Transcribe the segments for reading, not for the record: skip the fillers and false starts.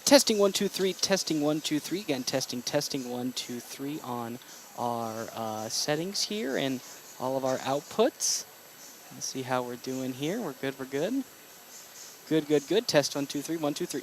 Testing 1 2 3. Testing 1 2 3. Again, testing 1 2 3 on our settings here and all of our outputs. Let's see how we're doing here. We're good. We're good. Good. Good. Good. Test 1 2 3. 1 2 3.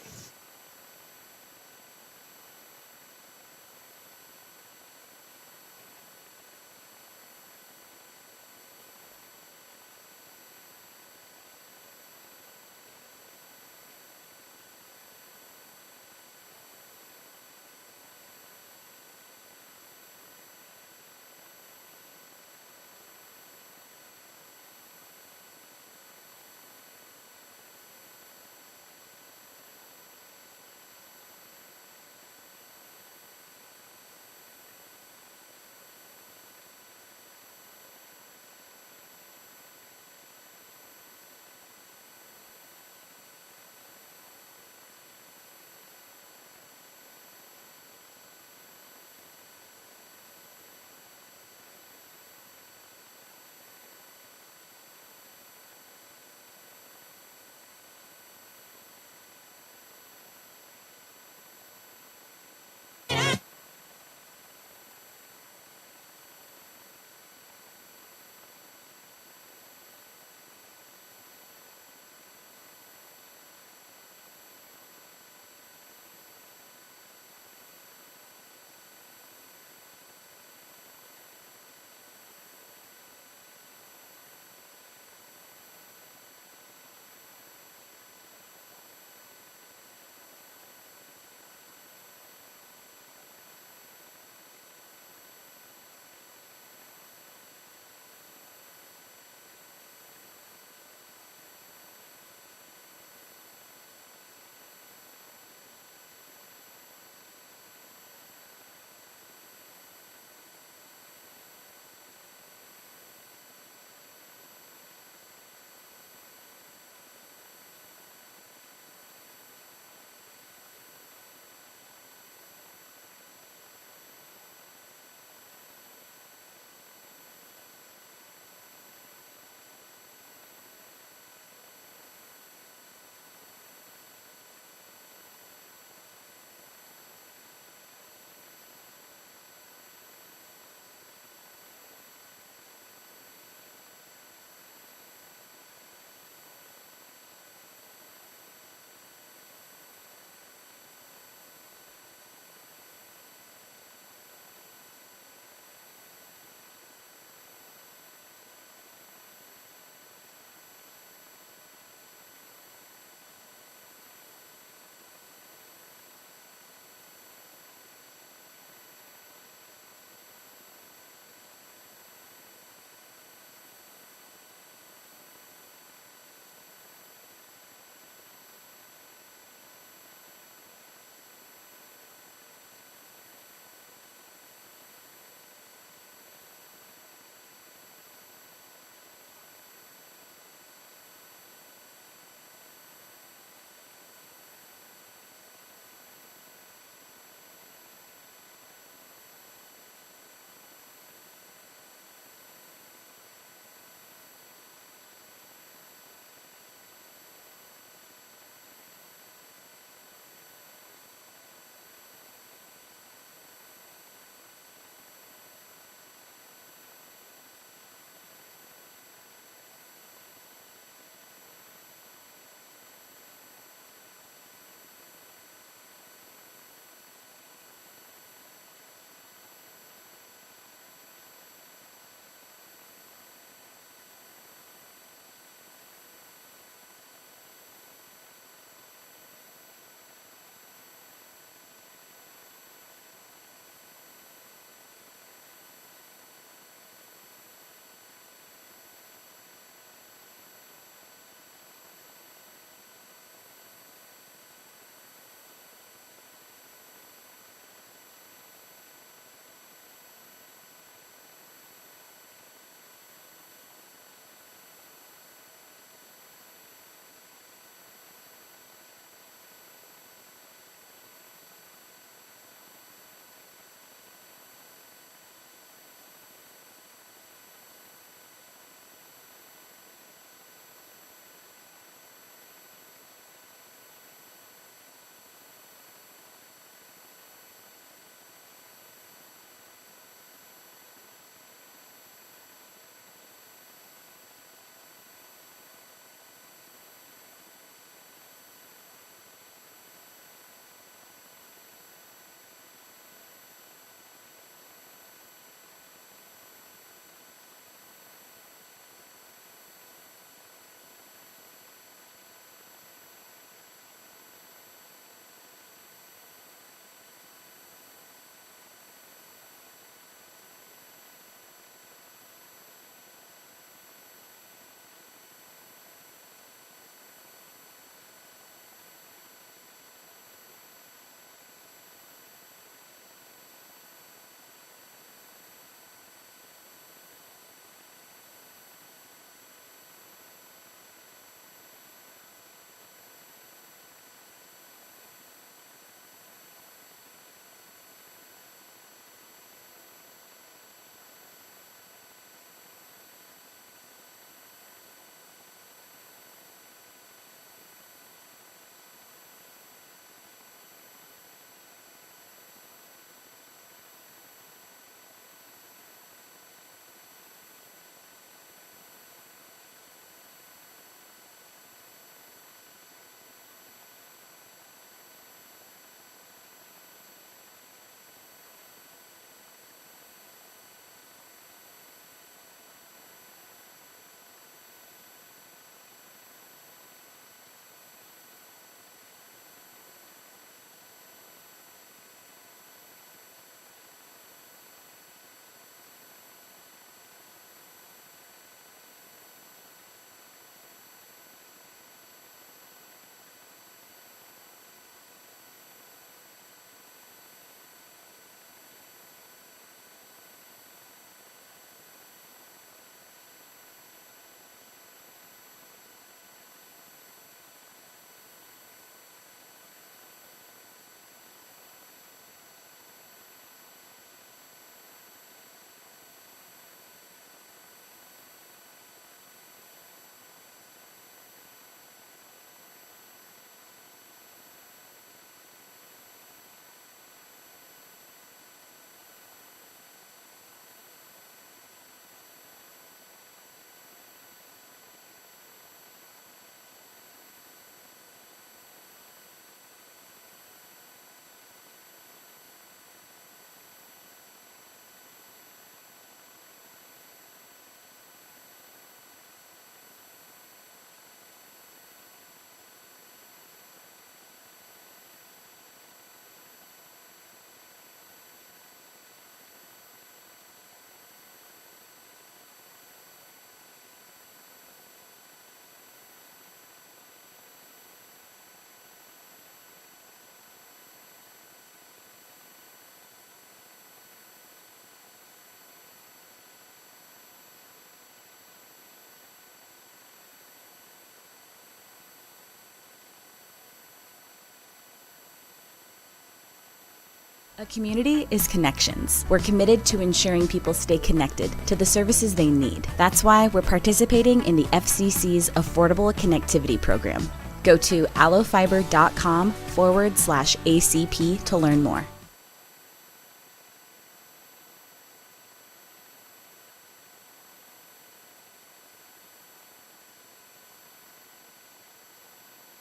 A community is connections. We're committed to ensuring people stay connected to the services they need. That's why we're participating in the FCC's Affordable Connectivity Program. Go to allofiber.com/ACP to learn more.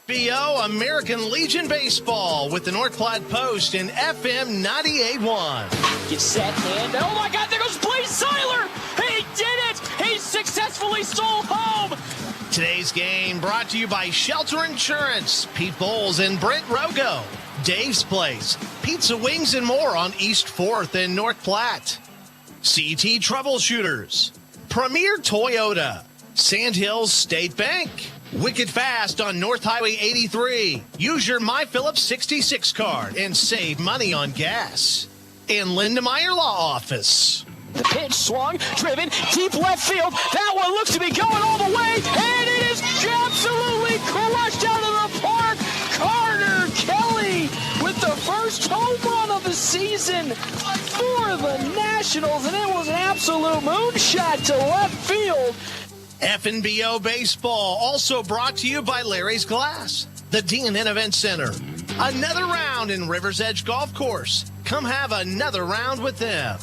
FNBO American Legion Baseball with the North Platte Post and FM 98.1. Get set, and oh my God, there goes Blaze Seiler! He did it! He successfully stole home! Today's game brought to you by Shelter Insurance, Pete Bowles and Brent Rogo, Dave's Place, Pizza Wings and more on East 4th and North Platte, CT Troubleshooters, Premier Toyota, Sandhills State Bank, Wicked Fast on North Highway 83. Use your My Phillips 66 card and save money on gas. And Lindemeyer Law Office. The pitch swung, driven, deep left field. That one looks to be going all the way, and it is absolutely crushed out of the park. Carter Kelly with the first home run of the season for the Nationals, and it was an absolute moonshot to left field. FNBO Baseball, also brought to you by Larry's Glass, the D&N Event Center. Another round in River's Edge Golf Course. Come have another round with them.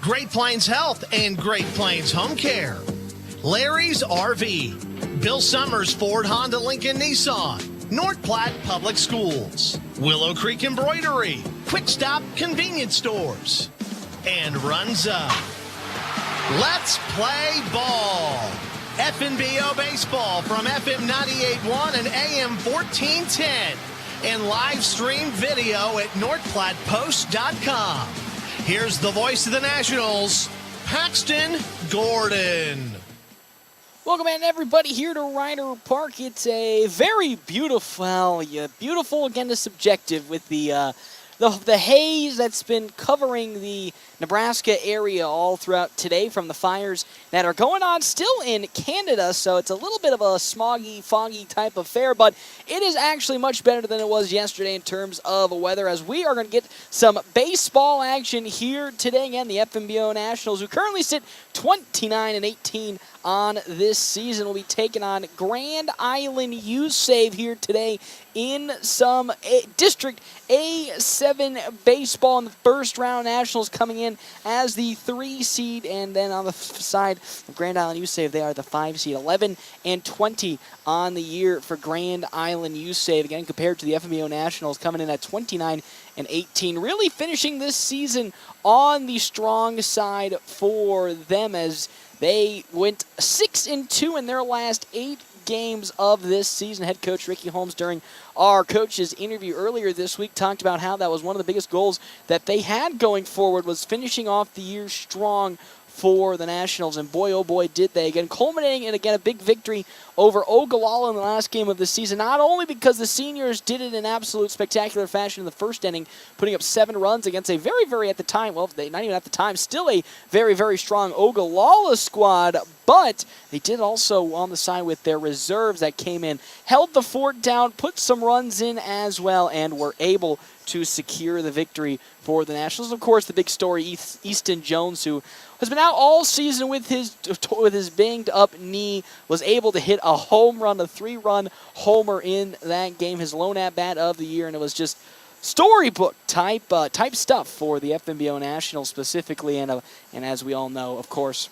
Great Plains Health and Great Plains Home Care. Larry's RV. Bill Summers Ford Honda Lincoln Nissan. North Platte Public Schools. Willow Creek Embroidery. Quick Stop Convenience Stores. And Runs Up. Let's play ball. FNBO Baseball from FM 98.1 and AM 1410 and live stream video at northplattepost.com. Here's the voice of the Nationals, Paxton Gordon. Welcome in, everybody, here to Ryder Park. It's a very beautiful, beautiful, again, is subjective with the haze that's been covering the Nebraska area all throughout today from the fires that are going on still in Canada, so it's a little bit of a smoggy, foggy type of fare, but it is actually much better than it was yesterday in terms of weather, as we are going to get some baseball action here today. Again, the FNBO Nationals, who currently sit 29-18 on this season, will be taking on Grand Island U-Save here today in some District A7 baseball in the first round. Nationals coming in as the 3 seed, and then on the side of Grand Island U-Save, they are the 5 seed. 11-20 on the year for Grand Island U-Save. Again, compared to the FNBO Nationals, coming in at 29-18, really finishing this season on the strong side for them, as they went 6-2 in their last 8 games of this season. Head coach Ricky Holmes, during our coach's interview earlier this week, talked about how that was one of the biggest goals that they had going forward, was finishing off the year strong for the Nationals, and boy, oh boy, did they. Again, culminating in, again, a big victory over Ogallala in the last game of the season, not only because the seniors did it in absolute spectacular fashion in the first inning, putting up 7 runs against a very, very, at the time, well, not even at the time, still a very, very strong Ogallala squad, but they did also on the side with their reserves that came in, held the fort down, put some runs in as well, and were able to secure the victory for the Nationals. Of course, the big story, Easton Jones, who has been out all season with his banged up knee, was able to hit a home run, a 3-run homer in that game, his lone at bat of the year, and it was just storybook type stuff for the FNBO Nationals specifically, and as we all know, of course,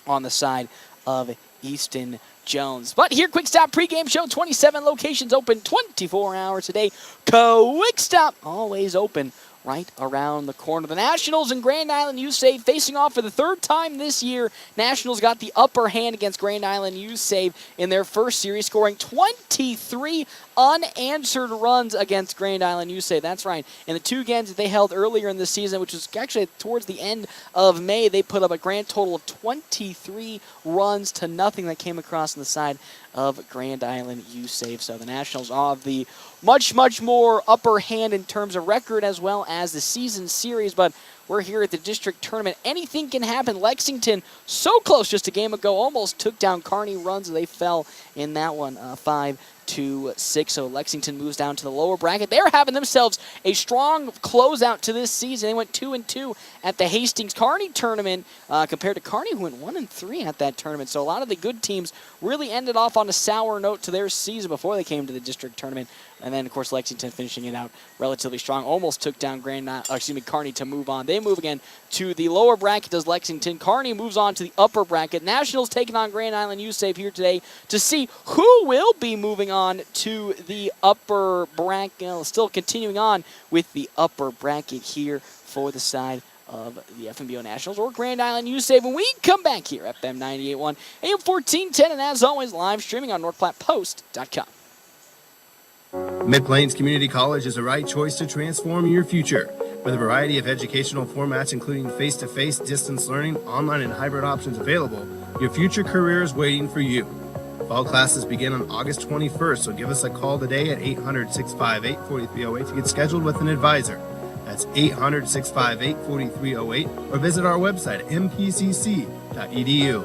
on the side of Easton Jones. But here, Quick Stop pregame show, 27 locations open 24 hours a day. Quick Stop, always open right around the corner. The Nationals and Grand Island U-Save facing off for the 3rd time this year. Nationals got the upper hand against Grand Island U-Save in their first series, scoring 23 unanswered runs against Grand Island U-Save. That's right. In the 2 games that they held earlier in the season, which was actually towards the end of May, they put up a grand total of 23 runs to nothing that came across on the side of Grand Island U-Save. So the Nationals have the much, much more upper hand in terms of record as well as the season series, but we're here at the district tournament. Anything can happen. Lexington, so close just a game ago, almost took down Kearney runs. They fell in that one, 5-6. So Lexington moves down to the lower bracket. They're having themselves a strong closeout to this season. They went 2-2 at the Hastings Kearney tournament compared to Kearney, who went 1-3 at that tournament. So a lot of the good teams really ended off on a sour note to their season before they came to the district tournament. And then, of course, Lexington finishing it out relatively strong. Almost took down Kearney to move on. They move again to the lower bracket as Lexington. Kearney moves on to the upper bracket. Nationals taking on Grand Island USAVE here today to see who will be moving on to the upper bracket. Still continuing on with the upper bracket here for the side of the FNBO Nationals or Grand Island USAVE when we come back here. FM 98.1, AM 1410, and as always, live streaming on NorthPlattePost.com. Mid-Plains Community College is the right choice to transform your future. With a variety of educational formats, including face-to-face, distance learning, online, and hybrid options available, your future career is waiting for you. Fall classes begin on August 21st, so give us a call today at 800-658-4308 to get scheduled with an advisor. That's 800-658-4308, or visit our website at mpcc.edu.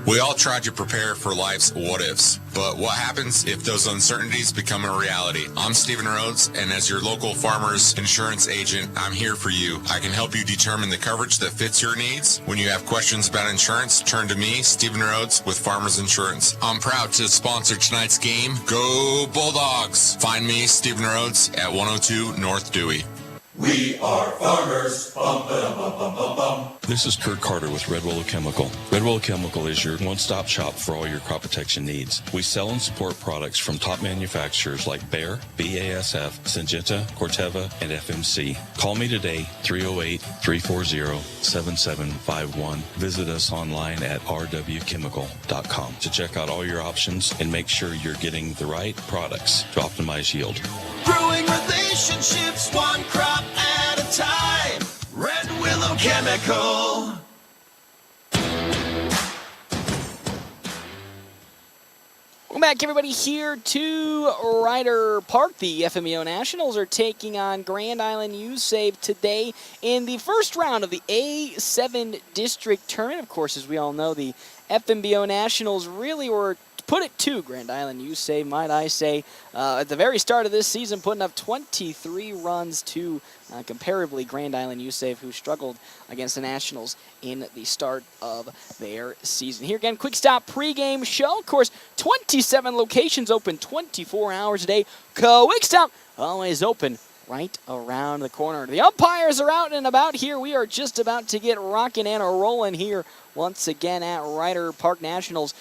We all try to prepare for life's what-ifs, but what happens if those uncertainties become a reality? I'm Stephen Rhodes, and as your local farmer's insurance agent, I'm here for you. I can help you determine the coverage that fits your needs. When you have questions about insurance, turn to me, Stephen Rhodes, with Farmers Insurance. I'm proud to sponsor tonight's game. Go Bulldogs! Find me, Stephen Rhodes, at 102 North Dewey. We are farmers. Bum, ba-dum, bum, bum, bum, bum. This is Kurt Carter with Red Willow Chemical. Red Willow Chemical is your one-stop shop for all your crop protection needs. We sell and support products from top manufacturers like Bayer, BASF, Syngenta, Corteva, and FMC. Call me today, 308-340-7751. Visit us online at rwchemical.com to check out all your options and make sure you're getting the right products to optimize yield. Growing relationships one crop at a time. Red Willow Chemical. Welcome back, everybody, here to Ryder Park. The FNBO Nationals are taking on Grand Island USAVE today in the first round of the A7 District Tournament. Of course, as we all know, the FNBO Nationals really were put it to Grand Island USAVE, might I say, at the very start of this season, putting up 23 runs to comparably Grand Island USAVE, who struggled against the Nationals in the start of their season. Here again, quick stop pregame show. Of course, 27 locations open 24 hours a day. Quick stop, always open right around the corner. The umpires are out and about here. We are just about to get rocking and rolling here once again at Ryder Park. Nationals,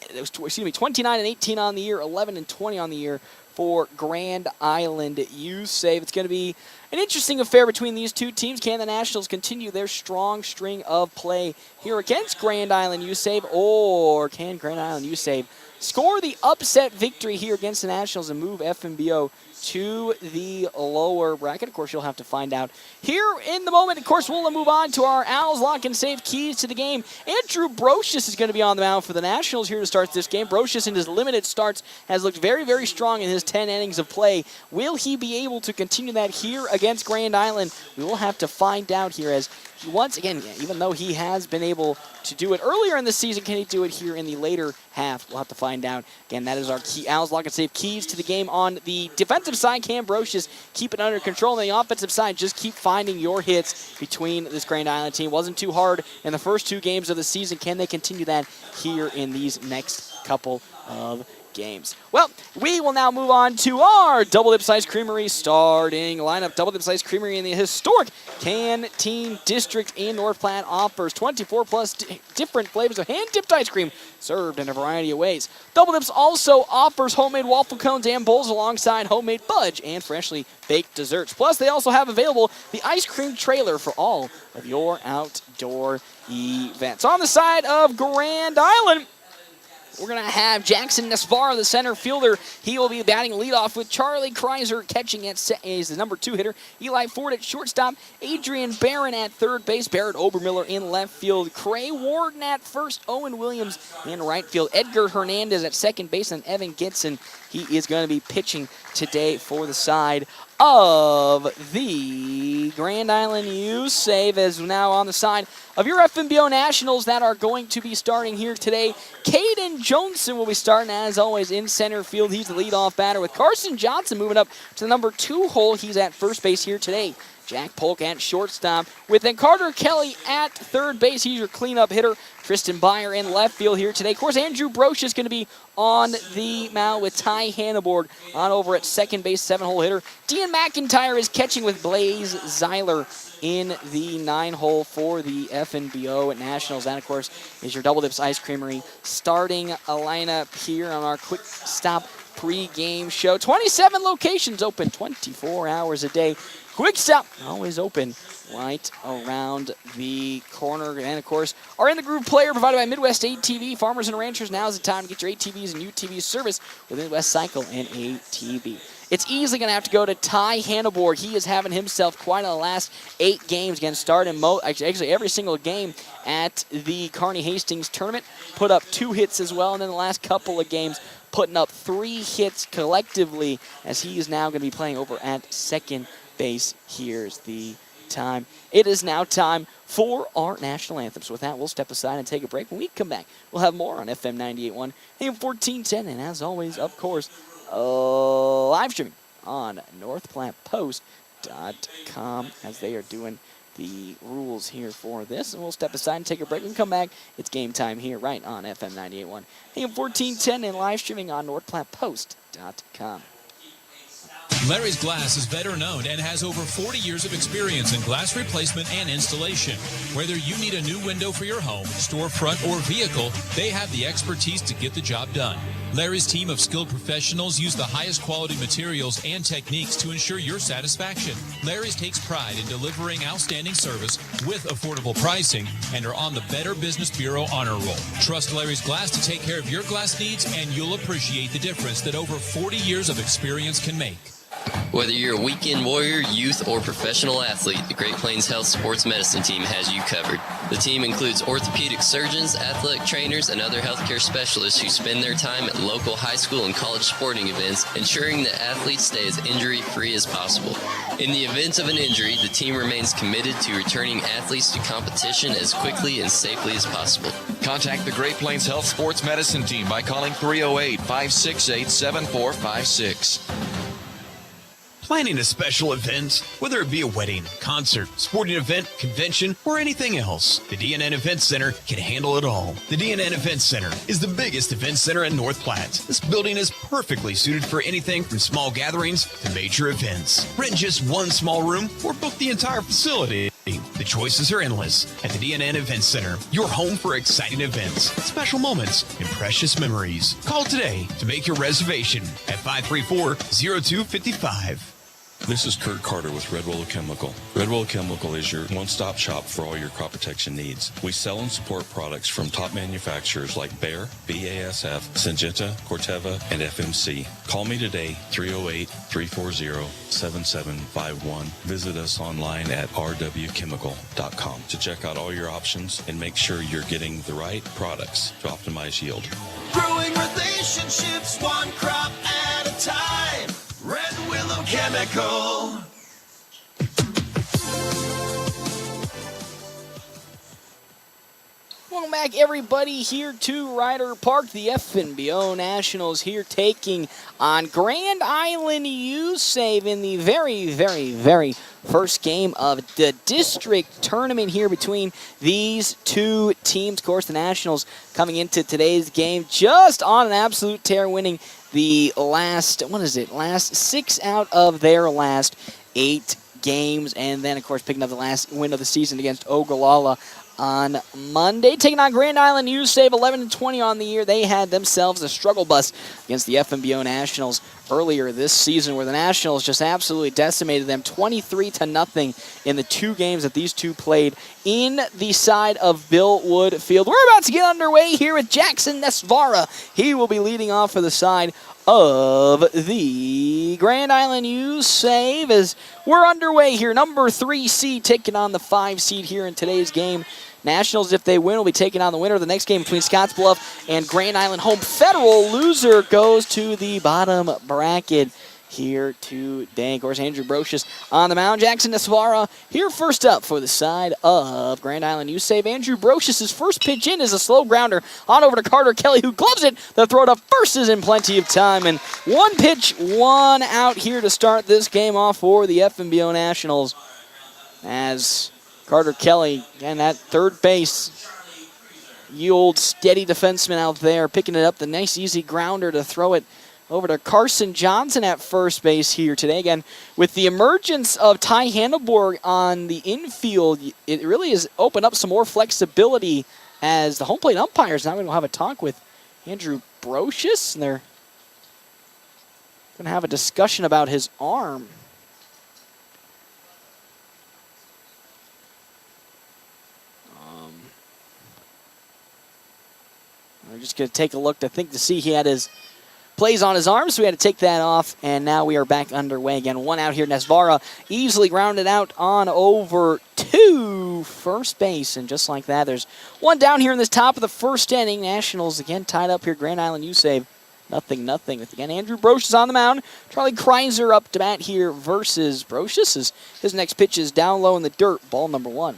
29-18 on the year, 11-20 on the year for Grand Island USAVE. It's going to be an interesting affair between these two teams. Can the Nationals continue their strong string of play here against Grand Island USAVE, or can Grand Island USAVE score the upset victory here against the Nationals and move FNBO to the lower bracket? Of course, you'll have to find out here in the moment. Of course, we'll move on to our Owls Lock and Save keys to the game. Andrew Brocious is going to be on the mound for the Nationals here to start this game. Brocious, in his limited starts, has looked very, very strong in his 10 innings of play. Will he be able to continue that here against Grand Island? We will have to find out here, as once again, even though he has been able to do it earlier in the season, can he do it here in the later half? We'll have to find out. Again, that is our Owls Lock and Save keys to the game. On the defensive side, Cam Brocious keep it under control. On the offensive side, just keep finding your hits between this Grand Island team. Wasn't too hard in the first two games of the season. Can they continue that here in these next couple of games? Well, we will now move on to our Double Dip Ice Creamery starting lineup. Double Dip Ice Creamery in the historic Canteen District in North Platte offers 24 plus different flavors of hand-dipped ice cream served in a variety of ways. Double Dips also offers homemade waffle cones and bowls alongside homemade fudge and freshly baked desserts. Plus, they also have available the ice cream trailer for all of your outdoor events. On the side of Grand Island, we're going to have Jackson Nesvar, the center fielder. He will be batting leadoff with Charlie Kreiser catching as the number 2 hitter. Eli Ford at shortstop. Adrian Barron at third base. Barrett Obermiller in left field. Cray Warden at first. Owen Williams in right field. Edgar Hernandez at second base. And Evan Gitson, he is going to be pitching today for the side of the Grand Island U save is now on the side of your FNBO Nationals that are going to be starting here today. Caden Johnson will be starting, as always, in center field. He's the leadoff batter with Carson Johnson moving up to the number 2 hole. He's at first base here today. Jack Polk at shortstop, with then Carter Kelly at third base. He's your cleanup hitter. Tristan Byer in left field here today. Of course, Andrew Broch is going to be on the mound with Ty Hanneborg on over at second base, 7-hole hitter. Dean McIntyre is catching with Blaze Zeiler in the 9-hole for the FNBO Nationals. That, of course, is your Double Dips Ice Creamery starting a lineup here on our quick stop pre-game show. 27 locations open 24 hours a day. Quick Stop, always open right around the corner. And, of course, our In the Groove player provided by Midwest ATV. Farmers and ranchers, now's the time to get your ATVs and UTVs service with Midwest Cycle and ATV. It's easily going to have to go to Ty Hanneborg. He is having himself quite a last 8 games. Again, starting actually every single game at the Kearney Hastings tournament. Put up 2 hits as well, and then the last couple of games putting up 3 hits collectively, as he is now going to be playing over at second base. Here's the time. It is now time for our national anthem. So with that, we'll step aside and take a break. When we come back, we'll have more on FM 98.1, AM 1410, and as always, of course, live streaming on NorthPlattePost.com as they are doing the rules here for this. And we'll step aside and take a break. When we come back, it's game time here right on FM 98.1, AM 1410, and live streaming on NorthPlattePost.com. Larry's Glass is veteran owned and has over 40 years of experience in glass replacement and installation. Whether you need a new window for your home, storefront, or vehicle, they have the expertise to get the job done. Larry's team of skilled professionals use the highest quality materials and techniques to ensure your satisfaction. Larry's takes pride in delivering outstanding service with affordable pricing and are on the Better Business Bureau honor roll. Trust Larry's Glass to take care of your glass needs, and you'll appreciate the difference that over 40 years of experience can make. Whether you're a weekend warrior, youth, or professional athlete, the Great Plains Health Sports Medicine Team has you covered. The team includes orthopedic surgeons, athletic trainers, and other healthcare specialists who spend their time at local high school and college sporting events, ensuring that athletes stay as injury-free as possible. In the event of an injury, the team remains committed to returning athletes to competition as quickly and safely as possible. Contact the Great Plains Health Sports Medicine Team by calling 308-568-7456. Planning a special event, whether it be a wedding, concert, sporting event, convention, or anything else, the DNN Event Center can handle it all. The DNN Event Center is the biggest event center in North Platte. This building is perfectly suited for anything from small gatherings to major events. Rent just one small room or book the entire facility. The choices are endless at the DNN Event Center, your home for exciting events, special moments, and precious memories. Call today to make your reservation at 534-0255. This is Kurt Carter with Red Willow Chemical. Red Willow Chemical is your one-stop shop for all your crop protection needs. We sell and support products from top manufacturers like Bayer, BASF, Syngenta, Corteva, and FMC. Call me today, 308-340-7751. Visit us online at rwchemical.com to check out all your options and make sure you're getting the right products to optimize yield. Growing relationships one crop at a time. Red Willow Chemical. Welcome back, everybody, here to Ryder Park. The FNBO Nationals here taking on Grand Island U Save in the very, very, very first game of the district tournament here between these two teams. Of course, the Nationals coming into today's game just on an absolute tear, winning the last 6 out of their last 8 games. And then, of course, picking up the last win of the season against Ogallala on Monday. Taking on Grand Island U Save, 11-20 on the year. They had themselves a struggle bus against the FNBO Nationals earlier this season, where the Nationals just absolutely decimated them 23-0 in the 2 games that these two played in the side of Bill Wood Field. We're about to get underway here with Jackson Nesvara. He will be leading off for the side of the Grand Island U Save as we're underway here. Number 3 seed taking on the 5 seed here in today's game. Nationals, if they win, will be taking on the winner of the next game between Scottsbluff and Grand Island Home Federal. Loser goes to the bottom bracket here today. Of course, Andrew Brocious on the mound. Jackson Nesvara here first up for the side of Grand Island USAVE. Andrew Brocious' first pitch in is a slow grounder on over to Carter Kelly, who gloves it. The throw to first is in plenty of time. And one pitch, one out here to start this game off for the FNBO Nationals. As Carter Kelly, and that third base, you old steady defenseman out there, picking it up. The nice easy grounder to throw it over to Carson Johnson at first base here today. Again, with the emergence of Ty Handelborg on the infield, it really has opened up some more flexibility as the home plate umpires now going to have a talk with Andrew Brocious, and they're going to have a discussion about his arm. We're just going to take a look to see he had his plays on his arm, so we had to take that off, and now we are back underway again. One out here. Nesvara easily grounded out on over to first base, and just like that, there's one down here in this top of the first inning. Nationals again tied up here. Grand Island USAVE, 0-0. With again Andrew Brocious on the mound. Charlie Kreiser up to bat here versus Brocious. His next pitch is down low in the dirt, ball number 1.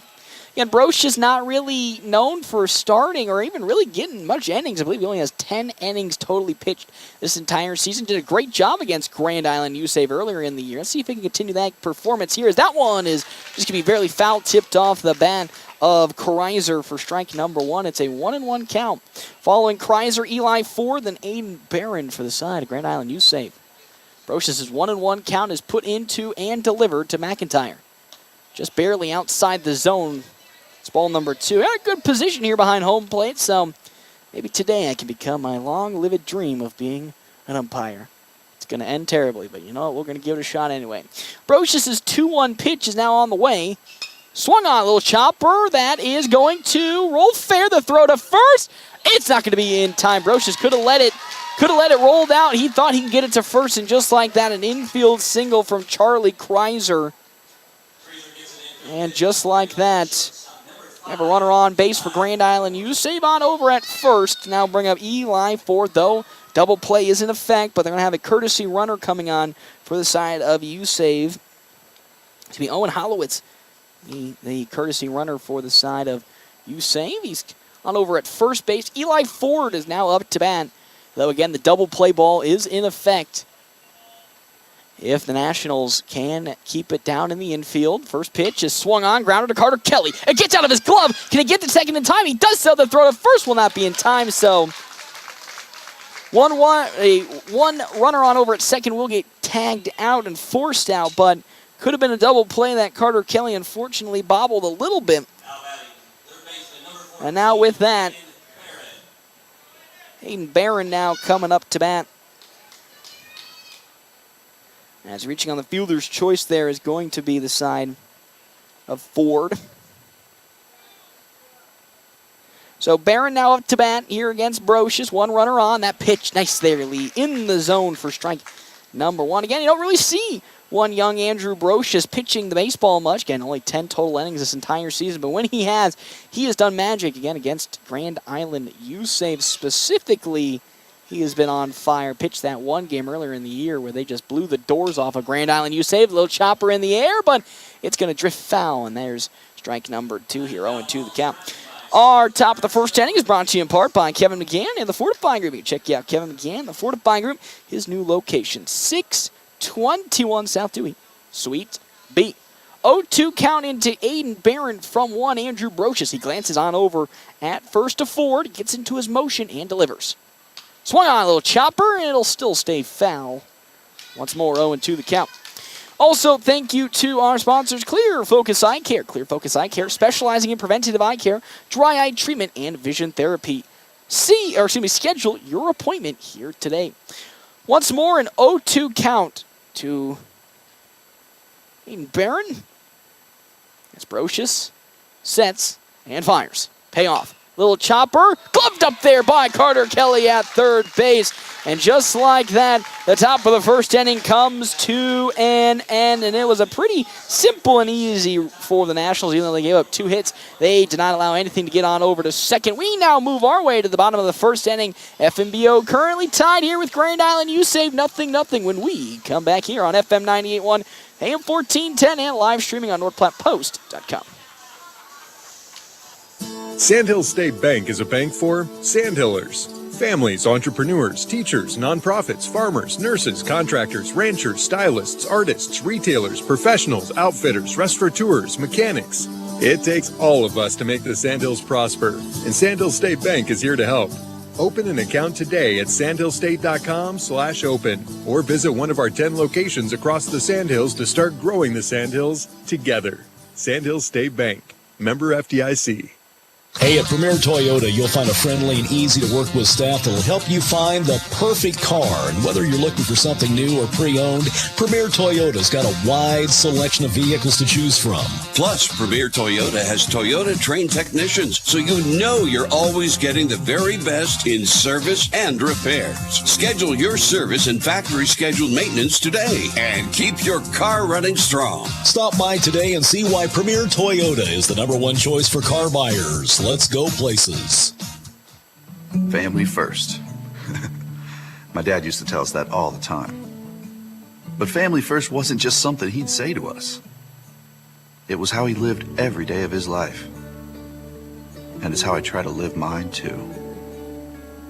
Again, Brocious not really known for starting or even really getting much innings. I believe he only has 10 innings totally pitched this entire season. Did a great job against Grand Island USAVE earlier in the year. Let's see if he can continue that performance here, as that one is just going to be barely foul tipped off the bat of Kreiser for strike number 1. It's a 1-1 count. Following Kreiser, Eli Ford, then Aiden Barron for the side of Grand Island USAVE. Brocious' 1-1 count is put into and delivered to McIntyre. Just barely outside the zone. It's ball number 2. Had a good position here behind home plate, so maybe today I can become my long-lived dream of being an umpire. It's going to end terribly, but you know what? We're going to give it a shot anyway. Brocious' 2-1 pitch is now on the way. Swung on a little chopper. That is going to roll fair. The throw to first. It's not going to be in time. Brocious could have let it roll out. He thought he could get it to first, and just like that, an infield single from Charlie Kreiser. And just like that, have a runner on base for Grand Island USAVE on over at first. Now bring up Eli Ford, though. Double play is in effect, but they're going to have a courtesy runner coming on for the side of USAVE. To be Owen Hollowitz, the courtesy runner for the side of USAVE. He's on over at first base. Eli Ford is now up to bat, though again the double play ball is in effect. If the Nationals can keep it down in the infield. First pitch is swung on, grounded to Carter Kelly. It gets out of his glove. Can he get the second in time? He does so. The throw to first will not be in time. So one runner on over at second will get tagged out and forced out, but could have been a double play that Carter Kelly unfortunately bobbled a little bit. And now with that, Aiden Barron now coming up to bat. As reaching on the fielder's choice there is going to be the side of Ford. So Barron now up to bat here against Brocious. One runner on. That pitch, nice there, Lee, in the zone for strike number 1. Again, you don't really see one young Andrew Brocious pitching the baseball much. Again, only 10 total innings this entire season. But when he has done magic again against Grand Island USAVE specifically. He has been on fire. Pitched that one game earlier in the year where they just blew the doors off of Grand Island USAVE. A little chopper in the air, but it's going to drift foul. And there's strike number 2 here. 0-2 the count. Our top of the first inning is brought to you in part by Kevin McGann and the Fortifying Group. You can check out Kevin McGann, the Fortifying Group, his new location, 621 South Dewey, Suite B. 0-2 count into Aiden Barron from 1. Andrew Brocious. He glances on over at first to Ford, gets into his motion, and delivers. Swung on a little chopper, and it'll still stay foul. Once more, 0-2 the count. Also, thank you to our sponsors, Clear Focus Eye Care. Clear Focus Eye Care, specializing in preventative eye care, dry eye treatment, and vision therapy. Schedule your appointment here today. Once more, an 0-2 count to Aiden Barron. As Brocious sets and fires. Payoff. Little chopper, gloved up there by Carter Kelly at third base. And just like that, the top of the first inning comes to an end. And it was a pretty simple and easy for the Nationals, even though they gave up 2 hits. They did not allow anything to get on over to second. We now move our way to the bottom of the first inning. FNBO currently tied here with Grand Island. You save 0-0 when we come back here on FM 98.1, AM 1410, and live streaming on NorthPlattePost.com. Sandhill State Bank is a bank for Sandhillers. Families, entrepreneurs, teachers, nonprofits, farmers, nurses, contractors, ranchers, stylists, artists, retailers, professionals, outfitters, restaurateurs, mechanics. It takes all of us to make the Sandhills prosper, and Sandhill State Bank is here to help. Open an account today at sandhillstate.com/open or visit one of our 10 locations across the Sandhills to start growing the Sandhills together. Sandhill State Bank, member FDIC. Hey, at Premier Toyota, you'll find a friendly and easy-to-work with staff that will help you find the perfect car. And whether you're looking for something new or pre-owned, Premier Toyota's got a wide selection of vehicles to choose from. Plus, Premier Toyota has Toyota-trained technicians, so you know you're always getting the very best in service and repairs. Schedule your service and factory-scheduled maintenance today and keep your car running strong. Stop by today and see why Premier Toyota is the #1 choice for car buyers. Let's go places. Family first. My dad used to tell us that all the time. But family first wasn't just something he'd say to us. It was how he lived every day of his life. And it's how I try to live mine too.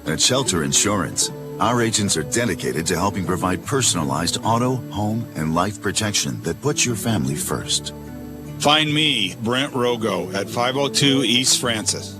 At Shelter Insurance, our agents are dedicated to helping provide personalized auto, home, and life protection that puts your family first. Find me, Brent Rogo, at 502 East Francis.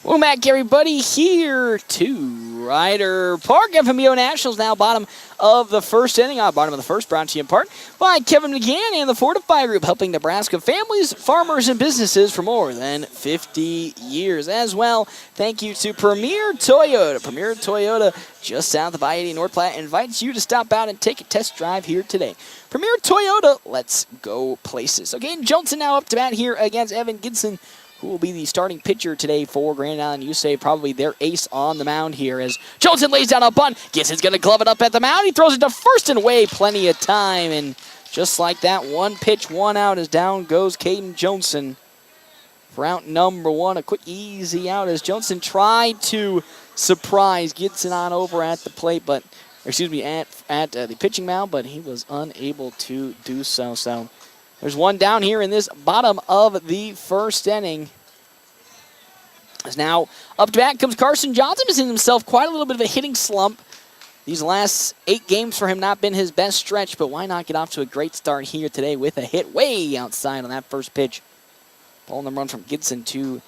Welcome back, everybody, here to Ryder Park. FNBO Nationals now bottom of the first inning. Bottom of the first, brought to you in part by Kevin McGann and the Fortify Group, helping Nebraska families, farmers, and businesses for more than 50 years. As well, thank you to Premier Toyota. Premier Toyota, just south of I-80 North Platte, invites you to stop out and take a test drive here today. Premier Toyota, let's go places. Okay, Johnson now up to bat here against Evan Gibson, who will be the starting pitcher today for Grand Island USA, probably their ace on the mound here as Johnson lays down a bunt. Gibson's going to glove it up at the mound. He throws it to first and away, plenty of time. And just like that, 1 pitch, 1 out as down goes Caden Johnson for out number 1. A quick, easy out as Johnson tried to surprise Gibson on over at the plate, but, at the pitching mound, but he was unable to do so. So there's 1 down here in this bottom of the first inning. As now up to bat comes Carson Johnson. He's in himself quite a little bit of a hitting slump. These last 8 games for him not been his best stretch, but why not get off to a great start here today with a hit way outside on that first pitch. Ball number 1 from Gibson to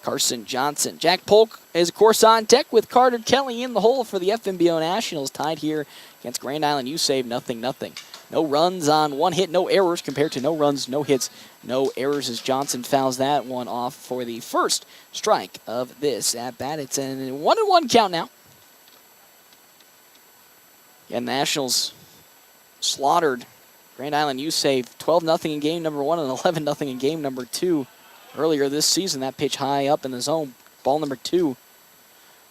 Carson Johnson. Jack Polk is, of course, on deck with Carter Kelly in the hole for the FNBO Nationals, tied here against Grand Island. You save 0-0. No runs on 1 hit, no errors compared to no runs, no hits, no errors as Johnson fouls that one off for the first strike of this at bat. It's a 1-1 count now. And Nationals slaughtered Grand Island U-Save 12-0 in game number 1 and 11-0 in game number 2 earlier this season. That pitch high up in the zone, ball number 2.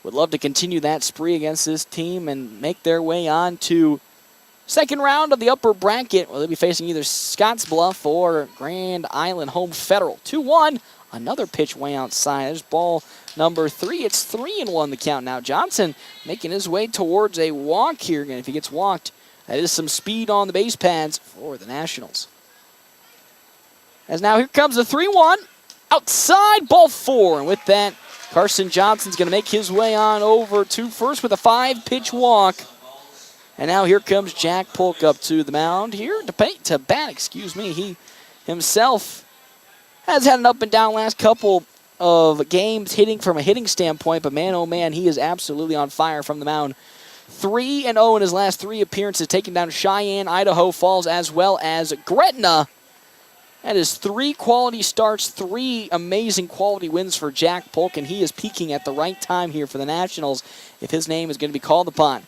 Would love to continue that spree against this team and make their way on to second round of the upper bracket. Well, they'll be facing either Scottsbluff or Grand Island Home Federal. 2-1, another pitch way outside. There's ball number 3. It's 3-1 the count now. Johnson making his way towards a walk here. And if he gets walked, that is some speed on the base pads for the Nationals. As now here comes the 3-1. Outside, ball 4. And with that, Carson Johnson's going to make his way on over to first with a 5-pitch walk. And now here comes Jack Polk up to the mound here to bat. He himself has had an up and down last couple of games hitting from a hitting standpoint, but man, oh man, he is absolutely on fire from the mound. 3-0 in his last 3 appearances, taking down Cheyenne, Idaho Falls, as well as Gretna. That is 3 quality starts, 3 amazing quality wins for Jack Polk, and he is peaking at the right time here for the Nationals if his name is going to be called upon.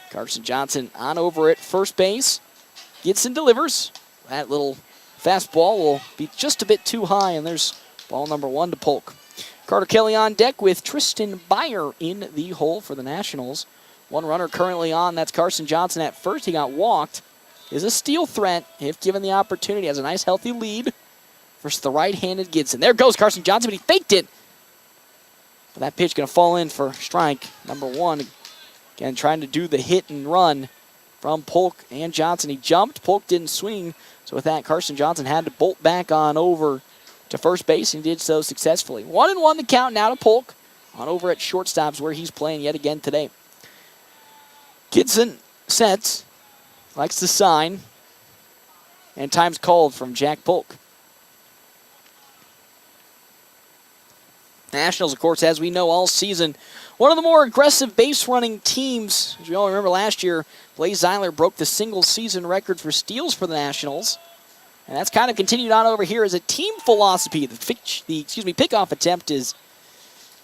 Carson Johnson on over at first base. Gibson delivers. That little Fastball will be just a bit too high, and there's ball number 1 to Polk. Carter Kelly on deck with Tristan Beyer in the hole for the Nationals. One runner currently on, that's Carson Johnson at first. He got walked. Is a steal threat if given the opportunity. Has a nice healthy lead versus the right-handed Gibson. There goes Carson Johnson, but he faked it. But that pitch going to fall in for strike number 1. Again, trying to do the hit and run from Polk and Johnson. He jumped. Polk didn't swing. So with that, Carson Johnson had to bolt back on over to first base, and he did so successfully. 1-1 the count now to Polk on over at shortstops where he's playing yet again today. Gibson sets, likes to sign, and time's called from Jack Polk. Nationals, of course, as we know all season, one of the more aggressive base-running teams. As we all remember last year, Blaze Zeiler broke the single-season record for steals for the Nationals. And that's kind of continued on over here as a team philosophy. The pickoff attempt is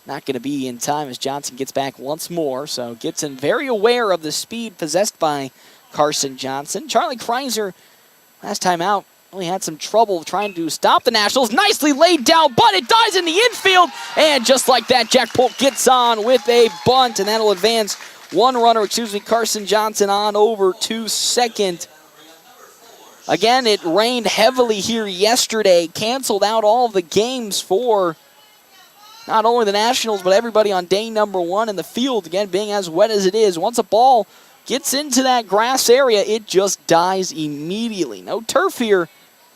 not going to be in time as Johnson gets back once more. So Gibson very aware of the speed possessed by Carson Johnson. Charlie Kreiser, last time out, really had some trouble trying to stop the Nationals. Nicely laid down, but it dies in the infield. And just like that, Jack Polk gets on with a bunt, and that'll advance Carson Johnson on over to second. Again, it rained heavily here yesterday, canceled out all of the games for not only the Nationals, but everybody on day number 1 in the field, again, being as wet as it is. Once a ball gets into that grass area, it just dies immediately. No turf here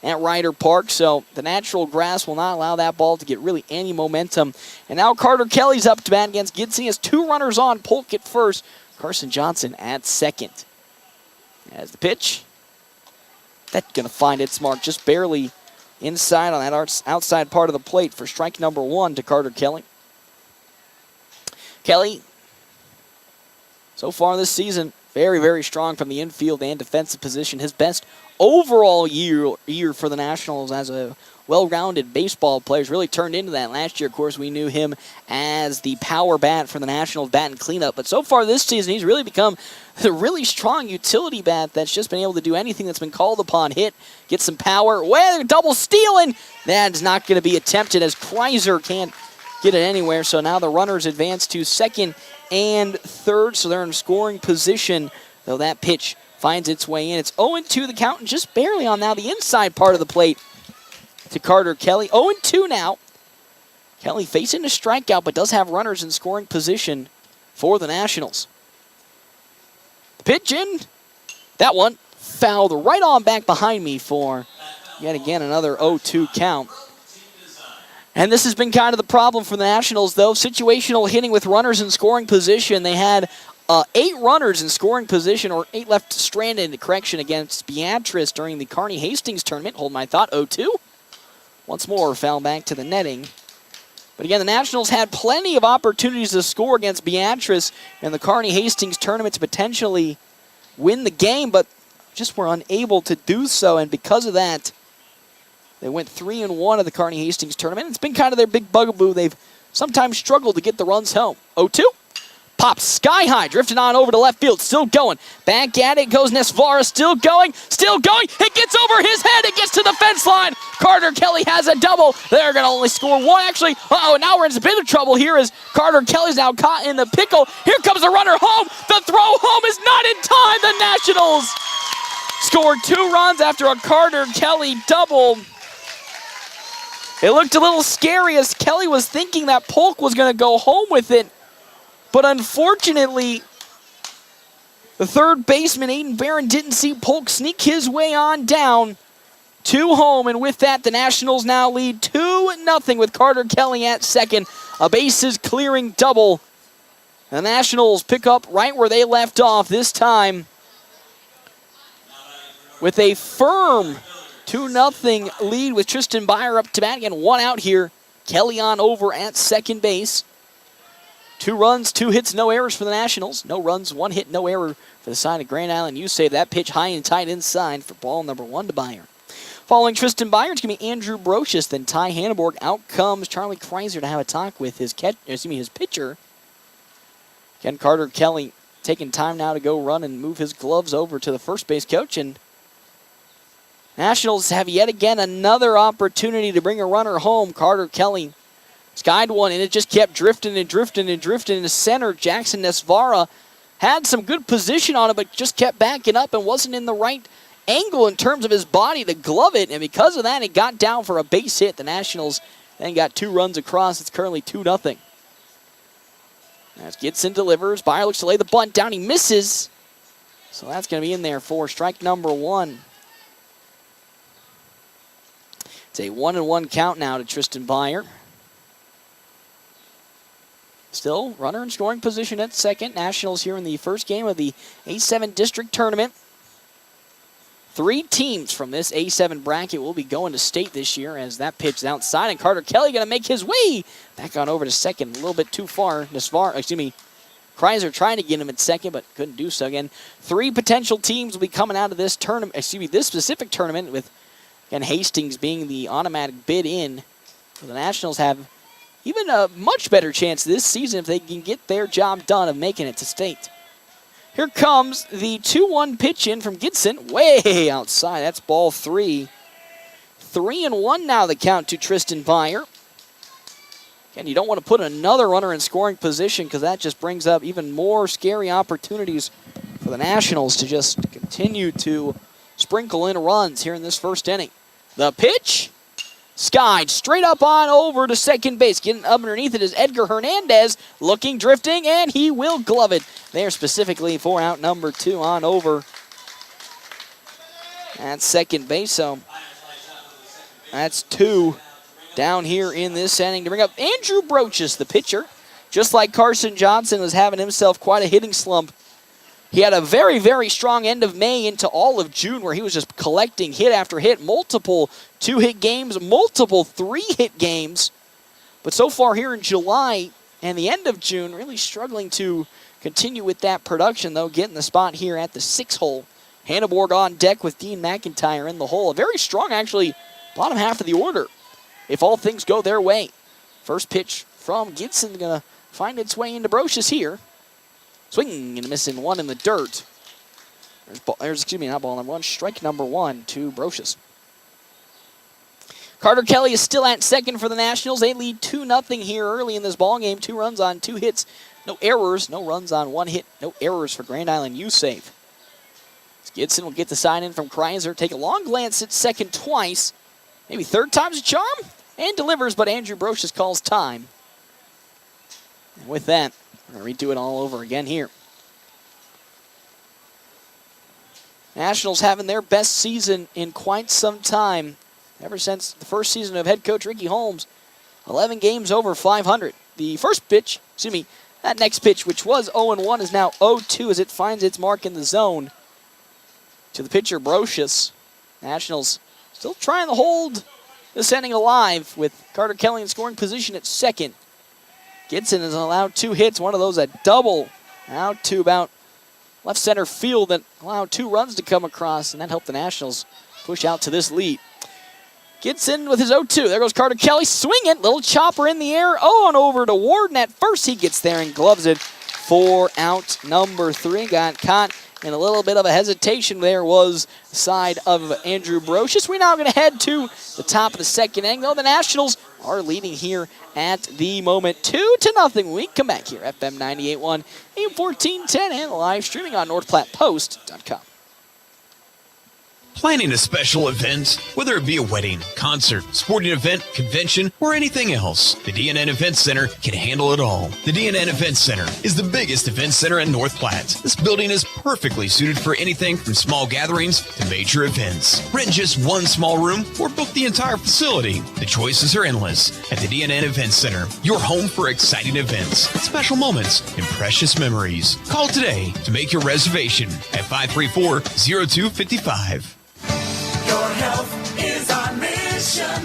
at Ryder Park, so the natural grass will not allow that ball to get really any momentum. And now Carter Kelly's up to bat against Gibson. He has 2 runners on, Polk at first, Carson Johnson at second. As the pitch, that's going to find its mark just barely inside on that outside part of the plate for strike number 1 to Carter Kelly. Kelly, so far this season, very, very strong from the infield and defensive position. His best overall year for the Nationals as a well-rounded baseball player. Has really turned into that. Last year, of course, we knew him as the power bat for the Nationals, bat and cleanup. But so far this season, he's really become a really strong utility bat that's just been able to do anything that's been called upon. Hit, get some power. Well, double stealing. That's not going to be attempted as Kreiser can't get it anywhere. So now the runners advance to second and third. So they're in scoring position, though that pitch finds its way in. It's 0-2 the count, and just barely on now the inside part of the plate to Carter Kelly. 0-2 now. Kelly facing a strikeout, but does have runners in scoring position for the Nationals. The pitch in. That one fouled right on back behind me for yet again another 0-2 count. And this has been kind of the problem for the Nationals, though. Situational hitting with runners in scoring position. They had 8 runners in scoring position, or 8 left stranded, correction, against Beatrice during the Kearney Hastings tournament. Hold my thought, 0-2. Once more, foul back to the netting. But again, the Nationals had plenty of opportunities to score against Beatrice in the Kearney Hastings tournament to potentially win the game, but just were unable to do so. And because of that, they went 3-1 of the Kearney Hastings tournament. It's been kind of their big bugaboo. They've sometimes struggled to get the runs home. 0-2. Pops sky high, drifting on over to left field, still going. Back at it goes Nesvara, still going. It gets over his head, it gets to the fence line. Carter Kelly has a double. They're going to only score 1, actually. Now we're in a bit of trouble here as Carter Kelly's now caught in the pickle. Here comes the runner home. The throw home is not in time. The Nationals scored 2 runs after a Carter Kelly double. It looked a little scary as Kelly was thinking that Polk was going to go home with it. But unfortunately, the third baseman, Aiden Barron, didn't see Polk sneak his way on down to home. And with that, the Nationals now lead 2-0 with Carter Kelly at second. A bases clearing double. The Nationals pick up right where they left off, this time with a firm 2-0 lead with Tristan Beyer up to bat. Again, 1 out here. Kelly on over at second base. 2 runs, 2 hits, no errors for the Nationals. No runs, 1 hit, no error for the side of Grand Island. You save that pitch high and tight inside for ball number 1 to Beyer. Following Tristan Beyer, it's going to be Andrew Brocious, then Ty Hanneborg. Out comes Charlie Kreiser to have a talk with his pitcher. Ken Carter Kelly taking time now to go run and move his gloves over to the first base coach. And Nationals have yet again another opportunity to bring a runner home. Carter Kelly skied one, and it just kept drifting and drifting and drifting into center. Jackson Nesvara had some good position on it, but just kept backing up and wasn't in the right angle in terms of his body to glove it, and because of that, it got down for a base hit. The Nationals then got 2 runs across. It's currently 2-0. As Gitson delivers, Byer looks to lay the bunt down. He misses, so that's going to be in there for strike number 1. It's a 1-1 count now to Tristan Byer. Still, runner in scoring position at second. Nationals here in the first game of the A7 District Tournament. 3 teams from this A7 bracket will be going to state this year as that pitch is outside, and Carter Kelly going to make his way back on over to second. A little bit too far. Kreiser trying to get him at second, but couldn't do so again. 3 potential teams will be coming out of this tournament, this specific tournament, with, again, Hastings being the automatic bid in. So the Nationals have even a much better chance this season if they can get their job done of making it to state. Here comes the 2-1 pitch in from Gitson, way outside. That's ball 3. 3-1 now the count to Tristan Byer. Again, you don't want to put another runner in scoring position because that just brings up even more scary opportunities for the Nationals to just continue to sprinkle in runs here in this first inning. The pitch, skied straight up on over to second base. Getting up underneath it is Edgar Hernandez, looking, drifting, and he will glove it there specifically for out number 2 on over at second base. So that's 2 down here in this inning to bring up Andrew Brochus, the pitcher. Just like Carson Johnson was having himself quite a hitting slump. He had a very, very strong end of May into all of June where he was just collecting hit after hit, multiple 2-hit games, multiple 3-hit games. But so far here in July and the end of June, really struggling to continue with that production, though, getting the spot here at the 6th hole. Hanneborg on deck with Dean McIntyre in the hole. A very strong, actually, bottom half of the order, if all things go their way. First pitch from Gitson going to find its way into Brochus here. Swinging and missing one in the dirt. Not ball number 1, strike number 1 to Brochus. Carter Kelly is still at second for the Nationals. They lead 2-0 here early in this ballgame. 2 runs on 2 hits. No errors, no runs on 1 hit. No errors for Grand Island U-Save. Gitson will get the sign in from Kreiser. Take a long glance at second twice. Maybe third time's a charm. And delivers, but Andrew Brochus calls time. And with that, we're going to redo it all over again here. Nationals having their best season in quite some time. Ever since the first season of head coach Ricky Holmes. 11 games over 500. The first pitch, that next pitch, which was 0-1, is now 0-2 as it finds its mark in the zone. To the pitcher, Brochus. Nationals still trying to hold this inning alive with Carter Kelly in scoring position at second. Gitson has allowed 2 hits, one of those a double out to about left center field that allowed 2 runs to come across, and that helped the Nationals push out to this lead. Gitson with his 0-2. There goes Carter Kelly, swinging, little chopper in the air, and over to Warden at first. He gets there and gloves it for out number 3. Got caught in a little bit of a hesitation. There was the side of Andrew Brochus. We're now going to head to the top of the second inning, though the Nationals are leading here at the moment 2-0. We come back here, FM 98.1, AM 1410, and live streaming on NorthPlattePost.com. Planning a special event, whether it be a wedding, concert, sporting event, convention, or anything else, the D&N Event Center can handle it all. The D&N Event Center is the biggest event center in North Platte. This building is perfectly suited for anything from small gatherings to major events. Rent just one small room or book the entire facility. The choices are endless at the D&N Event Center, your home for exciting events, special moments, and precious memories. Call today to make your reservation at 534-0255. Your health is our mission.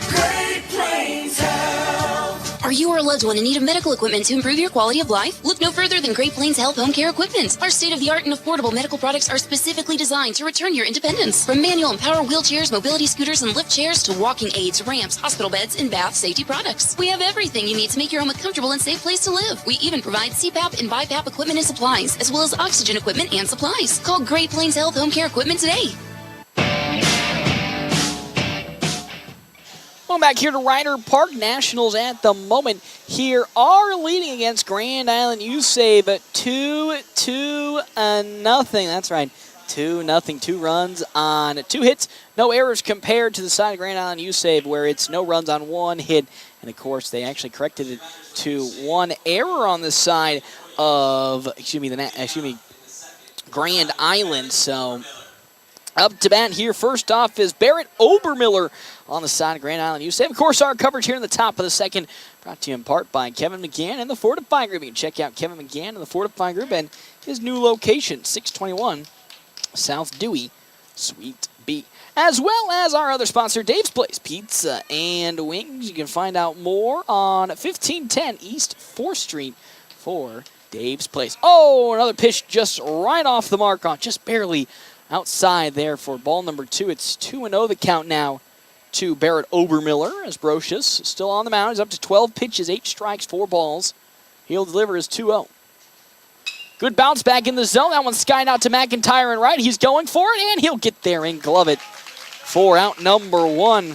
Great Plains Health. Are you or a loved one in need of medical equipment to improve your quality of life? Look no further than Great Plains Health Home Care Equipment. Our state-of-the-art and affordable medical products are specifically designed to return your independence. From manual and power wheelchairs, mobility scooters, and lift chairs to walking aids, ramps, hospital beds, and bath safety products. We have everything you need to make your home a comfortable and safe place to live. We even provide CPAP and BiPAP equipment and supplies, as well as oxygen equipment and supplies. Call Great Plains Health Home Care Equipment today. Going back here to Ryder Park, Nationals at the moment here are leading against Grand Island USAVE 2-0. That's right, 2-0. 2 runs on 2 hits, no errors compared to the side of Grand Island USAVE where it's no runs on 1 hit. And of course, they actually corrected it to 1 error on the side of, Grand Island. So up to bat here first off is Barrett Obermiller on the side of Grand Island USAVE. Of course, our coverage here in the top of the second brought to you in part by Kevin McGann and the Fortify Group. You can check out Kevin McGann and the Fortify Group and his new location, 621 South Dewey, Suite B. As well as our other sponsor, Dave's Place Pizza and Wings. You can find out more on 1510 East 4th Street for Dave's Place. Oh, another pitch just right off the mark on just barely outside there for ball number 2. It's 2-0 the count now to Barrett Obermiller as Brocious still on the mound. He's up to 12 pitches, 8 strikes, 4 balls. He'll deliver his 2-0. Good bounce back in the zone. That one's skied out to McIntyre and right. He's going for it, and he'll get there and glove it for out number 1.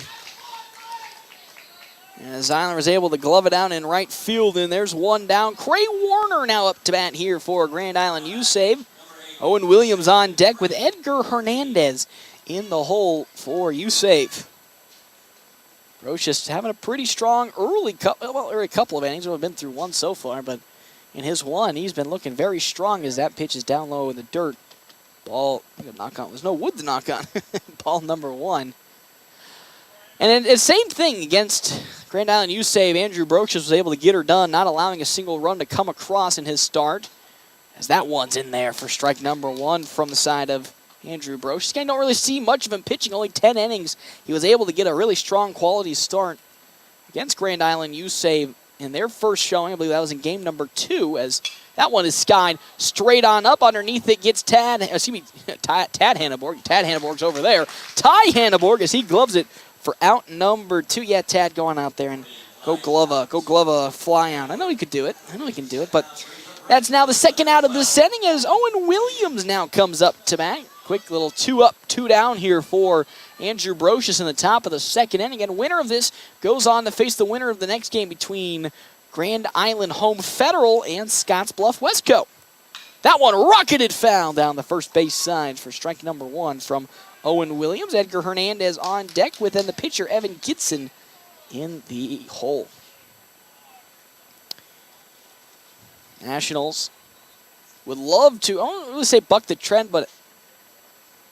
As Eiler was able to glove it out in right field, and there's 1 down. Cray Warner now up to bat here for Grand Island USAVE. Owen Williams on deck with Edgar Hernandez in the hole for USAVE. Brocious having a pretty strong early couple of innings. We've been through 1 so far, but in his 1, he's been looking very strong as that pitch is down low in the dirt. Ball, knock on. There's no wood to knock on. Ball number 1. And the same thing against Grand Island USAVE. Andrew Brocious was able to get her done, not allowing a single run to come across in his start. As that one's in there for strike number 1 from the side of Andrew Brocious. You don't really see much of him pitching, only 10 innings. He was able to get a really strong quality start against Grand Island USAVE in their first showing. I believe that was in game number 2, as that one is skied straight on up. Underneath it gets Tad Hanneborg. Tad Hanneborg's over there. Ty Hanneborg as he gloves it for out number 2. Yeah, Tad going out there and go glove a fly out. I know he could do it. But that's now the second out of this inning as Owen Williams now comes up to bat. Quick little 2 up, 2 down here for Andrew Brocious in the top of the second inning. And winner of this goes on to face the winner of the next game between Grand Island Home Federal and Scottsbluff Westco. That one rocketed foul down the first base side for strike number 1 from Owen Williams. Edgar Hernandez on deck with the pitcher Evan Gitson in the hole. Nationals would love to, I don't really say buck the trend, but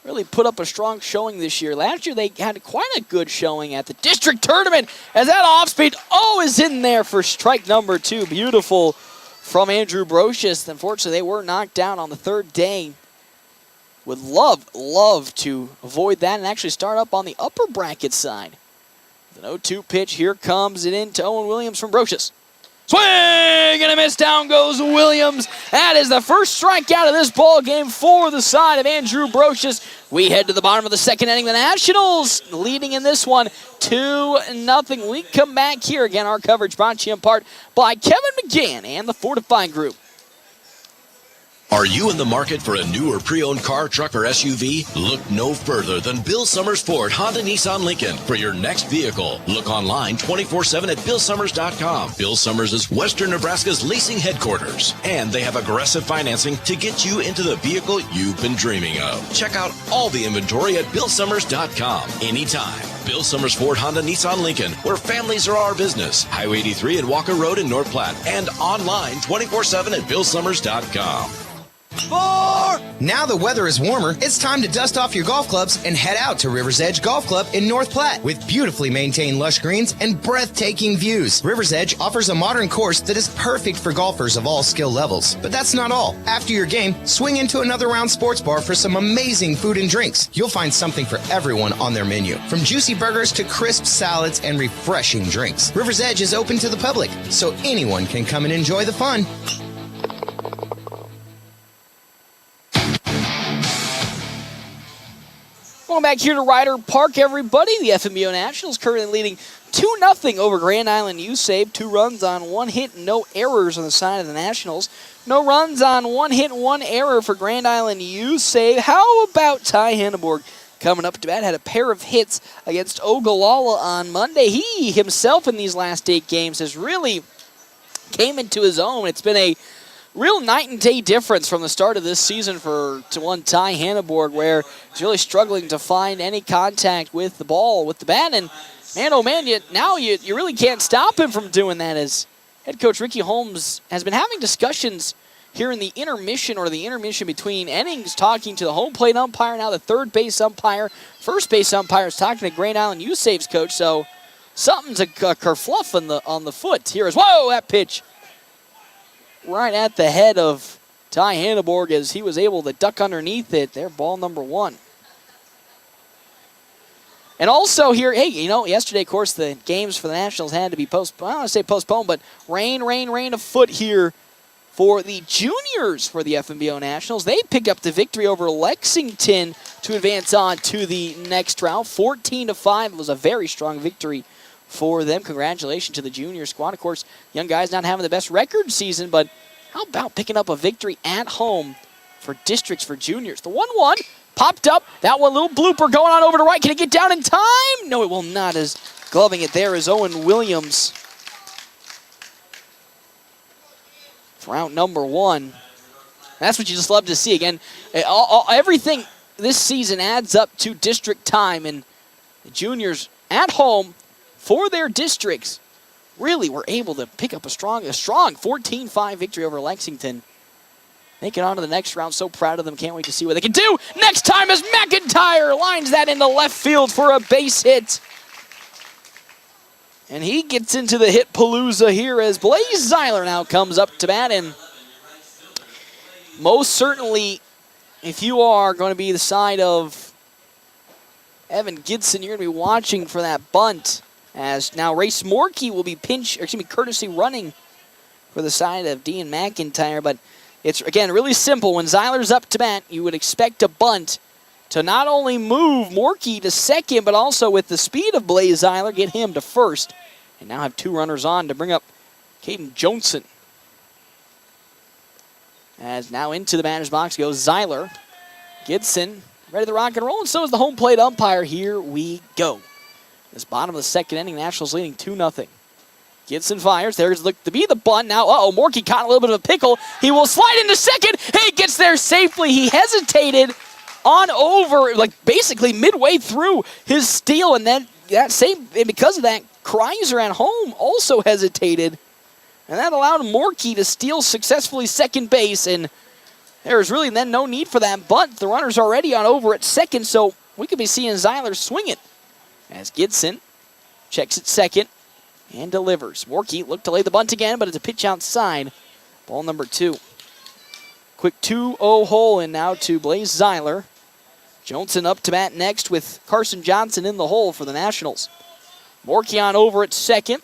really put up a strong showing this year. Last year they had quite a good showing at the district tournament as that off-speed is in there for strike number 2. Beautiful from Andrew Brocious. Unfortunately, they were knocked down on the 3rd day. Would love to avoid that and actually start up on the upper bracket side. With an 0-2 pitch, here comes it into Owen Williams from Brocious. Swing and a miss. Down goes Williams. That is the first strikeout of this ball game for the side of Andrew Brocious. We head to the bottom of the second inning. The Nationals leading in this one 2-0. We come back here again. Our coverage brought to you in part by Kevin McGann and the Fortify Group. Are you in the market for a new or pre-owned car, truck, or SUV? Look no further than Bill Summers Ford, Honda, Nissan, Lincoln for your next vehicle. Look online 24/7 at BillSummers.com. Bill Summers is Western Nebraska's leasing headquarters, and they have aggressive financing to get you into the vehicle you've been dreaming of. Check out all the inventory at BillSummers.com anytime. Bill Summers Ford, Honda, Nissan, Lincoln, where families are our business. Highway 83 at Walker Road in North Platte, and online 24/7 at BillSummers.com. 4! Now the weather is warmer, it's time to dust off your golf clubs and head out to River's Edge Golf Club in North Platte with beautifully maintained lush greens and breathtaking views. River's Edge offers a modern course that is perfect for golfers of all skill levels. But that's not all. After your game, swing into another round sports bar for some amazing food and drinks. You'll find something for everyone on their menu, from juicy burgers to crisp salads and refreshing drinks. River's Edge is open to the public, so anyone can come and enjoy the fun. Going back here to Ryder Park, everybody. The FNBO Nationals currently leading 2-0 over Grand Island USAVE. 2 runs on 1 hit, no errors on the side of the Nationals. No runs on 1 hit, 1 error for Grand Island USAVE. How about Ty Hanneborg coming up to bat. Had a pair of hits against Ogallala on Monday. He himself in these last 8 games has really came into his own. It's been a real night and day difference from the start of this season to one Ty Hanneborg, where he's really struggling to find any contact with the ball, with the bat. And man, oh man, you really can't stop him from doing that, as head coach Ricky Holmes has been having discussions here in the intermission between innings, talking to the home plate umpire, now the third base umpire, first base umpire is talking to Grand Island USAFE's coach. So something's a kerfluff on the foot. Here is, whoa, that pitch right at the head of Ty Hanneborg as he was able to duck underneath it. There, ball number 1. And also here, hey, yesterday, of course, the games for the Nationals had to be postponed. I don't want to say postponed, but rain afoot here for the juniors for the FNBO Nationals. They pick up the victory over Lexington to advance on to the next round. 14-5. It was a very strong victory for them. Congratulations to the junior squad. Of course, young guys not having the best record season, but how about picking up a victory at home for districts for juniors? The 1-1 popped up. That one, little blooper going on over to right. Can it get down in time? No, it will not, as gloving it there is Owen Williams. For out number 1. That's what you just love to see. Again, everything this season adds up to district time, and the juniors at home for their districts really were able to pick up a strong 14-5 victory over Lexington. Make it on to the next round. So proud of them. Can't wait to see what they can do next time as McIntyre lines that into left field for a base hit. And he gets into the hit palooza here as Blaze Zeiler now comes up to bat. And most certainly, if you are going to be the side of Evan Gidson, you're going to be watching for that bunt, as now Race Morkey will be courtesy running for the side of Dean McIntyre. But it's, again, really simple. When Zeiler's up to bat, you would expect a bunt to not only move Morkey to second, but also with the speed of Blaze Zeiler, get him to first. And now have 2 runners on to bring up Caden Johnson. As now into the batter's box goes Zeiler. Gidson ready to rock and roll, and so is the home plate umpire. Here we go. This bottom of the second inning, Nationals leading 2-0. Gidson fires. There's look to be the bunt. Now, Morkey caught a little bit of a pickle. He will slide into second. He gets there safely. He hesitated on over, like basically midway through his steal, and then and because of that, Kreiser at home also hesitated, and that allowed Morkey to steal successfully second base, and there's really then no need for that bunt. The runner's already on over at second, so we could be seeing Zeiler swing it as Gidson checks at second and delivers. Morkey looked to lay the bunt again, but it's a pitch outside. Ball number 2. Quick 2-0 hole in now to Blaze Zeiler. Johnson up to bat next with Carson Johnson in the hole for the Nationals. Morkey on over at second.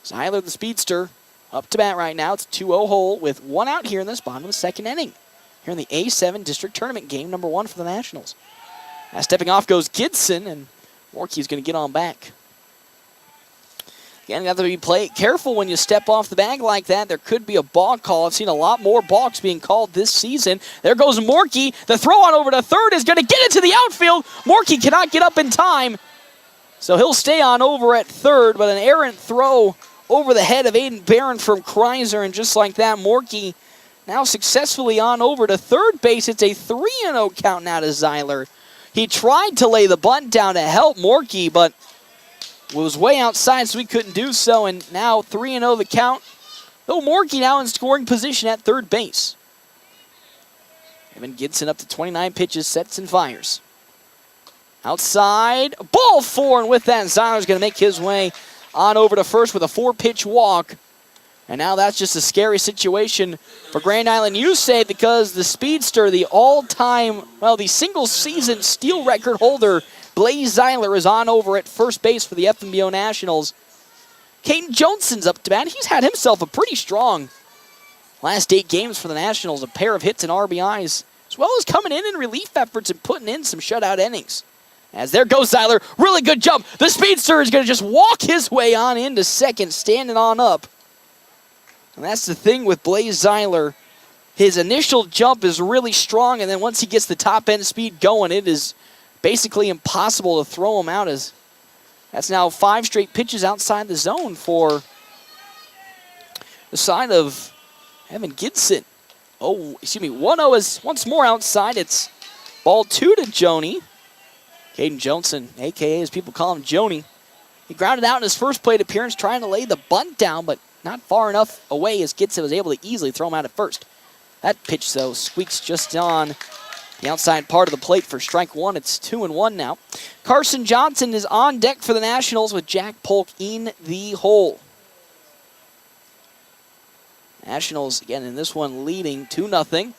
Zeiler, the speedster, up to bat right now. It's a 2-0 hole with 1 out here in this bottom of the second inning. Here in the A7 District Tournament, game number 1 for the Nationals. As stepping off goes Gidson, and Morkey's going to get on back. Again, you have to be careful when you step off the bag like that. There could be a balk call. I've seen a lot more balks being called this season. There goes Morkey. The throw on over to third is going to get into the outfield. Morkey cannot get up in time, so he'll stay on over at third, but an errant throw over the head of Aiden Barron from Kreiser, and just like that, Morkey now successfully on over to third base. It's a 3-0 count now to Zeiler. He tried to lay the bunt down to help Morkey, but was way outside, so he couldn't do so, and now 3-0 the count. Though Morkey now in scoring position at third base. Evan Gidson up to 29 pitches, sets and fires. Outside, ball 4, and with that, Zeiler's going to make his way on over to first with a 4-pitch walk. And now that's just a scary situation for Grand Island USAFE, because the speedster, the the single-season steal record holder, Blaze Zeiler, is on over at first base for the FNBO Nationals. Caden Johnson's up to bat. He's had himself a pretty strong last 8 games for the Nationals, a pair of hits and RBIs, as well as coming in relief efforts and putting in some shutout innings. As there goes Zeiler, really good jump. The speedster is going to just walk his way on into second, standing on up. And that's the thing with Blaze Zeiler. His initial jump is really strong, and then once he gets the top end speed going, it is basically impossible to throw him out, as that's now 5 straight pitches outside the zone for the side of Evan Gibson. 1-0 is once more outside. It's ball 2 to Joni. Caden Johnson, a.k.a. as people call him, Joni. He grounded out in his first plate appearance, trying to lay the bunt down, but not far enough away as Gibson was able to easily throw him out at first. That pitch, though, squeaks just on the outside part of the plate for strike 1. It's 2-1 now. Carson Johnson is on deck for the Nationals with Jack Polk in the hole. Nationals, again, in this one leading 2-0.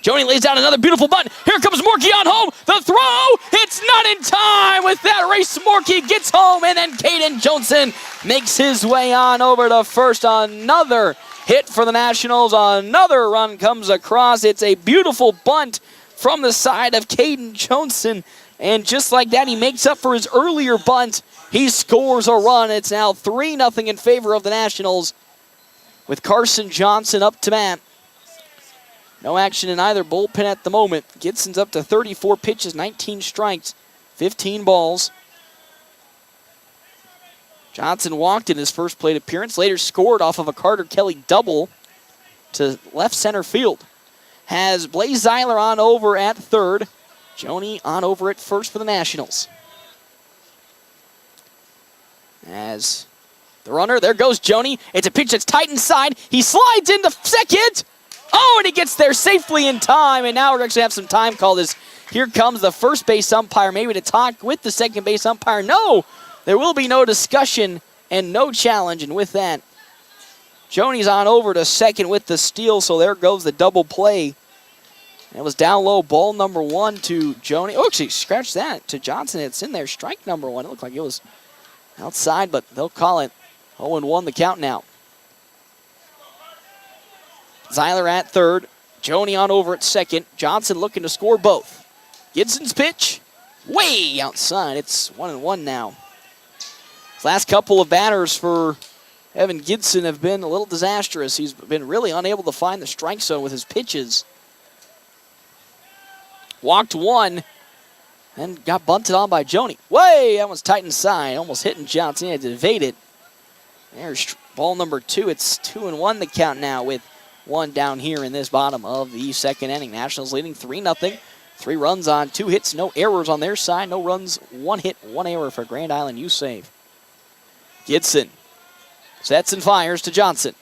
Joni lays down another beautiful bunt. Here comes Morkey on home. The throw, it's not in time. With that race, Morkey gets home, and then Caden Johnson makes his way on over to first. Another hit for the Nationals. Another run comes across. It's a beautiful bunt from the side of Caden Johnson. And just like that, he makes up for his earlier bunt. He scores a run. It's now 3-0 in favor of the Nationals, with Carson Johnson up to bat. No action in either bullpen at the moment. Gibson's up to 34 pitches, 19 strikes, 15 balls. Johnson walked in his first plate appearance, later scored off of a Carter Kelly double to left center field. Has Blaze Zeiler on over at third. Joni on over at first for the Nationals. As the runner, there goes Joni. It's a pitch that's tight inside. He slides into second. Oh, and he gets there safely in time. And now we're actually have some time called as here comes the first base umpire, maybe to talk with the second base umpire. No, there will be no discussion and no challenge. And with that, Joni's on over to second with the steal. So there goes the double play. It was down low, ball number 1 to Joni. Oh, actually, scratch that to Johnson. It's in there, strike number 1. It looked like it was outside, but they'll call it 0-1 the count now. Zeiler at third. Joni on over at second. Johnson looking to score both. Gibson's pitch, way outside. It's 1-1 now. His last couple of batters for Evan Gibson have been a little disastrous. He's been really unable to find the strike zone with his pitches. Walked one, and got bunted on by Joni. Way, that was tight inside. Almost hitting Johnson. He had to evade it. There's ball number 2. It's 2-1 the count now, with 1 down here in this bottom of the second inning. Nationals leading 3-0. 3 runs on 2 hits, no errors on their side. No runs, 1 hit, 1 error for Grand Island U-Save. Gibson sets and fires to Johnson.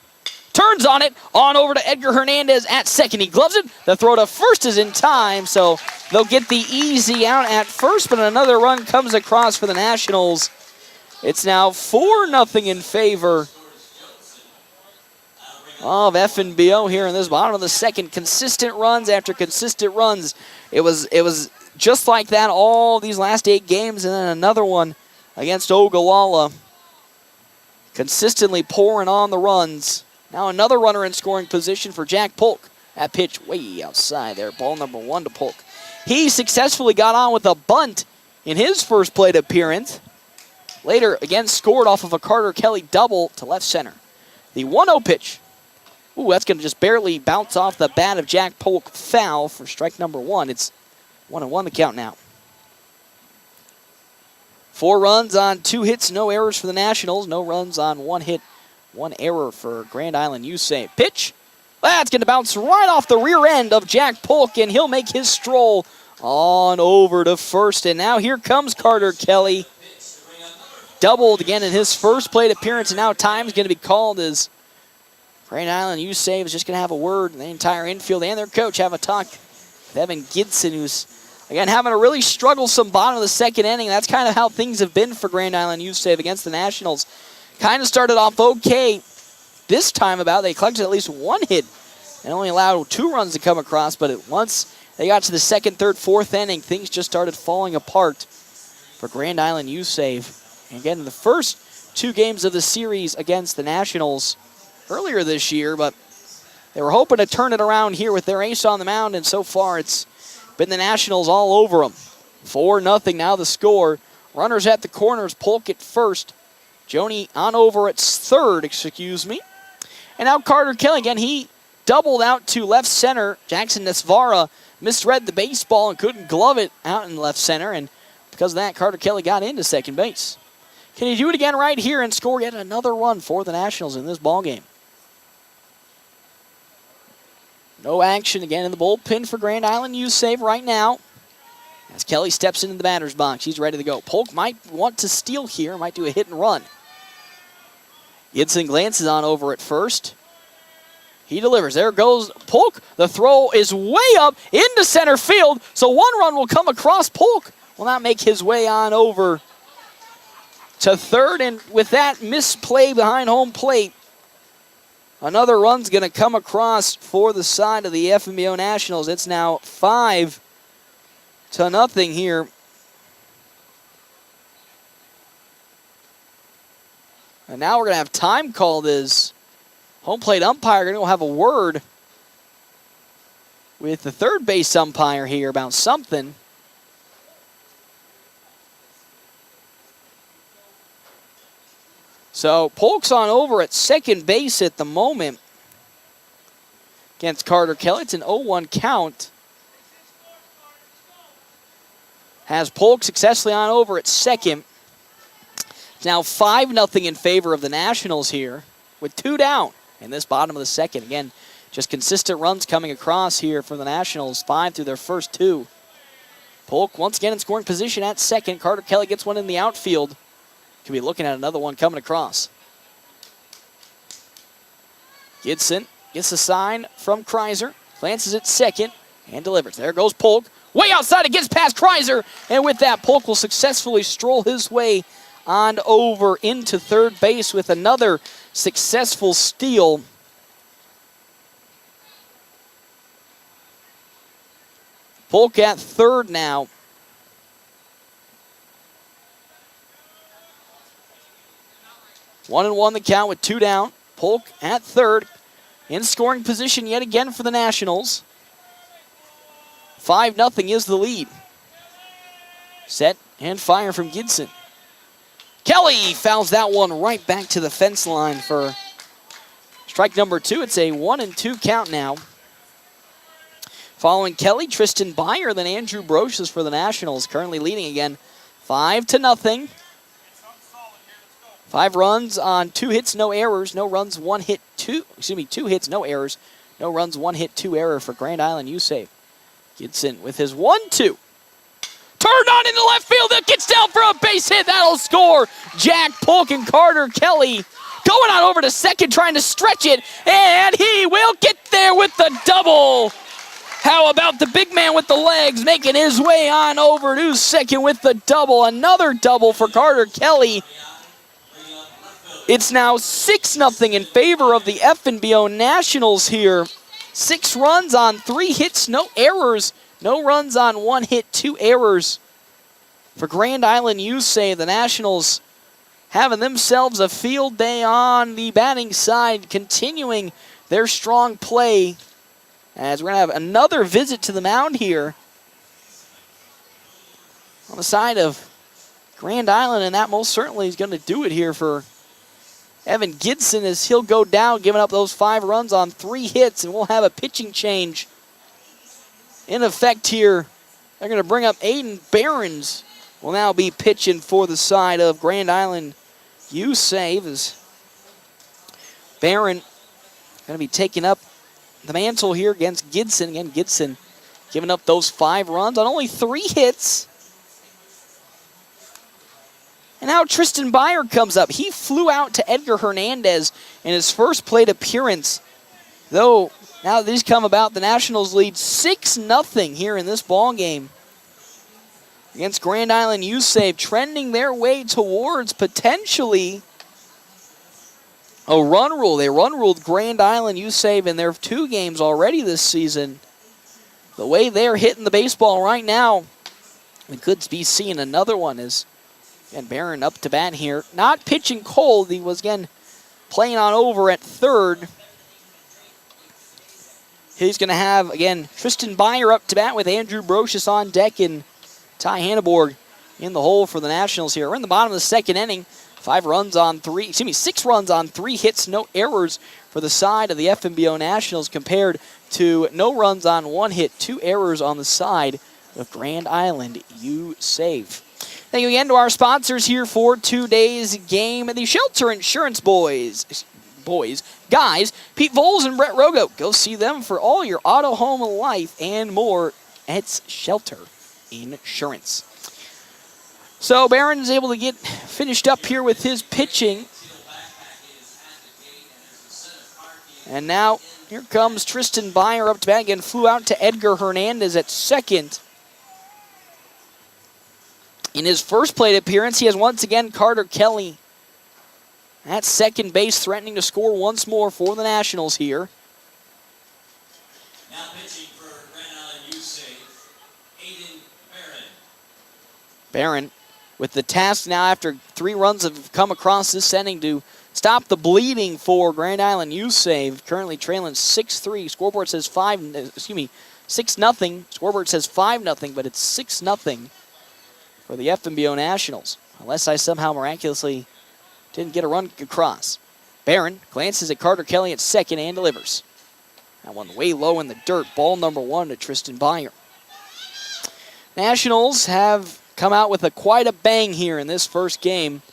Turns on it, on over to Edgar Hernandez at second. He gloves it. The throw to first is in time, so they'll get the easy out at first, but another run comes across for the Nationals. It's now 4-0 in favor of FNBO here in this bottom of the second. Consistent runs after consistent runs. It was just like that all these last 8 games, and then another one against Ogallala. Consistently pouring on the runs. Now another runner in scoring position for Jack Polk. That pitch way outside there. Ball number 1 to Polk. He successfully got on with a bunt in his first plate appearance. Later, again, scored off of a Carter Kelly double to left center. The 1-0 pitch. Ooh, that's going to just barely bounce off the bat of Jack Polk, foul for strike number 1. It's 1-1 the count now. 4 runs on 2 hits, no errors for the Nationals. No runs on 1 hit, 1 error for Grand Island U-Save. Pitch. That's going to bounce right off the rear end of Jack Polk, and he'll make his stroll on over to first. And now here comes Carter Kelly. Doubled again in his first plate appearance, and now time's going to be called as Grand Island U-Save is just going to have a word. The entire infield and their coach have a talk with Evan Gibson, who's, again, having a really strugglesome bottom of the second inning. That's kind of how things have been for Grand Island U-Save against the Nationals. Kind of started off okay. This time about, they collected at least 1 hit and only allowed 2 runs to come across, but once they got to the second, third, fourth inning, things just started falling apart for Grand Island U-Save. And again, the first 2 games of the series against the Nationals earlier this year, but they were hoping to turn it around here with their ace on the mound, and so far it's been the Nationals all over them. 4-0 now the score. Runners at the corners, Polk at first. Joni on over at third, excuse me. And now Carter Kelly, again, he doubled out to left center. Jackson Nesvara misread the baseball and couldn't glove it out in left center, and Because of that, Carter Kelly got into second base. Can he do it again right here and score yet another run for the Nationals in this ballgame? No action again in the bullpen for Grand Island U save right now. As Kelly steps into the batter's box, he's ready to go. Polk might want to steal here, might do a hit and run. Gibson glances on over at first. He delivers. There goes Polk. The throw is way up into center field, so one run will come across. Polk will not make his way on over to third, and with that misplay behind home plate, another run's going to come across for the side of the FNBO Nationals. It's now 5-0 here. And now we're going to have time called as home plate umpire going to have a word with the third base umpire here about something. So Polk's on over at second base at the moment against Carter Kelly. It's an 0-1 count. Has Polk successfully on over at second. It's now 5-0 in favor of the Nationals here with 2 down in this bottom of the second. Again, just consistent runs coming across here for the Nationals, 5 through their first 2. Polk once again in scoring position at second. Carter Kelly gets one in the outfield. Could be looking at another one coming across. Gibson gets a sign from Kreiser, glances at second, and delivers. There goes Polk. Way outside, it gets past Kreiser, and with that, Polk will successfully stroll his way on over into third base with another successful steal. Polk at third now. 1-1 the count with 2 down. Polk at third. In scoring position yet again for the Nationals. 5-0 is the lead. Set and fire from Gibson. Kelly fouls that one right back to the fence line for strike number 2. It's a 1-2 count now. Following Kelly, Tristan Byer, then Andrew Brocious for the Nationals, currently leading again 5-0. 5 runs on 2 hits, no errors. No runs, 1 hit, 2. 2 hits, no errors. No runs, 1 hit, 2 error for Grand Island U save. Gibson with his 1-2. Turned on in the left field. That gets down for a base hit. That'll score. Jack Polk and Carter Kelly going on over to second, trying to stretch it. And he will get there with the double. How about the big man with the legs making his way on over to second with the double. Another double for Carter Kelly. It's now 6-0 in favor of the FNBO Nationals here. 6 runs on 3 hits, no errors. No runs on 1 hit, 2 errors. For Grand Island U save, the Nationals having themselves a field day on the batting side, continuing their strong play. As we're going to have another visit to the mound here on the side of Grand Island, and that most certainly is going to do it here for Evan Gibson as he'll go down, giving up those 5 runs on 3 hits, and we'll have a pitching change in effect here. They're going to bring up Aiden Behrens. Will now be pitching for the side of Grand Island U save as Barron going to be taking up the mantle here against Gibson. Again, Gibson giving up those 5 runs on only 3 hits. And now Tristan Byer comes up. He flew out to Edgar Hernandez in his first plate appearance. Though, now that these come about, the Nationals lead 6-0 here in this ball game against Grand Island U save, trending their way towards potentially a run rule. They run ruled Grand Island U save in their 2 games already this season. The way they're hitting the baseball right now, we could be seeing another one as, again, Barron up to bat here. Not pitching cold. He was, again, playing on over at third. He's going to have, again, Tristan Byer up to bat with Andrew Brocious on deck and Ty Hanneborg in the hole for the Nationals here. We're in the bottom of the second inning. 6 runs on 3 hits, no errors for the side of the FNBO Nationals compared to no runs on 1 hit, 2 errors on the side of Grand Island U save. Thank you again to our sponsors here for today's game, the Shelter Insurance guys, Pete Voles and Brett Rogo. Go see them for all your auto, home, life, and more. It's Shelter Insurance. So Barron's able to get finished up here with his pitching. And now here comes Tristan Byer up to bat again. Flew out to Edgar Hernandez at second. In his first plate appearance, he has once again Carter Kelly at second base, threatening to score once more for the Nationals here. Now pitching for Grand Island UC, Aiden Barron with the task now after 3 runs have come across this inning to stop the bleeding for Grand Island UC, currently trailing 6-3. Scoreboard says 6-0. Scoreboard says 5-0, but it's 6-0 for the FNBO Nationals, unless I somehow miraculously didn't get a run across. Barron glances at Carter Kelly at second and delivers. That one way low in the dirt. Ball number 1 to Tristan Byer. Nationals have come out with quite a bang here in this first game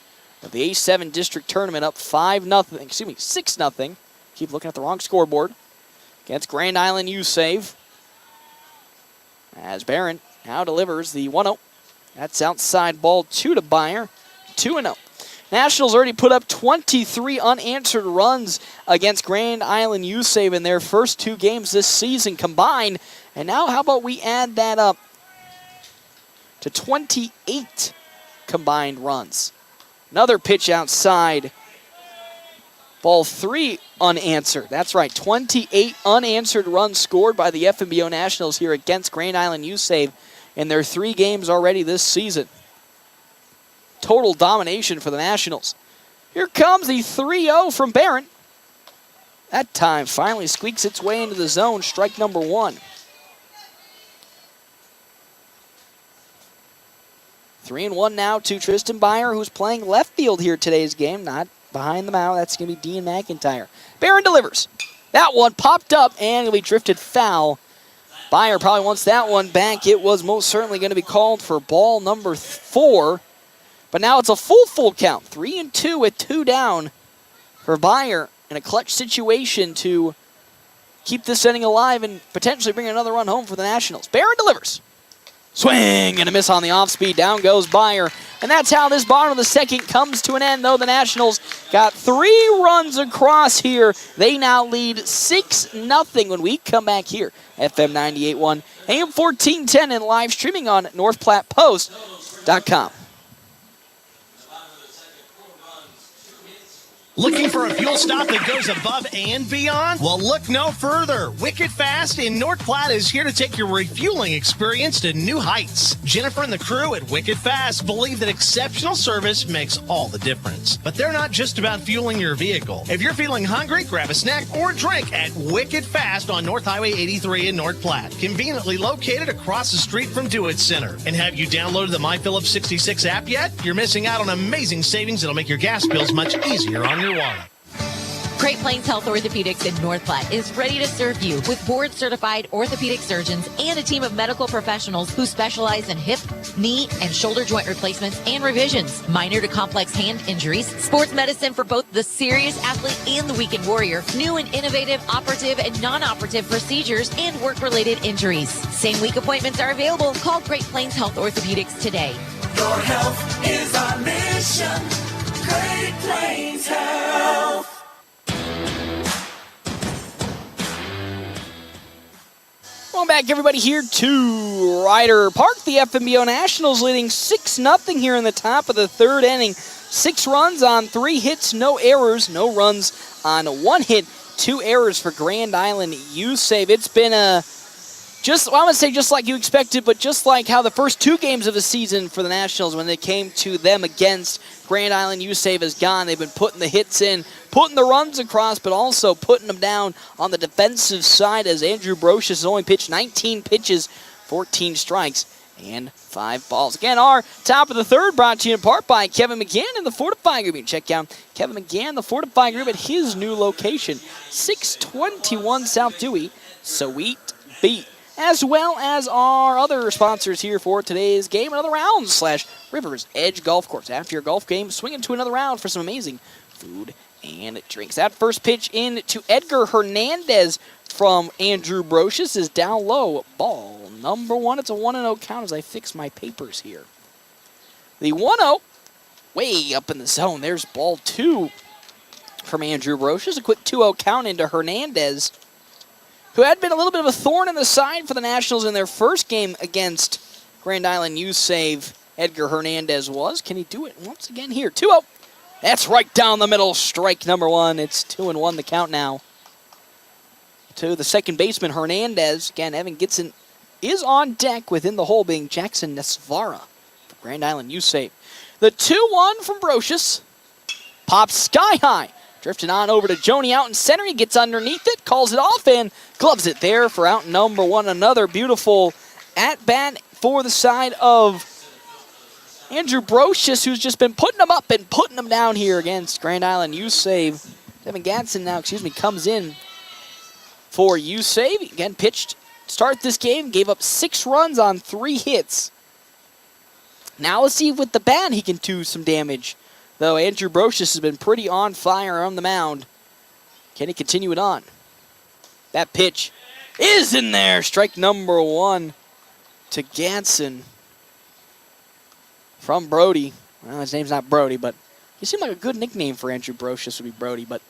of the A7 District Tournament, up 6-0. Keep looking at the wrong scoreboard. Against Grand Island UC. As Barron now delivers the 1-0. That's outside ball 2 to Byer. 2-0. Nationals already put up 23 unanswered runs against Grand Island UC in their first 2 games this season combined. And now how about we add that up to 28 combined runs. Another pitch outside. Ball 3 unanswered. That's right, 28 unanswered runs scored by the FNBO Nationals here against Grand Island UC in their 3 games already this season. Total domination for the Nationals. Here comes the 3-0 from Barron. That time finally squeaks its way into the zone. Strike number 1. 3-1 now to Tristan Byer, who's playing left field here today's game. Not behind the mound. That's going to be Dean McIntyre. Barron delivers. That one popped up and we drifted foul. Byer probably wants that one back. It was most certainly going to be called for ball number 4. But now it's a full count. 3-2 with 2 down for Byer in a clutch situation to keep this inning alive and potentially bring another run home for the Nationals. Barron delivers. Swing and a miss on the off-speed. Down goes Byer. And that's how this bottom of the second comes to an end, though the Nationals got 3 runs across here. They now lead 6-0 when we come back here. FM 98.1, AM 1410, and live streaming on NorthPlattePost.com. Looking for a fuel stop that goes above and beyond? Well, look no further. Wicked Fast in North Platte is here to take your refueling experience to new heights. Jennifer and the crew at Wicked Fast believe that exceptional service makes all the difference. But they're not just about fueling your vehicle. If you're feeling hungry, grab a snack or drink at Wicked Fast on North Highway 83 in North Platte. Conveniently located across the street from Dewitt Center. And have you downloaded the MyPhillips 66 app yet? You're missing out on amazing savings that'll make your gas bills much easier on your wallet. Great Plains Health Orthopedics in North Platte is ready to serve you with board-certified orthopedic surgeons and a team of medical professionals who specialize in hip, knee, and shoulder joint replacements and revisions, minor to complex hand injuries, sports medicine for both the serious athlete and the weekend warrior, new and innovative operative and non-operative procedures, and work-related injuries. Same-week appointments are available. Call Great Plains Health Orthopedics today. Your health is our mission. Great Plains Health. Welcome back, everybody, here to Ryder Park. The FNBO Nationals leading 6-0 here in the top of the 3rd inning. 6 runs on 3 hits, no errors, no runs on 1 hit, 2 errors for Grand Island UC. It's been I would say just like you expected, but just like how the first 2 games of the season for the Nationals, when they came to them against Grand Island UC, has gone. They've been putting the hits in, putting the runs across, but also putting them down on the defensive side, as Andrew Brocious has only pitched 19 pitches, 14 strikes, and 5 balls. Again, our top of the 3rd brought to you in part by Kevin McGann and the Fortify Group. You can check out Kevin McGann, the Fortify Group, at his new location, 621 South Dewey, Sweet Beat. As well as our other sponsors here for today's game, another round / Rivers Edge Golf Course. After your golf game, swing into another round for some amazing food and drinks. That first pitch in to Edgar Hernandez from Andrew Brocious is down low. Ball number 1. It's a 1-0 count as I fix my papers here. The 1-0 way up in the zone. There's ball 2 from Andrew Brocious. A quick 2-0 count into Hernandez, who had been a little bit of a thorn in the side for the Nationals in their first game against Grand Island U Save. Edgar Hernandez was. Can he do it once again here? 2-0. That's right down the middle. Strike number 1. It's 2-1 the count now. To the second baseman, Hernandez. Again, Evan Gitson is on deck, within the hole being Jackson Nesvara for Grand Island U Save. The 2-1 from Brocious. Pops sky high. Drifting on over to Joni out in center. He gets underneath it, calls it off, and gloves it there for out number 1. Another beautiful at-bat for the side of Andrew Brocious, who's just been putting them up and putting them down here against Grand Island U Save. Devin Gadsden now, comes in for U Save. Again, pitched to start this game, gave up 6 runs on 3 hits. Now let's see if with the bat he can do some damage. Though Andrew Brocious has been pretty on fire on the mound. Can he continue it on? That pitch is in there. Strike number 1 to Gadsden from Brody. Well, his name's not Brody, but he seemed like a good nickname for Andrew Brocious would be Brody, but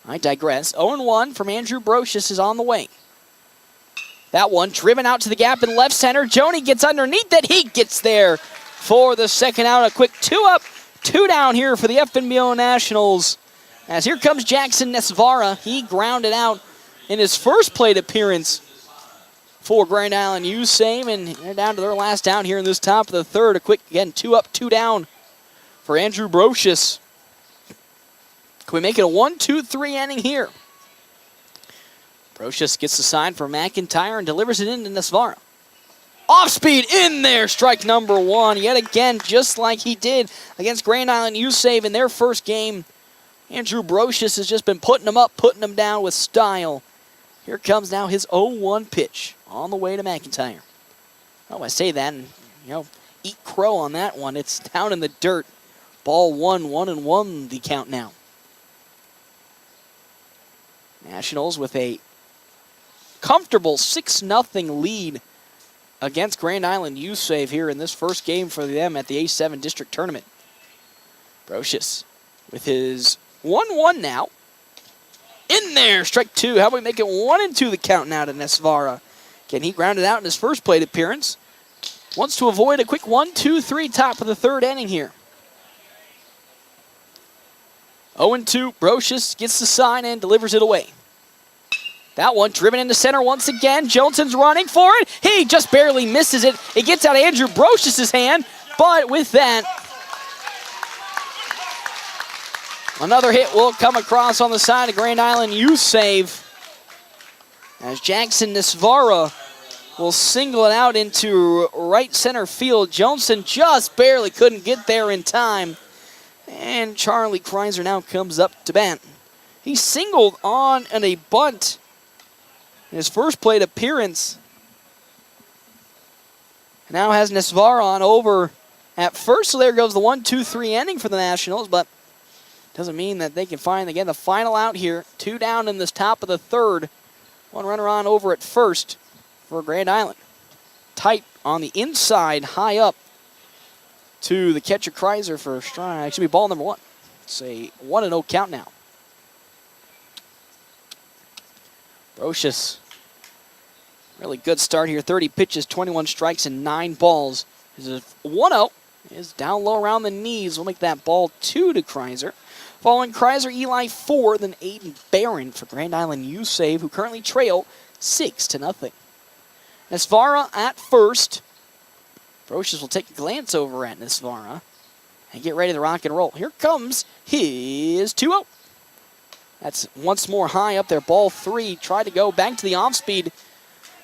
I digress. 0-1 from Andrew Brocious is on the way. That one driven out to the gap in left center. Joni gets underneath it. He gets there for the second out. A quick 2 up, 2 down here for the FNBO Nationals. As here comes Jackson Nesvara. He grounded out in his first plate appearance for Grand Island U Save, and they're down to their last down here in this top of the third. A quick, again, 2 up, 2 down for Andrew Brocious. Can we make it a 1-2-3 inning here? Brocious gets the sign for McIntyre and delivers it into Nesvara. Off speed in there, strike number 1. Yet again, just like he did against Grand Island U Save in their first game, Andrew Brocious has just been putting them up, putting them down with style. Here comes now his 0-1 pitch on the way to McIntyre. Oh, I say that and, eat crow on that one. It's down in the dirt. Ball 1, 1-1 the count now. Nationals with a comfortable 6-0 lead against Grand Island U Save here in this first game for them at the A7 District Tournament. Brocious with his 1-1 now. In there, strike 2. How about we make it 1-2 the count now to Nesvara? Can he ground it out in his first plate appearance? Wants to avoid a quick 1-2-3 top of the third inning here. 0-2, Brocious gets the sign and delivers it away. That one driven into center once again. Johnson's running for it. He just barely misses it. It gets out of Andrew Brocious' hand, but with that, another hit will come across on the side of Grand Island U Save as Jackson Nesvara will single it out into right center field. Johnson just barely couldn't get there in time. And Charlie Kreiser now comes up to bat. He singled on a bunt in his first plate appearance. Now has Nesvara on over at first. So there goes the 1-2-3 inning for the Nationals, but doesn't mean that they can find, again, the final out here. 2 down in this top of the third. 1 runner on over at first for Grand Island. Tight on the inside, high up to the catcher Kreiser for strike. It should be ball number 1. It's a 1-0 count now. Brocious, really good start here. 30 pitches, 21 strikes, and 9 balls. This is a 1-0. Is down low around the knees. We'll make that ball 2 to Kreiser. Following Kreiser, Eli 4, then Aiden Barron for Grand Island U Save, who currently trail 6-0. Nesvara at first. Brocious will take a glance over at Nesvara and get ready to rock and roll. Here comes his 2-0. That's once more high up there. Ball 3. Tried to go back to the off speed.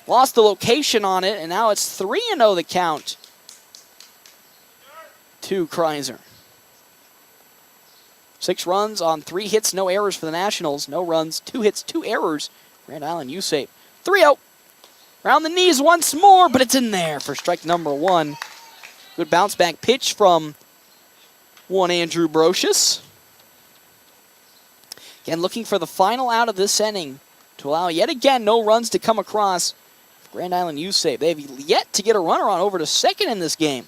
Lost the location on it, and now it's 3-0 the count to Kreiser. 6 runs on 3 hits, no errors for the Nationals. No runs, 2 hits, 2 errors. Grand Island U Save. 3-0. Around the knees once more, but it's in there for strike number 1. Good bounce back pitch from one Andrew Brocious. Again, looking for the final out of this inning to allow yet again no runs to come across Grand Island U save. They've yet to get a runner on over to second in this game.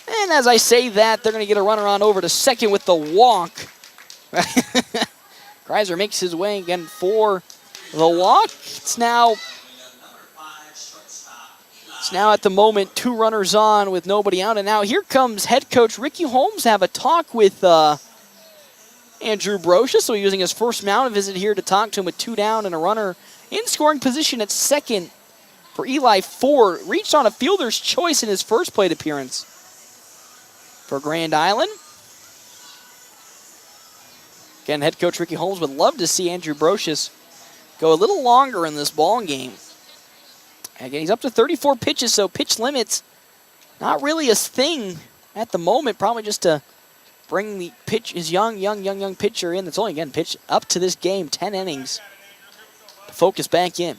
And as I say that, they're going to get a runner on over to second with the walk. Kreiser makes his way again for the walk. It's now at the moment 2 runners on with nobody out. And now here comes head coach Ricky Holmes to have a talk with Andrew Brocious. So using his first mound visit here to talk to him with 2 down and a runner in scoring position at second for Eli Ford. Reached on a fielder's choice in his first plate appearance for Grand Island. Again, head coach Ricky Holmes would love to see Andrew Brocious go a little longer in this ball game. Again, he's up to 34 pitches, so pitch limits not really a thing at the moment. Probably just to bring the his young pitcher in. That's only, again, pitched up to this game, 10 innings, to focus back in.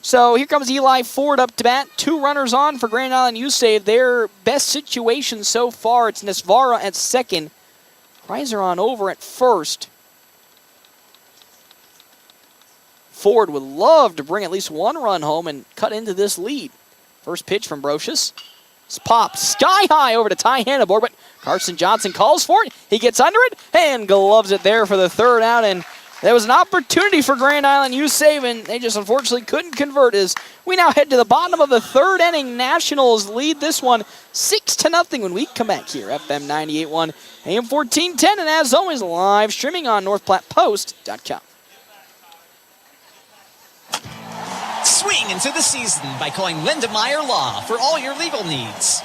So here comes Eli Ford up to bat. 2 runners on for Grand Island U save. Their best situation so far, it's Nesvara at second. Kreiser on over at first. Ford would love to bring at least 1 run home and cut into this lead. First pitch from Brocious. It's popped sky high over to Ty Hannibor, but Carson Johnson calls for it. He gets under it and gloves it there for the 3rd out. And there was an opportunity for Grand Island U save, and they just unfortunately couldn't convert. As we now head to the bottom of the 3rd inning, Nationals lead this one 6-0 when we come back here. FM 98.1, AM 1410, and as always, live streaming on NorthPlattePost.com. Swing into the season by calling Linda Meyer Law for all your legal needs.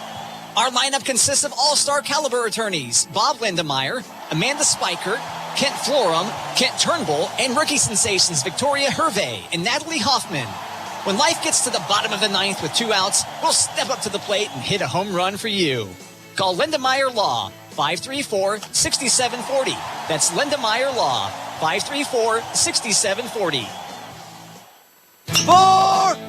Our lineup consists of all-star caliber attorneys: Bob Lindemeyer, Amanda Spiker, Kent Florum, Kent Turnbull, and rookie sensations Victoria Hervey and Natalie Hoffman. When life gets to the bottom of the 9th with 2 outs, we'll step up to the plate and hit a home run for you. Call Linda Meyer Law, 534-6740. That's Linda Meyer Law, 534-6740.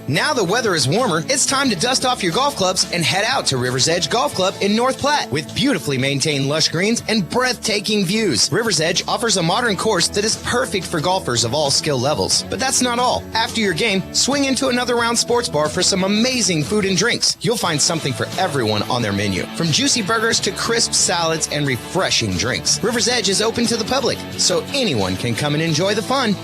Now the weather is warmer, it's time to dust off your golf clubs and head out to River's Edge Golf Club in North Platte. With beautifully maintained lush greens and breathtaking views, River's Edge offers a modern course that is perfect for golfers of all skill levels. But that's not all. After your game, swing into Another Round Sports Bar for some amazing food and drinks. You'll find something for everyone on their menu, from juicy burgers to crisp salads and refreshing drinks. River's Edge is open to the public, so anyone can come and enjoy the fun.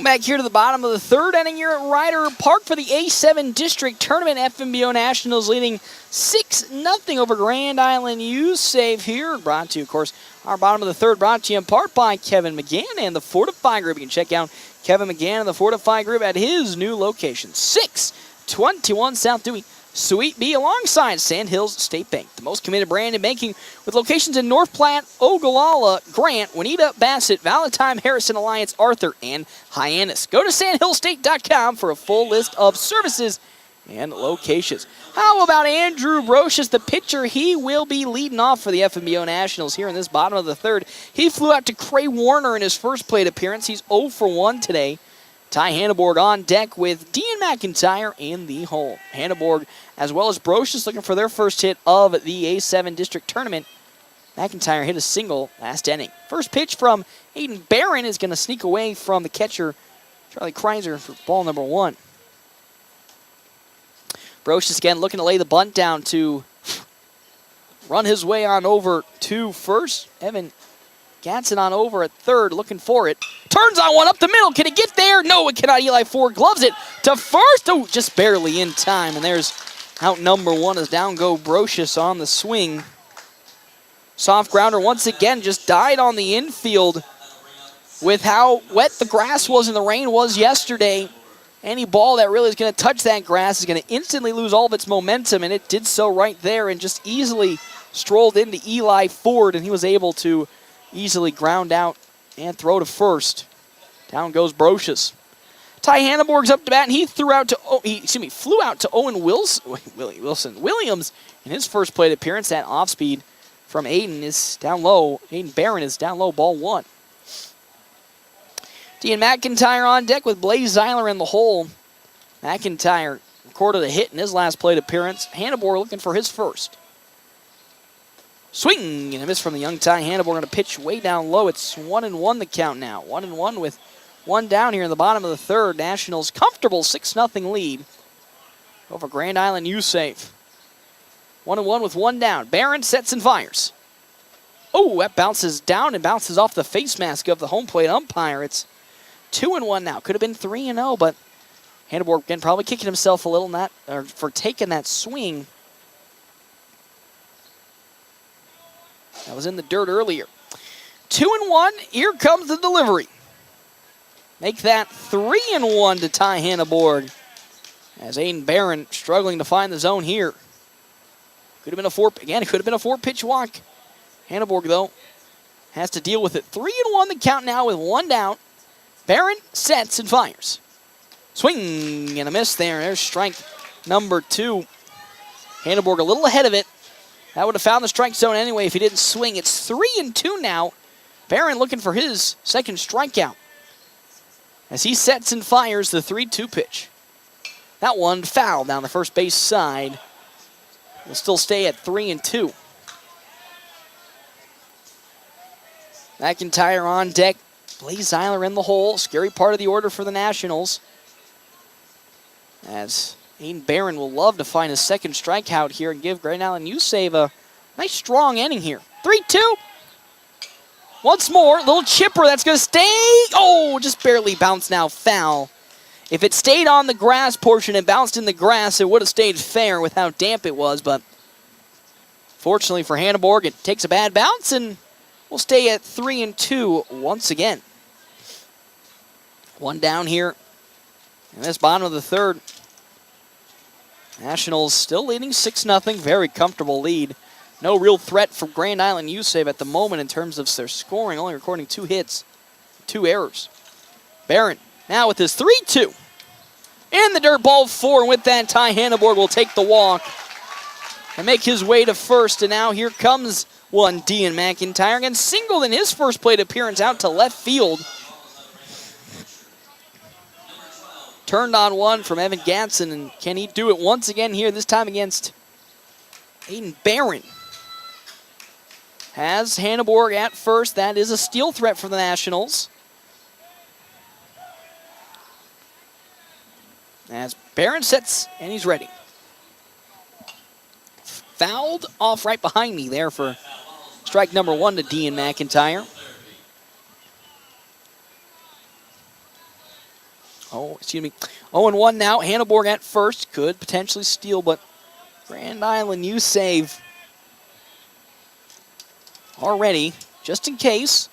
Back here to the bottom of the 3rd inning here at Ryder Park for the A7 District Tournament. FNBO Nationals leading 6-0 over Grand Island U save here. Brought to you, of course, our bottom of the 3rd, brought to you in part by Kevin McGann and the Fortify Group. You can check out Kevin McGann and the Fortify Group at his new location, 621 South Dewey, Suite B, alongside Sandhills State Bank, the most committed brand in banking, with locations in North Platte, Ogallala, Grant, Juanita, Bassett, Valentine, Harrison, Alliance, Arthur, and Hyannis. Go to sandhillstate.com for a full list of services and locations. How about Andrew Brocious, the pitcher? He will be leading off for the FNBO Nationals here in this bottom of the 3rd. He flew out to Cray Warner in his first plate appearance. He's 0 for 1 today. Ty Hanneborg on deck with Dean McIntyre in the hole. Hanneborg, as well as Brocious, looking for their first hit of the A7 District Tournament. McIntyre hit a single last inning. First pitch from Aiden Barron is going to sneak away from the catcher, Charlie Kreiser, for ball number 1. Brocious again looking to lay the bunt down to run his way on over to first. Evan Gatson on over at 3rd, looking for it. Turns on one up the middle. Can it get there? No, it cannot. Eli Ford gloves it to first. Oh, just barely in time. And there's out number 1 as down go Brocious on the swing. Soft grounder once again just died on the infield with how wet the grass was and the rain was yesterday. Any ball that really is going to touch that grass is going to instantly lose all of its momentum, and it did so right there and just easily strolled into Eli Ford, and he was able to easily ground out and throw to first. Down goes Brocious. Ty Hanneborg's up to bat, and he flew out to Owen Williams in his first plate appearance. That off speed from Aiden is down low. Aiden Barron is down low, ball 1. Dean McIntyre on deck with Blaze Zeiler in the hole. McIntyre recorded a hit in his last plate appearance. Hannibal looking for his first. Swing and a miss from the young Ty Hannibal. Going to pitch way down low. It's 1-1 the count now. 1-1 with one down here in the bottom of the third. Nationals comfortable 6-0 lead over Grand Island U-Safe. 1-1 with one down. Barron sets and fires. Oh, that bounces down and bounces off the face mask of the home plate umpire. It's 2-1 now. Could have been 3-0, but Hannibal again probably kicking himself a little for taking that swing. That was in the dirt earlier. 2-1. Here comes the delivery. Make that 3-1 to Ty Hanneborg. As Aiden Barron struggling to find the zone here. Could have been a four-pitch walk. Hanneborg, though, has to deal with it. 3-1 the count now with one down. Barron sets and fires. Swing and a miss there. There's strike number 2. Hanneborg a little ahead of it. That would have found the strike zone anyway if he didn't swing. It's 3-2 now. Barron looking for his second strikeout. As he sets and fires the 3-2 pitch. That one fouled down the first base side. Will still stay at 3-2. McIntyre on deck. Blaze Zeiler in the hole. Scary part of the order for the Nationals. As Aiden Barron will love to find his second strikeout here and give Grand Island U-Save a nice strong inning here. 3-2. Once more, little chipper that's going to stay. Oh, just barely bounced now, foul. If it stayed on the grass portion and bounced in the grass, it would have stayed fair with how damp it was, but fortunately for Hanneborg, it takes a bad bounce and we'll stay at 3-2 once again. One down here in this bottom of the third. Nationals still leading 6-0, very comfortable lead. No real threat for Grand Island U-Save at the moment in terms of their scoring, only recording 2 hits, 2 errors. Barron now with his 3-2. In the dirt, ball 4, and with that, Ty Hanneborg will take the walk and make his way to first. And now here comes one, Dean McIntyre, again singled in his first plate appearance out to left field. Turned on one from Evan Gatson, and can he do it once again here, this time against Aiden Barron? Has Hanneborg at first. That is a steal threat for the Nationals. As Barron sets, and he's ready. Fouled off right behind me there for strike number 1 to Dean McIntyre. Oh, excuse me. 0-1 now. Hanneborg at first. Could potentially steal, but Grand Island U-Save already, just in case.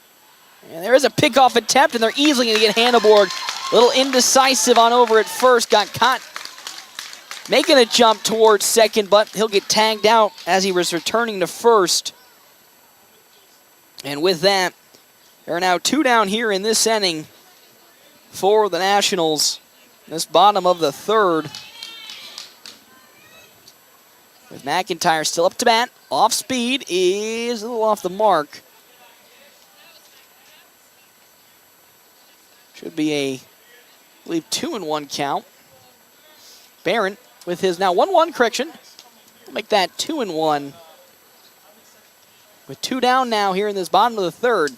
And there is a pickoff attempt, and they're easily going to get Hanneborg. A little indecisive on over at first. Got caught making a jump towards second, but he'll get tagged out as he was returning to first. And with that, there are now 2 down here in this inning for the Nationals. This bottom of the third. With McIntyre still up to bat. Off speed is a little off the mark. Should be a, I believe, 2-1 count. Barron with his now 1-1 correction. We'll make that 2-1. With 2 down now here in this bottom of the third.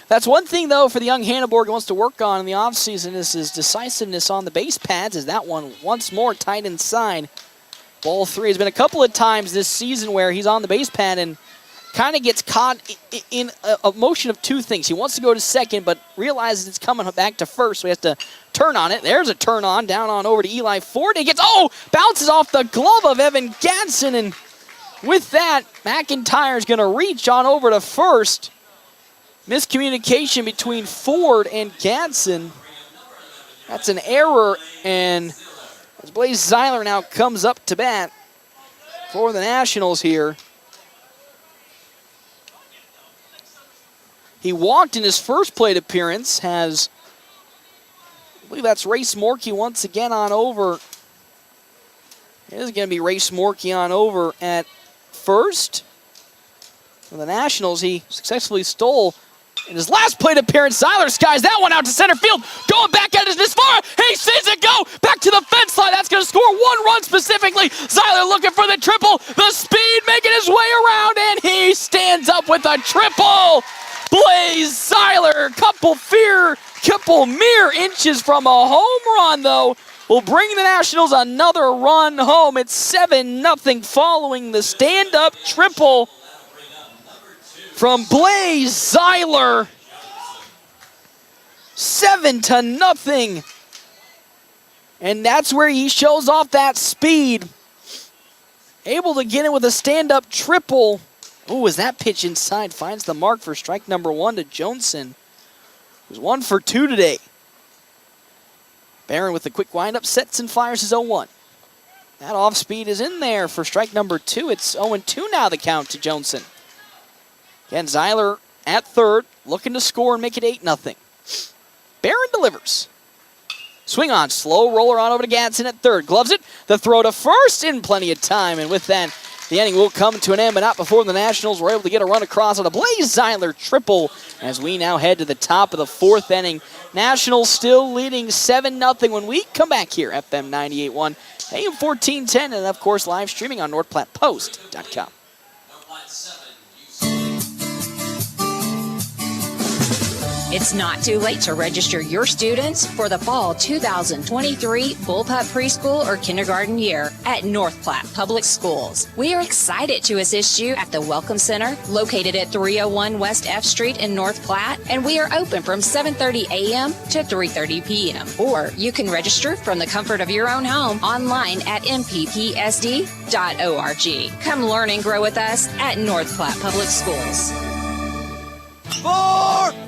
That's one thing, though, for the young Hanneborg wants to work on in the offseason is his decisiveness on the base pads, as that one once more tight inside. Ball 3 has been a couple of times this season where he's on the base pad and kind of gets caught in a motion of 2 things. He wants to go to second, but realizes it's coming back to first, so he has to turn on it. There's a turn on, down on over to Eli Ford. He gets, bounces off the glove of Evan Gatson, and with that, McIntyre's going to reach on over to first. Miscommunication between Ford and Gatson. That's an error, and as Blaze Zeiler now comes up to bat for the Nationals here. He walked in his first plate appearance, has, I believe that's Race Morkey once again on over. It is going to be Race Morkey on over at first. For the Nationals, he successfully stole In his last plate appearance, Seiler skies that one out to center field. Going back at it this far. He sees it go. Back to the fence line. That's going to score 1 run specifically. Seiler looking for the triple. The speed making his way around, and he stands up with a triple. Blaze Seiler, couple mere inches from a home run, though, will bring the Nationals another run home. It's 7-0 following the stand-up triple from Blaze Seiler. 7-0. And that's where he shows off that speed. Able to get it with a stand-up triple. Ooh, as that pitch inside finds the mark for strike number 1 to Johnson, who's 1 for 2 today. Barron with the quick windup sets and fires his 0-1. That off speed is in there for strike number 2. It's 0-2 now, the count to Johnson. Again, Seiler at third, looking to score and make it 8-0. Barron delivers. Swing on, slow roller on over to Gadsden at third. Gloves it, the throw to first in plenty of time. And with that, the inning will come to an end, but not before the Nationals were able to get a run across on a Blaze Seiler triple as we now head to the top of the 4th inning. Nationals still leading 7-0 when we come back here, FM 98.1, AM 1410, and of course live streaming on NorthPlattePost.com. It's not too late to register your students for the fall 2023 Bullpup Preschool or Kindergarten year at North Platte Public Schools. We are excited to assist you at the Welcome Center located at 301 West F Street in North Platte, and we are open from 7:30 a.m. to 3:30 p.m. Or you can register from the comfort of your own home online at mppsd.org. Come learn and grow with us at North Platte Public Schools.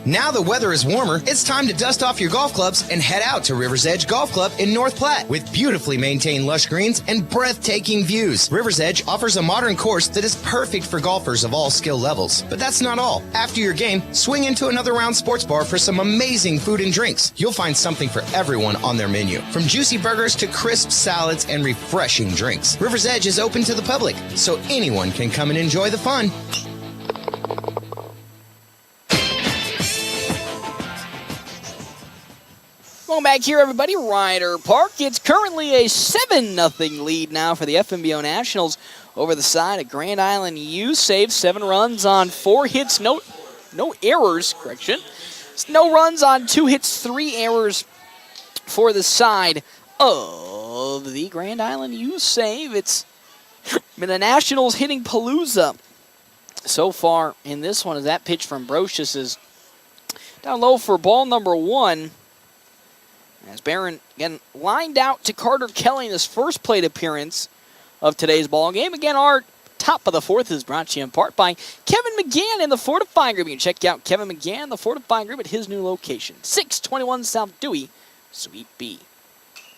Now the weather is warmer, it's time to dust off your golf clubs and head out to River's Edge Golf Club in North Platte. With beautifully maintained lush greens and breathtaking views, River's Edge offers a modern course that is perfect for golfers of all skill levels. But that's not all. After your game, swing into another round sports bar for some amazing food and drinks. You'll find something for everyone on their menu, from juicy burgers to crisp salads and refreshing drinks. River's Edge is open to the public, so anyone can come and enjoy the fun. Going back here, everybody, Ryder Park. It's currently a 7-0 lead now for the FNBO Nationals over the side of Grand Island U. Saved 7 runs on 4 hits, no errors, correction. No runs on 2 hits, 3 errors for the side of the Grand Island U. Save. It's been the Nationals hitting palooza so far in this one, as that pitch from Brocious is down low for ball number 1. As Barron, again, lined out to Carter Kelly in his first plate appearance of today's ball game. Again, our top of the 4th is brought to you in part by Kevin McGann and the Fortify Group. You can check out Kevin McGann, the Fortify Group, at his new location, 621 South Dewey, Suite B.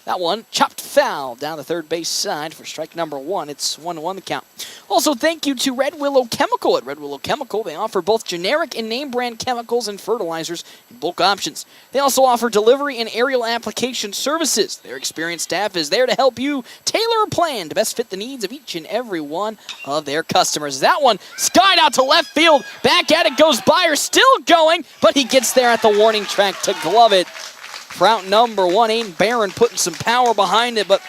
That one chopped foul down the third base side for strike number 1. It's 1-1 the count. Also, thank you to Red Willow Chemical. At Red Willow Chemical, they offer both generic and name brand chemicals and fertilizers in bulk options. They also offer delivery and aerial application services. Their experienced staff is there to help you tailor a plan to best fit the needs of each and every one of their customers. That one skied out to left field. Back at it goes Byer, still going, but he gets there at the warning track to glove it. For out number 1, Aiden Barron putting some power behind it, but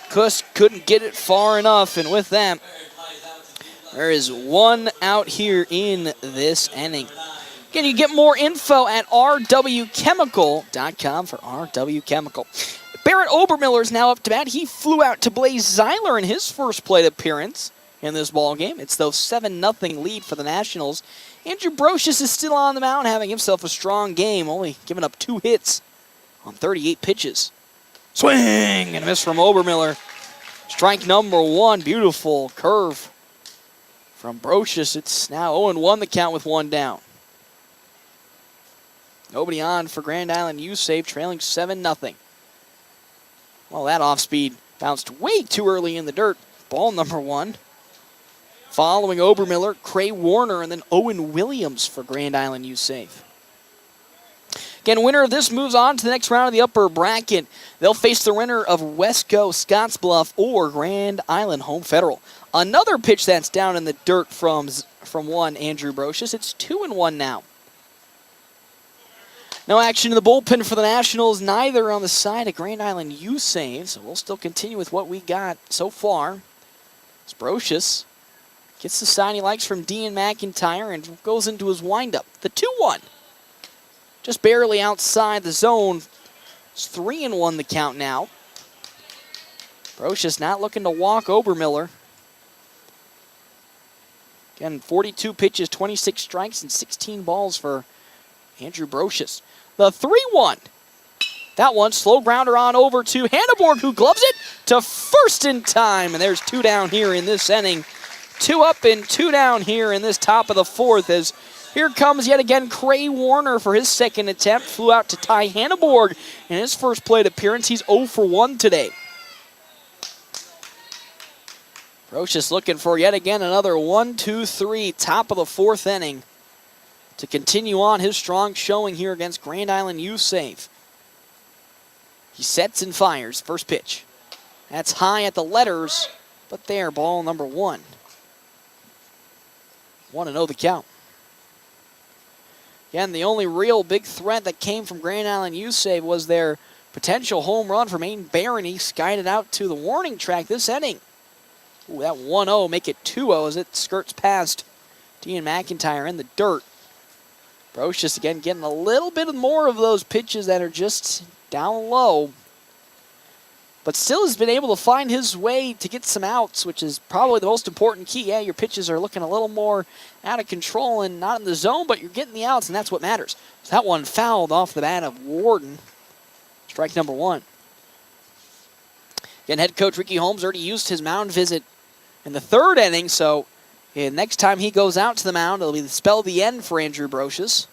Kuss couldn't get it far enough. And with that, there is 1 out here in this inning. Again, you get more info at rwchemical.com for RW Chemical. Barrett Obermiller is now up to bat. He flew out to Blaze Seiler in his first plate appearance in this ball game. It's the 7-0 lead for the Nationals. Andrew Brocious is still on the mound, having himself a strong game, only giving up 2 hits on 38 pitches. Swing and a miss from Obermiller. Strike number 1, beautiful curve from Brocious. It's now 0-1 the count with 1 down. Nobody on for Grand Island U. Save, trailing 7-0. Well, that off speed bounced way too early in the dirt. Ball number 1. Following Obermiller, Cray Warner, and then Owen Williams for Grand Island U. Save. Again, winner of this moves on to the next round of the upper bracket. They'll face the winner of Wesco, Scottsbluff, or Grand Island Home Federal. Another pitch that's down in the dirt from one, Andrew Brocious. It's 2-1 now. No action in the bullpen for the Nationals, neither on the side of Grand Island U-Save, so we'll still continue with what we got so far. It's Brocious. Gets the sign he likes from Dean McIntyre and goes into his windup. The 2-1. Just barely outside the zone. It's 3-1 the count now. Brocious not looking to walk Obermiller. Again, 42 pitches, 26 strikes, and 16 balls for Andrew Brocious. The 3-1. That one, slow grounder on over to Hanneborg, who gloves it to first in time. And there's 2 down here in this inning. 2 up and 2 down here in this top of the 4th as here comes yet again Cray Warner for his second attempt. Flew out to Ty Hanneborg in his first plate appearance. He's 0 for 1 today. Brocious looking for yet again another 1-2-3 top of the 4th inning to continue on his strong showing here against Grand Island U-Save. He sets and fires. First pitch. That's high at the letters, but there, ball number 1. 1-0 the count. Again, the only real big threat that came from Grand Island U-Save was their potential home run from Aiden Barron. He skied it out to the warning track this inning. Ooh, that 1-0 make it 2-0 as it skirts past Dean McIntyre in the dirt. Brocious again getting a little bit more of those pitches that are just down low. But still has been able to find his way to get some outs, which is probably the most important key. Yeah, your pitches are looking a little more out of control and not in the zone, but you're getting the outs, and that's what matters. So that one fouled off the bat of Warden. Strike number 1. Again, head coach Ricky Holmes already used his mound visit in the 3rd inning, so next time he goes out to the mound, it'll be the spell the end for Andrew Brocious.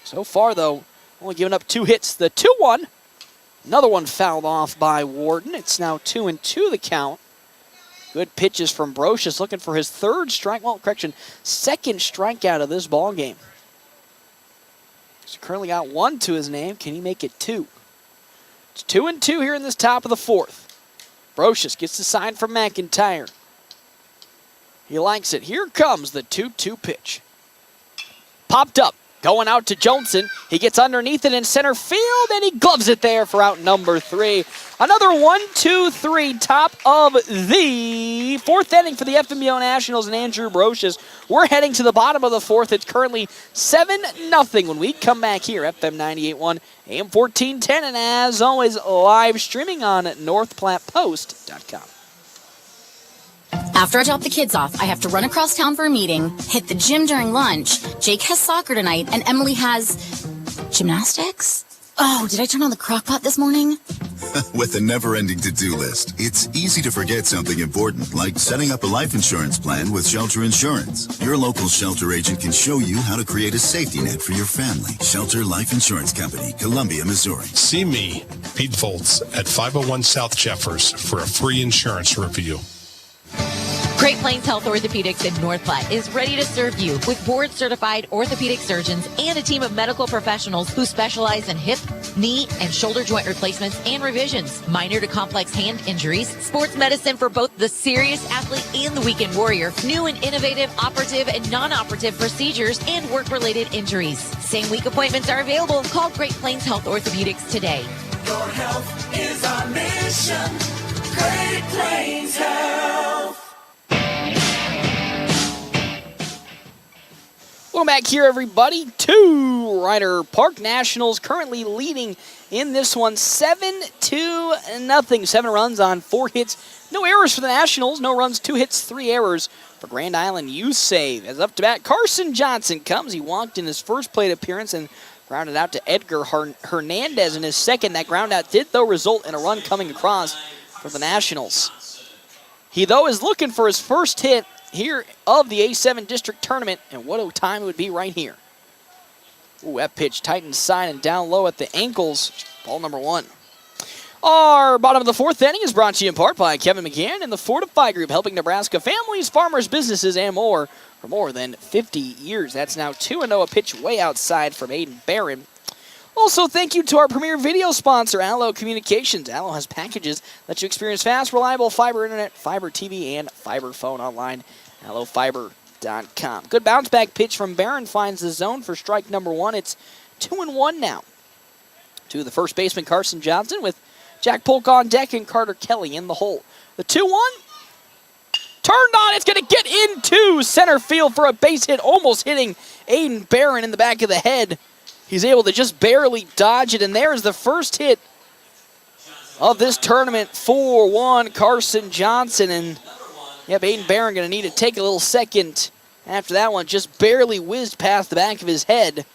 So far, though, only giving up 2 hits. The 2-1. Another one fouled off by Warden. It's now 2-2 the count. Good pitches from Brocious, looking for his 3rd strike. Well, correction, 2nd strikeout of this ball game. He's currently got 1 to his name. Can he make it 2? It's 2-2 here in this top of the 4th. Brocious gets the sign from McIntyre. He likes it. Here comes the 2-2 pitch. Popped up. Going out to Johnson. He gets underneath it in center field, and he gloves it there for out number 3. Another 1-2-3 top of the 4th inning for the FNBO Nationals and Andrew Brocious. We're heading to the bottom of the 4th. It's currently 7-0 when we come back here. FM 98.1, AM 1410, and as always, live streaming on NorthPlattePost.com. After I drop the kids off, I have to run across town for a meeting, hit the gym during lunch. Jake has soccer tonight, and Emily has gymnastics? Oh, did I turn on the crock pot this morning? With a never-ending to-do list, it's easy to forget something important, like setting up a life insurance plan with Shelter Insurance. Your local Shelter agent can show you how to create a safety net for your family. Shelter Life Insurance Company, Columbia, Missouri. See me, Pete Foltz, at 501 South Jeffers for a free insurance review. Great Plains Health Orthopedics in North Platte is ready to serve you with board-certified orthopedic surgeons and a team of medical professionals who specialize in hip, knee, and shoulder joint replacements and revisions, minor to complex hand injuries, sports medicine for both the serious athlete and the weekend warrior, new and innovative operative and non-operative procedures, and work-related injuries. Same-week appointments are available. Call Great Plains Health Orthopedics today. Your health is our mission. Great Plains Health. Welcome back here, everybody, to Ryder Park. Nationals currently leading in this one 7-0. 7 runs on 4 hits. No errors for the Nationals. No runs, 2 hits, 3 errors for Grand Island U-Save. As up to bat, Carson Johnson comes. He walked in his first plate appearance and grounded out to Edgar Hernandez in his second. That ground out did, though, result in a run coming across for the Nationals. He, though, is looking for his first hit here of the A7 District Tournament, and what a time it would be right here. Ooh, that pitch tight inside and down low at the ankles. Ball number 1. Our bottom of the 4th inning is brought to you in part by Kevin McCann and the Fortify Group, helping Nebraska families, farmers, businesses, and more for more than 50 years. That's now 2-0, a pitch way outside from Aiden Barron. Also, thank you to our premier video sponsor, Allo Communications. Allo has packages that let you experience fast, reliable fiber internet, fiber TV, and fiber phone online. Allo Fiber FNBO.com. Good bounce back pitch from Barron, finds the zone for strike number 1. It's 2-1 now. To the first baseman, Carson Johnson, with Jack Polk on deck and Carter Kelly in the hole. The 2-1. Turned on. It's going to get into center field for a base hit, almost hitting Aiden Barron in the back of the head. He's able to just barely dodge it, and there's the first hit of this tournament. 4-1, Carson Johnson. And yep, Aiden Barron going to need to take a little second after that one. Just barely whizzed past the back of his head.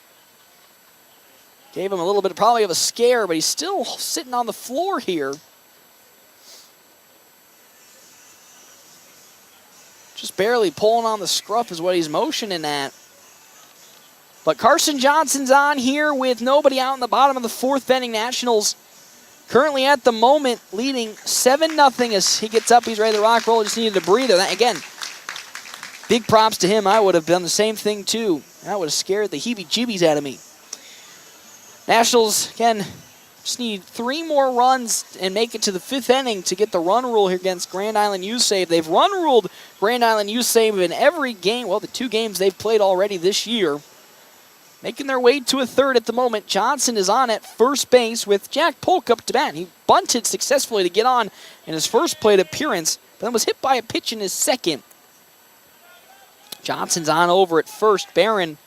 Gave him a little bit probably of a scare, but he's still sitting on the floor here. Just barely pulling on the scruff is what he's motioning at. But Carson Johnson's on here with nobody out in the bottom of the 4th inning. Nationals currently at the moment leading 7-0 as he gets up. He's ready to rock roll. Just needed a breather. That, again, big props to him. I would have done the same thing too. That would have scared the heebie-jeebies out of me. Nationals, again, just need 3 more runs and make it to the 5th inning to get the run rule here against Grand Island USAVE. They've run ruled Grand Island USAVE in every game, well, the 2 games they've played already this year. Making their way to a 3rd at the moment. Johnson is on at first base with Jack Polk up to bat. He bunted successfully to get on in his first plate appearance, but then was hit by a pitch in his second. Johnson's on over at first. Barron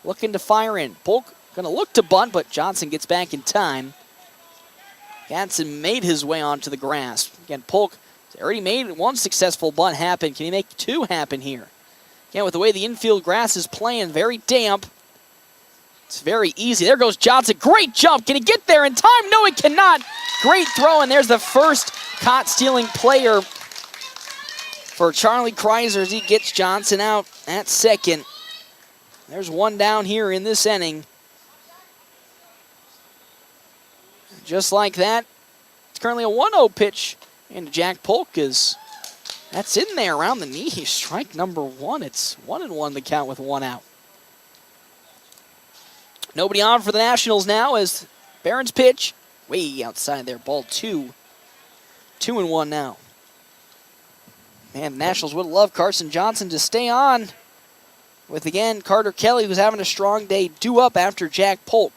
looking to fire in. Polk going to look to bunt, but Johnson gets back in time. Johnson made his way onto the grass. Again, Polk has already made 1 successful bunt happen. Can he make 2 happen here? Again, with the way the infield grass is playing, very damp. It's very easy. There goes Johnson. Great jump. Can he get there in time? No, he cannot. Great throw, and there's the first caught-stealing player for Charlie Kreiser as he gets Johnson out at second. There's 1 down here in this inning. Just like that, it's currently a 1-0 pitch, and Jack Polk that's in there around the knee. Strike number 1. It's 1-1 the count with 1 out. Nobody on for the Nationals now as Barron's pitch way outside there. Ball 2. 2-1 now. Man, the Nationals would love Carson Johnson to stay on with, again, Carter Kelly, who's having a strong day, due up after Jack Polk,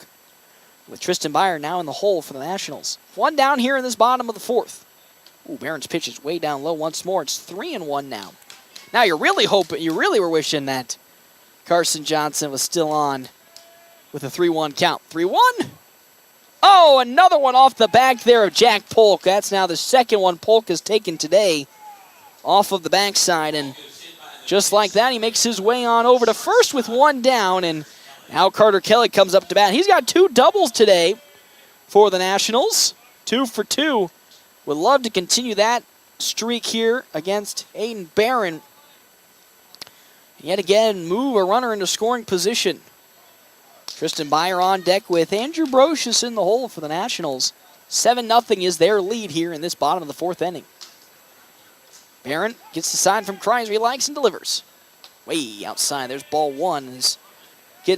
with Tristan Byer now in the hole for the Nationals. 1 down here in this bottom of the 4th. Ooh, Barron's pitch is way down low once more. It's 3-1 now. Now you really were wishing that Carson Johnson was still on with a 3-1 count. 3-1. Oh, another one off the back there of Jack Polk. That's now the second one Polk has taken today off of the backside. And just like that, he makes his way on over to first with 1 down. And now Carter Kelly comes up to bat. He's got 2 doubles today for the Nationals. 2 for 2. Would love to continue that streak here against Aiden Barron. Yet again, move a runner into scoring position. Tristan Byer on deck with Andrew Brocious in the hole for the Nationals. 7-0 is their lead here in this bottom of the 4th inning. Barron gets the sign from Kreiser. He likes and delivers. Way outside. There's ball 1. Is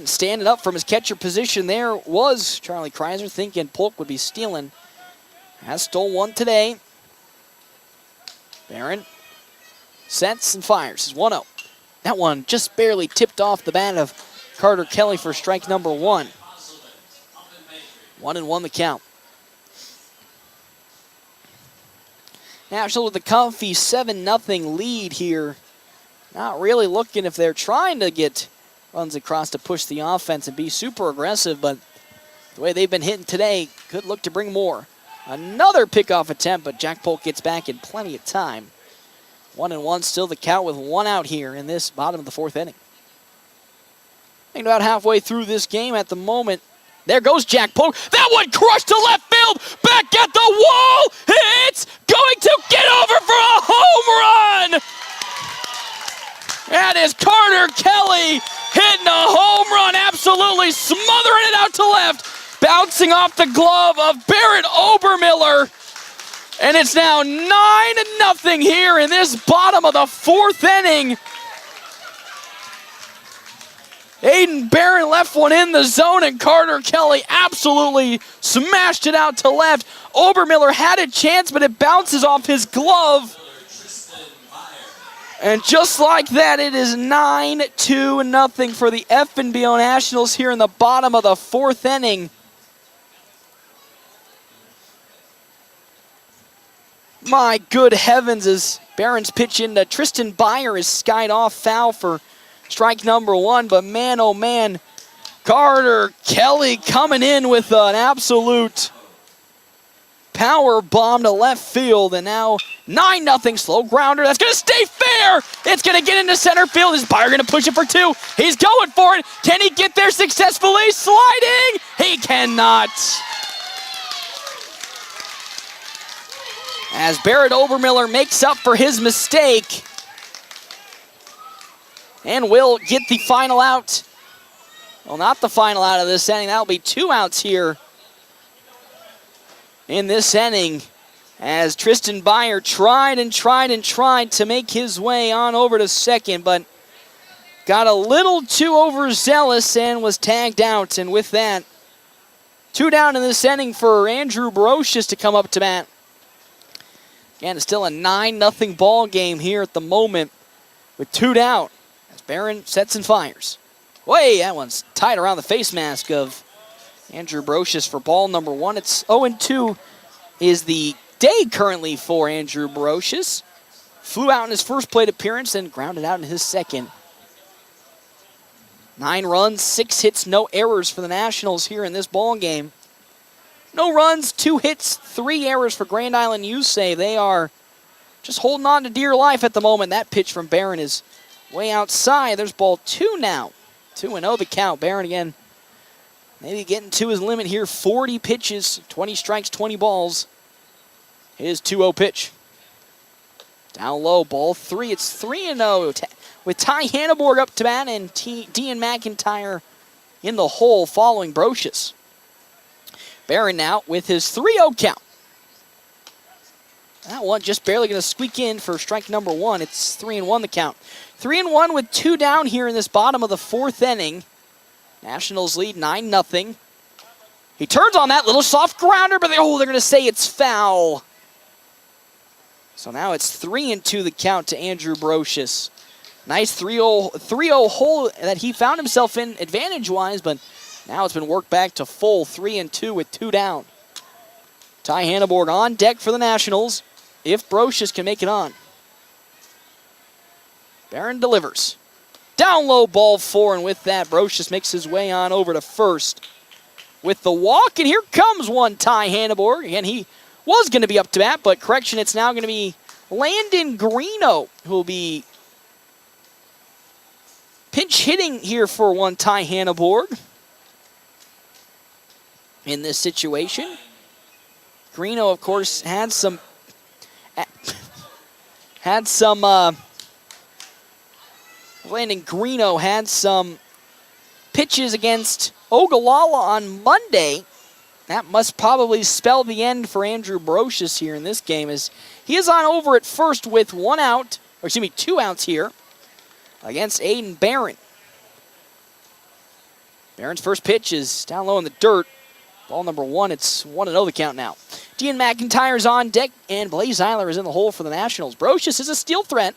standing up from his catcher position there was Charlie Kreiser, thinking Polk would be stealing. Has stole 1 today. Barron sets and fires. It's 1-0. That one just barely tipped off the bat of Carter Kelly for strike number 1. 1-1 the count. Nationals with a comfy 7-0 lead here. Not really looking if they're trying to get runs across to push the offense and be super aggressive, but the way they've been hitting today could look to bring more. Another pickoff attempt, but Jack Polk gets back in plenty of time. 1-1 still the count with 1 out here in this bottom of the 4th inning. Thinking about halfway through this game at the moment. There goes Jack Polk. That one crushed to left field. Back at the wall. It's going to get over for a home run. That is Carter Kelly hitting a home run, absolutely smothering it out to left, bouncing off the glove of Barrett Obermiller. And it's now 9-0 here in this bottom of the 4th inning. Aiden Barron left one in the zone, and Carter Kelly absolutely smashed it out to left. Obermiller had a chance, but it bounces off his glove. And just like that, it is 9-0 for the FNBO Nationals here in the bottom of the 4th inning. My good heavens, as Barron's pitch into Tristan Byer is skied off, foul for strike number 1. But man, oh man, Carter Kelly coming in with an absolute power bomb to left field. And now 9-0 slow grounder. That's going to stay fair. It's going to get into center field. Is Byer going to push it for 2? He's going for it. Can he get there successfully? Sliding. He cannot. As Barrett Obermiller makes up for his mistake and will get the final out. Well, not the final out of this inning. That'll be 2 outs here in this inning as Tristan Byer tried to make his way on over to second, but got a little too overzealous and was tagged out. And with that, 2 down in this inning for Andrew Brocious to come up to bat. Again, it's still a 9-0 ball game here at the moment with 2 down as Barron sets and fires. Way, that one's tied around the face mask of Andrew Brocious for ball number 1. It's 0-2 is the day currently for Andrew Brocious. Flew out in his first plate appearance and grounded out in his second. 9 runs, 6 hits, no errors for the Nationals here in this ball game. No runs, 2 hits, 3 errors for Grand Island U-Save. They are just holding on to dear life at the moment. That pitch from Barron is way outside. There's ball 2 now. 2-0 the count. Barron again maybe getting to his limit here. 40 pitches, 20 strikes, 20 balls. His 2-0 pitch. Down low, ball 3. It's 3-0 with Ty Hanneborg up to bat and Dean McIntyre in the hole following Brocious. Barron now with his 3-0 count. That one just barely going to squeak in for strike number 1. It's 3-1 the count. 3-1 with 2 down here in this bottom of the 4th inning. Nationals lead 9-0. He turns on that little soft grounder, but they're going to say it's foul. So now it's 3-2 the count to Andrew Brocious. Nice 3-0 hole that he found himself in advantage-wise, but now it's been worked back to full 3-2 with 2 down. Ty Hanneborg on deck for the Nationals if Brocious can make it on. Barron delivers. Down low, ball 4, and with that, Brocious makes his way on over to first with the walk, and here comes one Ty Hanneborg. Again, he was going to be up to bat, but correction, it's now going to be Landon Greeno who will be pinch hitting here for one Ty Hanneborg. In this situation, Greeno, of course, Landon Greeno had some pitches against Ogallala on Monday. That must probably spell the end for Andrew Brocious here in this game, as he is on over at first with 2 outs here against Aiden Barron. Barron's first pitch is down low in the dirt. Ball number 1, it's 1-0 the count now. Dean McIntyre's on deck, and Blaze Eiler is in the hole for the Nationals. Brocious is a steal threat,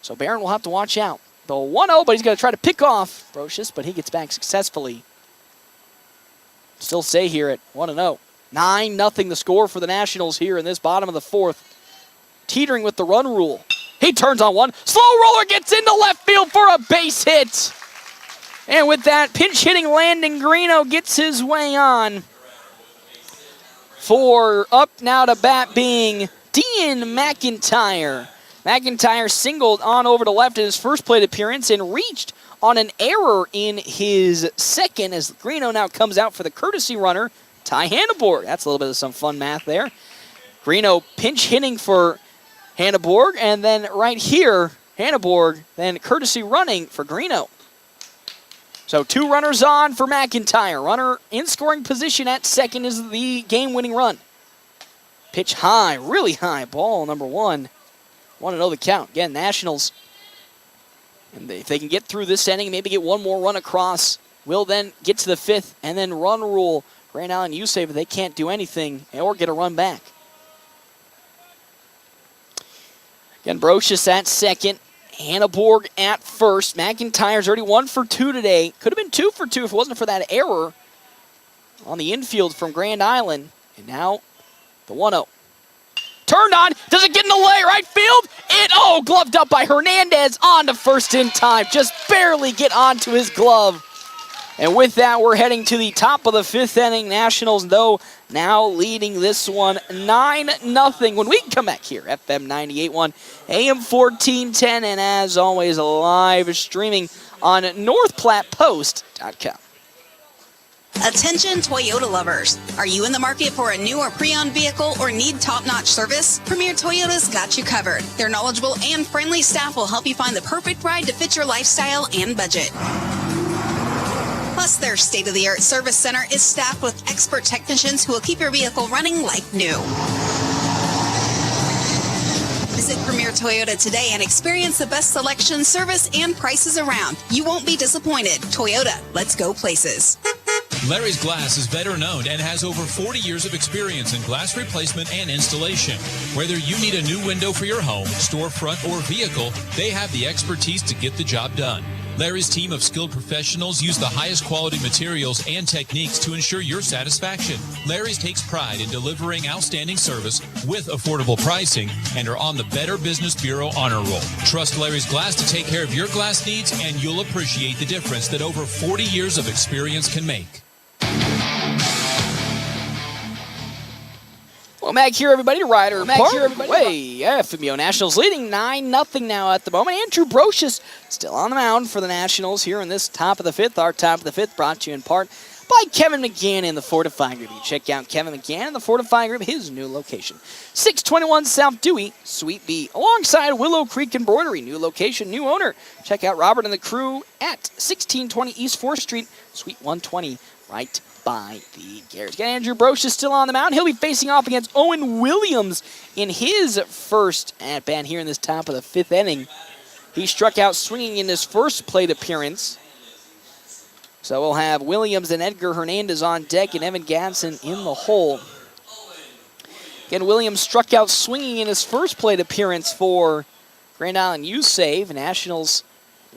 so Barron will have to watch out. The 1-0, but he's going to try to pick off Brocious, but he gets back successfully. Still stay here at 1-0. 9-0 the score for the Nationals here in this bottom of the 4th. Teetering with the run rule. He turns on one. Slow roller gets into left field for a base hit. And with that, pinch hitting Landon Greeno gets his way on. For up now to bat being Dean McIntyre. McIntyre singled on over to left in his first plate appearance and reached on an error in his second as Greeno now comes out for the courtesy runner, Ty Hanneborg. That's a little bit of some fun math there. Greeno pinch hitting for Hanneborg, and then right here, Hanneborg then courtesy running for Greeno. So 2 runners on for McIntyre. Runner in scoring position at second is the game-winning run. Pitch high, really high. Ball number 1. 1-0 the count. Again, Nationals, and if they can get through this inning, maybe get one more run across, will then get to the 5th and then run rule Grand Island U-Save if they can't do anything or get a run back. Again, Brocious at second. Hannah Borg at first. McIntyre's already 1 for 2 today. Could have been 2 for 2 if it wasn't for that error on the infield from Grand Island. And now the 1-0. Turned on. Does it get in the way? Right field? Gloved up by Hernandez. On to first in time. Just barely get onto his glove. And with that, we're heading to the top of the 5th inning. Nationals, though, now leading this one 9-0 when we come back here. FM 98.1, AM 1410, and as always, live streaming on NorthPlattePost.com. Attention Toyota lovers. Are you in the market for a new or pre-owned vehicle or need top-notch service? Premier Toyota's got you covered. Their knowledgeable and friendly staff will help you find the perfect ride to fit your lifestyle and budget. Plus, their state-of-the-art service center is staffed with expert technicians who will keep your vehicle running like new. Visit Premier Toyota today and experience the best selection, service, and prices around. You won't be disappointed. Toyota, let's go places. Larry's Glass is better known and has over 40 years of experience in glass replacement and installation. Whether you need a new window for your home, storefront, or vehicle, they have the expertise to get the job done. Larry's team of skilled professionals use the highest quality materials and techniques to ensure your satisfaction. Larry's takes pride in delivering outstanding service with affordable pricing and are on the Better Business Bureau honor roll. Trust Larry's Glass to take care of your glass needs, and you'll appreciate the difference that over 40 years of experience can make. Welcome back here, everybody, to Ryder Park. FNBO Nationals leading 9-0 now at the moment. Andrew Brocious still on the mound for the Nationals here in this top of the 5th. Our top of the 5th brought to you in part by Kevin McGann and the Fortify Group. You check out Kevin McGann and the Fortify Group, his new location. 621 South Dewey, Suite B, alongside Willow Creek Embroidery. New location, new owner. Check out Robert and the crew at 1620 East 4th Street, Suite 120, right by the Garrets. Again, Andrew Brocious still on the mound. He'll be facing off against Owen Williams in his first at-bat here in this top of the 5th inning. He struck out swinging in his first plate appearance. So we'll have Williams and Edgar Hernandez on deck and Evan Gadsden in the hole. Again, Williams struck out swinging in his first plate appearance for Grand Island U-Save. Nationals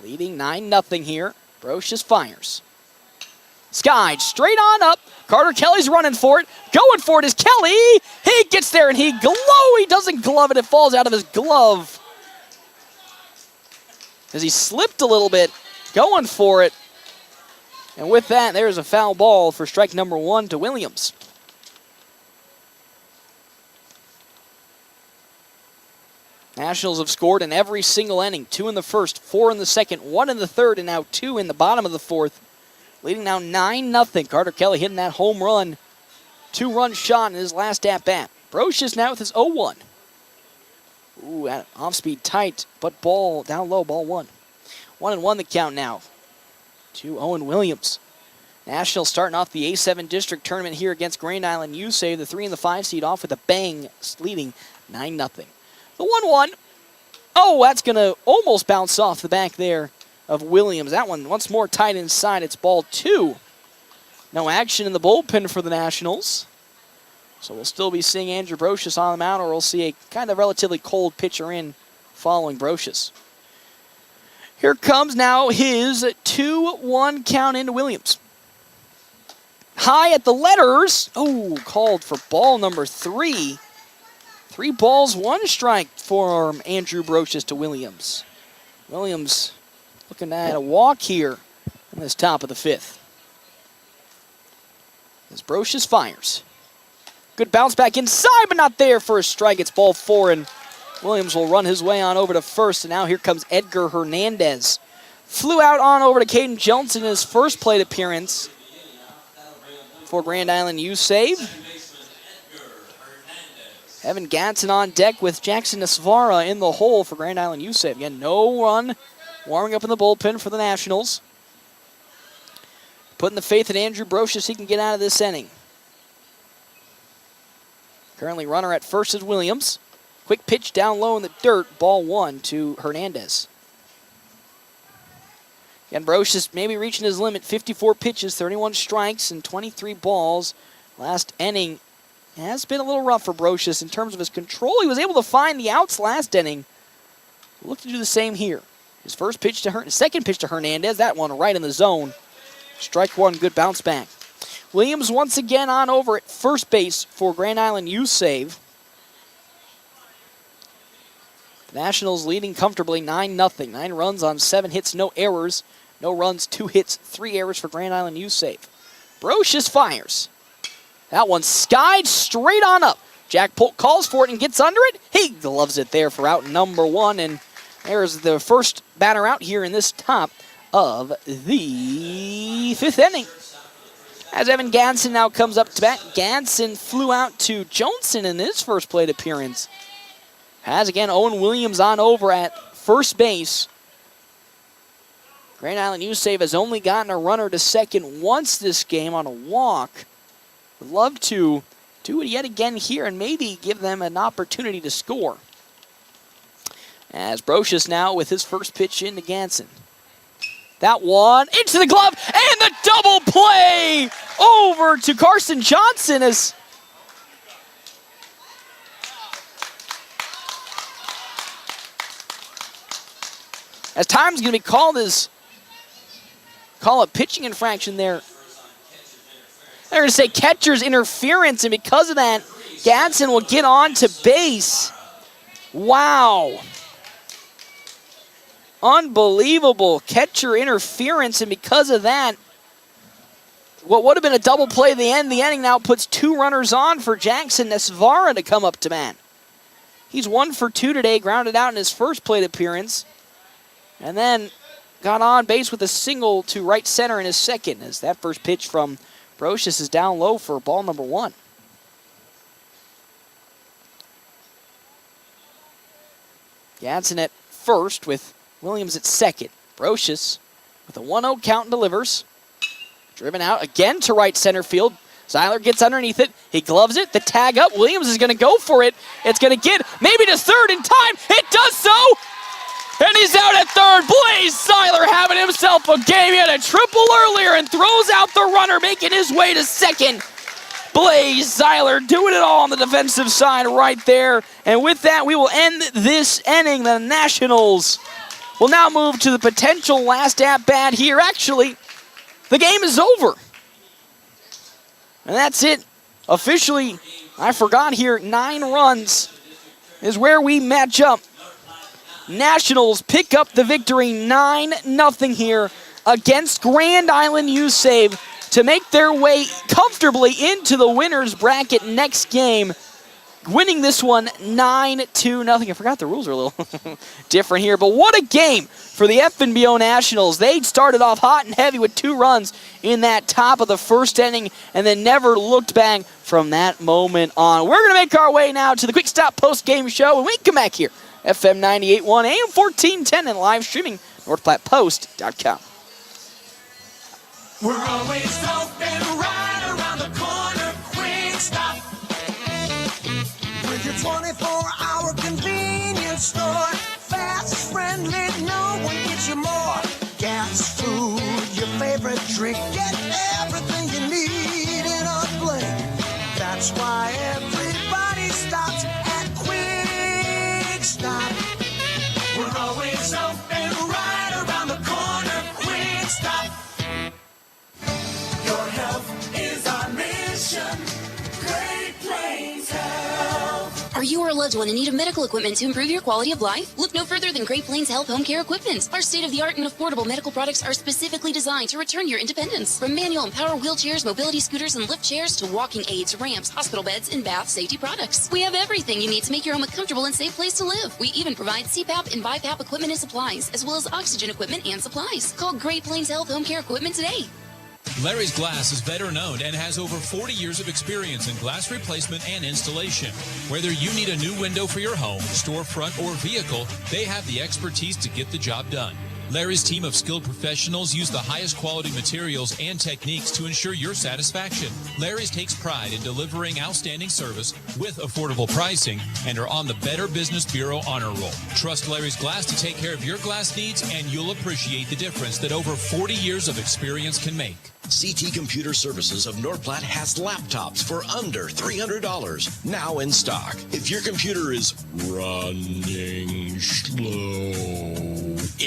leading 9-0 here. Brocious fires. Skied straight on up. Carter Kelly's running for it. Going for it is Kelly. He gets there and he doesn't glove it. It falls out of his glove. As he slipped a little bit, going for it. And with that, there's a foul ball for strike number 1 to Williams. Nationals have scored in every single inning. 2 in the first, 4 in the second, 1 in the third, and now 2 in the bottom of the 4th. Leading now 9-0. Carter Kelly hitting that home run. 2-run shot in his last at-bat. Brocious now with his 0-1. Ooh, off-speed tight, but ball down low, ball 1. 1-1 the count now to Owen Williams. Nationals starting off the A7 District Tournament here against Grand Island U-Save. The 3 and the 5 seed off with a bang, leading 9-0. The 1-1. Oh, that's going to almost bounce off the back there of Williams. That one once more tight inside. It's ball 2. No action in the bullpen for the Nationals. So we'll still be seeing Andrew Brocious on the mound, or we'll see a kind of relatively cold pitcher in following Brocious. Here comes now his 2-1 count into Williams. High at the letters. Oh, called for ball number 3. 3 balls, 1 strike for Andrew Brocious to Williams. Williams looking at a walk here in this top of the 5th. As Brocious fires. Good bounce back inside, but not there for a strike. It's ball 4, and Williams will run his way on over to first. And now here comes Edgar Hernandez. Flew out on over to Caden Johnson in his first plate appearance for Grand Island U-Save. Evan Gadsden on deck with Jackson Nasvara in the hole for Grand Island U-Save. Again, no run. Warming up in the bullpen for the Nationals. Putting the faith in Andrew Brocious, he can get out of this inning. Currently runner at first is Williams. Quick pitch down low in the dirt. Ball 1 to Hernandez. Again, Brocious maybe reaching his limit. 54 pitches, 31 strikes, and 23 balls. Last inning has been a little rough for Brocious in terms of his control. He was able to find the outs last inning, Look to do the same here. His first pitch to second pitch to Hernandez. That one right in the zone. Strike one, good bounce back. Williams once again on over at first base for Grand Island U save. The Nationals leading comfortably 9-0. 9 runs on 7 hits, no errors. No runs, 2 hits, 3 errors for Grand Island U save. Brocious fires. That one skied straight on up. Jack Polk calls for it and gets under it. He gloves it there for out number 1, and there's the first batter out here in this top of the 5th inning. As Evan Ganson now comes up to bat. Ganson flew out to Johnson in his first plate appearance. Has again Owen Williams on over at first base. Grand Island U save has only gotten a runner to second once this game on a walk. Would love to do it yet again here and maybe give them an opportunity to score. As Brocious now with his first pitch into Ganson. That one into the glove and the double play over to Carson Johnson as time's going to be called as call a pitching infraction there. They're going to say catcher's interference, and because of that, Ganson will get on to base. Wow. Unbelievable catcher interference, and because of that, what would have been a double play at the end, the inning now puts 2 runners on for Jackson Nesvara to come up to bat. He's 1 for 2 today, grounded out in his first plate appearance, and then got on base with a single to right center in his second, as that first pitch from Brocious is down low for ball number 1. Ganson at first with Williams at second. Brocious with a 1-0 count and delivers. Driven out again to right center field. Zeiler gets underneath it. He gloves it. The tag up. Williams is going to go for it. It's going to get maybe to third in time. It does so. And he's out at third. Blaze Zeiler having himself a game. He had a triple earlier and throws out the runner, making his way to second. Blaze Zeiler doing it all on the defensive side right there. And with that, we will end this inning. The Nationals will now move to the potential last at-bat here. Actually, the game is over. And that's it. Officially, I forgot here, 9 runs is where we match up. Nationals pick up the victory 9-0 here against Grand Island U save to make their way comfortably into the winner's bracket next game, winning this one 9-0. I forgot the rules are a little different here, but what a game for the FNBO Nationals. They started off hot and heavy with 2 runs in that top of the first inning and then never looked back from that moment on. We're going to make our way now to the Quick Stop post-game show when we come back here. FM 98.1, AM 1410, and live streaming, NorthPlattePost.com. We're always open right around the corner. Quick Stop. With your 24-hour convenience store. Fast, friendly, no one gets you more. Gas, food, your favorite drink. Get everything you need in a blink. That's why everybody stops at Quick Stop. We're always open right around the corner. Quick Stop. Your health is our mission. Great Plains Health. Are you or a loved one in need of medical equipment to improve your quality of life? Look no further than Great Plains Health Home Care Equipment. Our state-of-the-art and affordable medical products are specifically designed to return your independence. From manual and power wheelchairs, mobility scooters, and lift chairs to walking aids, ramps, hospital beds, and bath safety products. We have everything you need to make your home a comfortable and safe place to live. We even provide CPAP and BiPAP equipment and supplies, as well as oxygen equipment and supplies. Call Great Plains Health Home Care Equipment today. Larry's Glass is better known and has over 40 years of experience in glass replacement and installation. Whether you need a new window for your home, storefront, or vehicle, they have the expertise to get the job done. Larry's team of skilled professionals use the highest quality materials and techniques to ensure your satisfaction. Larry's takes pride in delivering outstanding service with affordable pricing and are on the Better Business Bureau honor roll. Trust Larry's Glass to take care of your glass needs, and you'll appreciate the difference that over 40 years of experience can make. CT Computer Services of North Platte has laptops for under $300 now in stock. If your computer is running slow,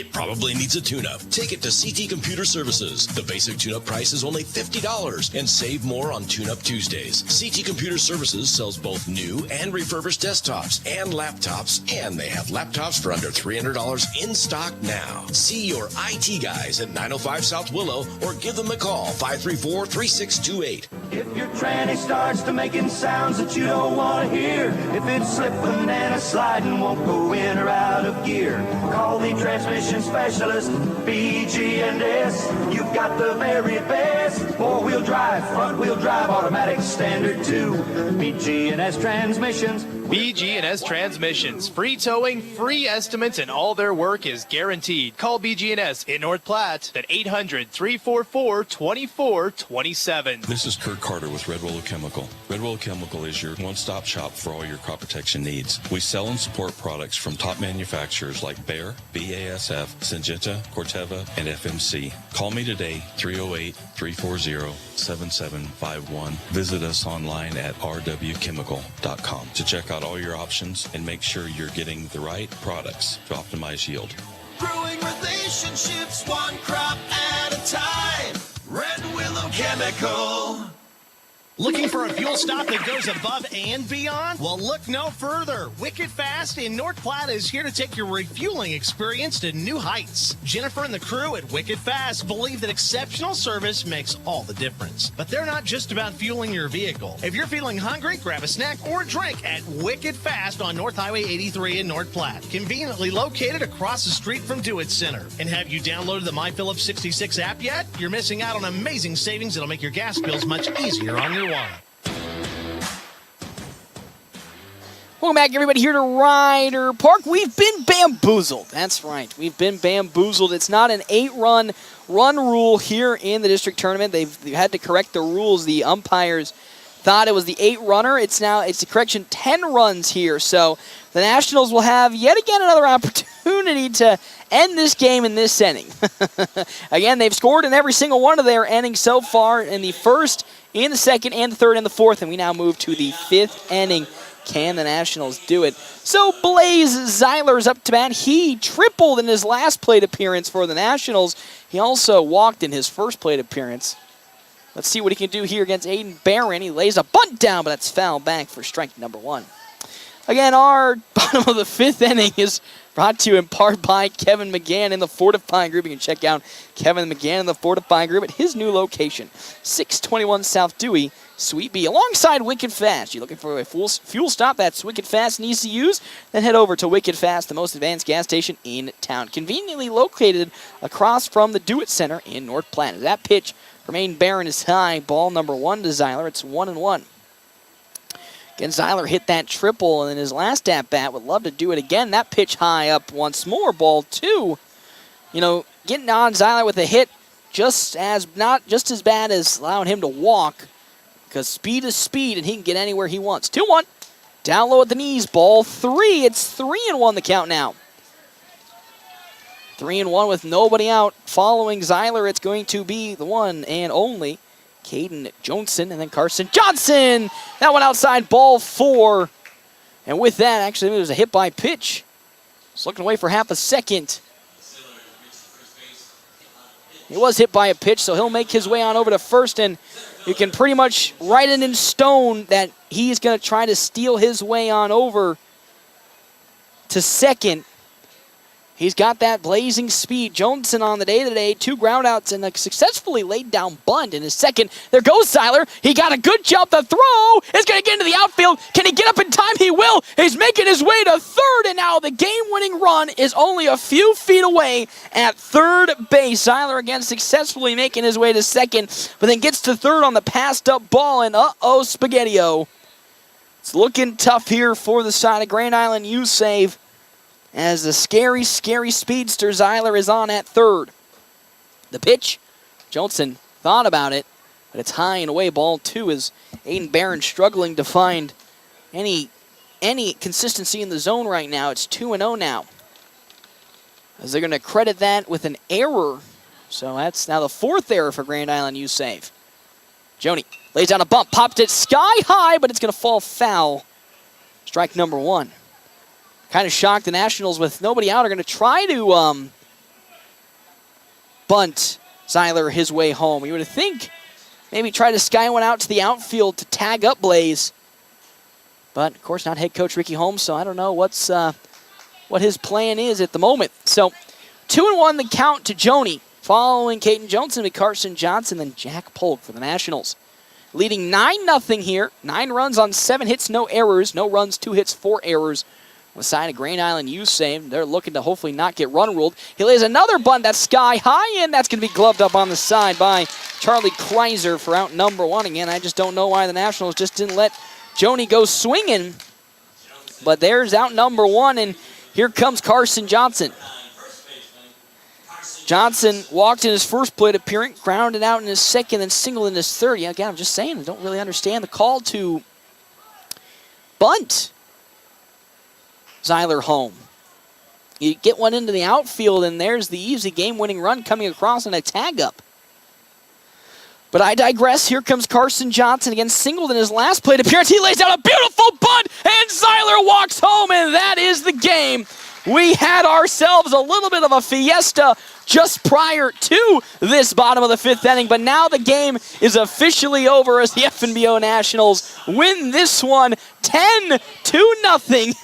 It probably needs a tune-up. Take it to CT Computer Services. The basic tune-up price is only $50 and save more on Tune-Up Tuesdays. CT Computer Services sells both new and refurbished desktops and laptops, and they have laptops for under $300 in stock now. See your IT guys at 905 South Willow or give them a call, 534-3628. If your tranny starts to making sounds that you don't want to hear, if it's slipping and sliding, won't go in or out of gear, call the transmission specialist, BG&S. You've got the very best four-wheel drive, front-wheel drive, automatic standard too. BG&S Transmissions. BG&S Transmissions. Free towing, free estimates, and all their work is guaranteed. Call BG&S in North Platte at 800-344-2427. This is Kurt Carter with Red Willow Chemical. Red Willow Chemical is your one-stop shop for all your crop protection needs. We sell and support products from top manufacturers like Bayer, BASF, Syngenta, Corteva, and FMC. Call me today, 308-340-7751. Visit us online at rwchemical.com to check out all your options and make sure you're getting the right products to optimize yield. Growing relationships one crop at a time. Red Willow Chemical. Looking for a fuel stop that goes above and beyond? Well, look no further. Wicked Fast in North Platte is here to take your refueling experience to new heights. Jennifer and the crew at Wicked Fast believe that exceptional service makes all the difference. But they're not just about fueling your vehicle. If you're feeling hungry, grab a snack or drink at Wicked Fast on North Highway 83 in North Platte, conveniently located across the street from Do It Center. And have you downloaded the MyPhillips 66 app yet? You're missing out on amazing savings that'll make your gas bills much easier on your wallet. Welcome back, everybody, here to Ryder Park. We've been bamboozled. That's right. We've been bamboozled. It's not an 8-run rule here in the district tournament. They've had to correct the rules. The umpires thought it was the 8-runner. It's the correction, 10 runs here. So the Nationals will have yet again another opportunity to end this game in this inning. Again, they've scored in every single one of their innings so far in the first, in the second, and the third, and the fourth, and we now move to the 5th inning. Can the Nationals do it? So Blaze Zeiler's up to bat. He tripled in his last plate appearance for the Nationals. He also walked in his first plate appearance. Let's see what he can do here against Aiden Barron. He lays a bunt down, but that's foul back for strike number 1. Again, our bottom of the 5th inning is brought to you in part by Kevin McGann in the Fortifying Group. You can check out Kevin McGann in the Fortifying Group at his new location, 621 South Dewey, Suite B, alongside Wicked Fast. You're looking for a fuel stop that's Wicked Fast needs to use? Then head over to Wicked Fast, the most advanced gas station in town, conveniently located across from the Do It Center in North Platte. That pitch from Aiden Barron is high. Ball number 1 to Zeiler. It's 1-1. Again, Zeiler hit that triple in his last at-bat. Would love to do it again. That pitch high up once more. Ball 2. You know, getting on Zeiler with a hit not just as bad as allowing him to walk, because speed is speed, and he can get anywhere he wants. 2-1. Down low at the knees. Ball 3. It's 3-1 the count now. 3-1 with nobody out. Following Zeiler, it's going to be the one and only Caden Johnson, and then Carson Johnson. That one outside, ball 4. And with that, actually, there was a hit by pitch. Just looking away for half a second. He was hit by a pitch, so he'll make his way on over to first, and you can pretty much write it in stone that he's going to try to steal his way on over to second. He's got that blazing speed. Johnson on the day today, 2 groundouts and a successfully laid down bunt in his second. There goes Zeiler. He got a good jump. The throw is going to get into the outfield. Can he get up in time? He will. He's making his way to third, and now the game-winning run is only a few feet away at third base. Zeiler again successfully making his way to second, but then gets to third on the passed-up ball, and uh-oh, Spaghetti-O. It's looking tough here for the side of Grand Island U-Save, as the scary, scary speedster Zeiler is on at third. The pitch, Johnson thought about it, but it's high and away. Ball 2 is Aiden Barron struggling to find any consistency in the zone right now. It's 2-0 now, as they're going to credit that with an error. So that's now the 4th error for Grand Island U-Save. Joni lays down a bump, popped it sky high, but it's going to fall foul. Strike number 1. Kind of shocked the Nationals with nobody out are going to try to bunt Zeiler his way home. You would think maybe try to sky one out to the outfield to tag up Blaze. But, of course, not head coach Ricky Holmes, so I don't know what his plan is at the moment. So, 2-1 the count to Joni. Following Caden Jones and Carson Johnson, then Jack Polk for the Nationals. Leading 9-0 here. 9 runs on 7 hits, no errors. No runs, 2 hits, 4 errors. On the side of Grand Island U-Save, they're looking to hopefully not get run ruled. He lays another bunt that's sky high, and that's going to be gloved up on the side by Charlie Kreiser for out number 1. Again, I just don't know why the Nationals just didn't let Joni go swinging. But there's out number 1, and here comes Carson Johnson. Johnson walked in his first plate appearance, grounded out in his second, and singled in his third. Yeah, again, I'm just saying, I don't really understand the call to bunt Zeiler home. You get one into the outfield, and there's the easy game-winning run coming across on a tag-up. But I digress. Here comes Carson Johnson, again singled in his last plate appearance. He lays out a beautiful bunt, and Zeiler walks home, and that is the game. We had ourselves a little bit of a fiesta just prior to this bottom of the 5th inning, but now the game is officially over as the FNBO Nationals win this one 10-0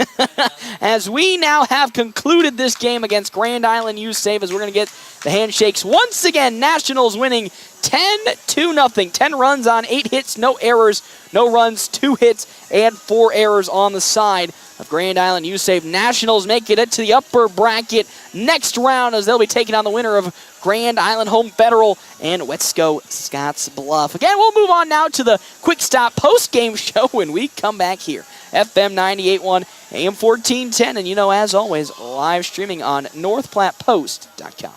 as we now have concluded this game against Grand Island U-Save as we're going to get the handshakes once again. Nationals winning 10-0. 10 runs on 8 hits, no errors, no runs, 2 hits, and 4 errors on the side of Grand Island U-Save. Nationals make it to the upper bracket next round as they'll be taking on the winner of Grand Island Home Federal and Wesco Scotts Bluff. Again, we'll move on now to the Quick Stop post-game show when we come back here. FM 98.1, AM 1410, and as always, live streaming on NorthPlattePost.com.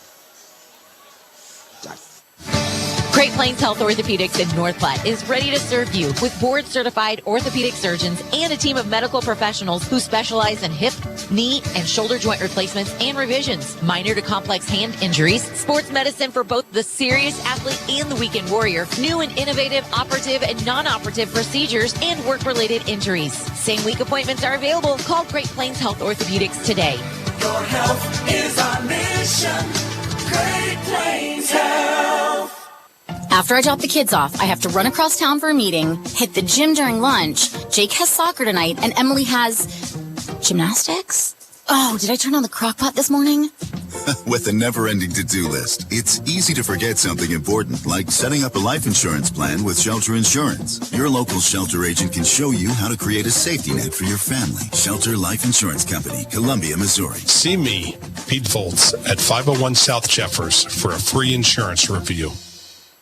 Great Plains Health Orthopedics in North Platte is ready to serve you with board-certified orthopedic surgeons and a team of medical professionals who specialize in hip, knee, and shoulder joint replacements and revisions, minor to complex hand injuries, sports medicine for both the serious athlete and the weekend warrior, new and innovative operative and non-operative procedures, and work-related injuries. Same-week appointments are available. Call Great Plains Health Orthopedics today. Your health is our mission. Great Plains Health. After I drop the kids off, I have to run across town for a meeting, hit the gym during lunch. Jake has soccer tonight, and Emily has gymnastics? Oh, did I turn on the crock pot this morning? With a never-ending to-do list, it's easy to forget something important, like setting up a life insurance plan with Shelter Insurance. Your local Shelter agent can show you how to create a safety net for your family. Shelter Life Insurance Company, Columbia, Missouri. See me, Pete Foltz, at 501 South Jeffers for a free insurance review.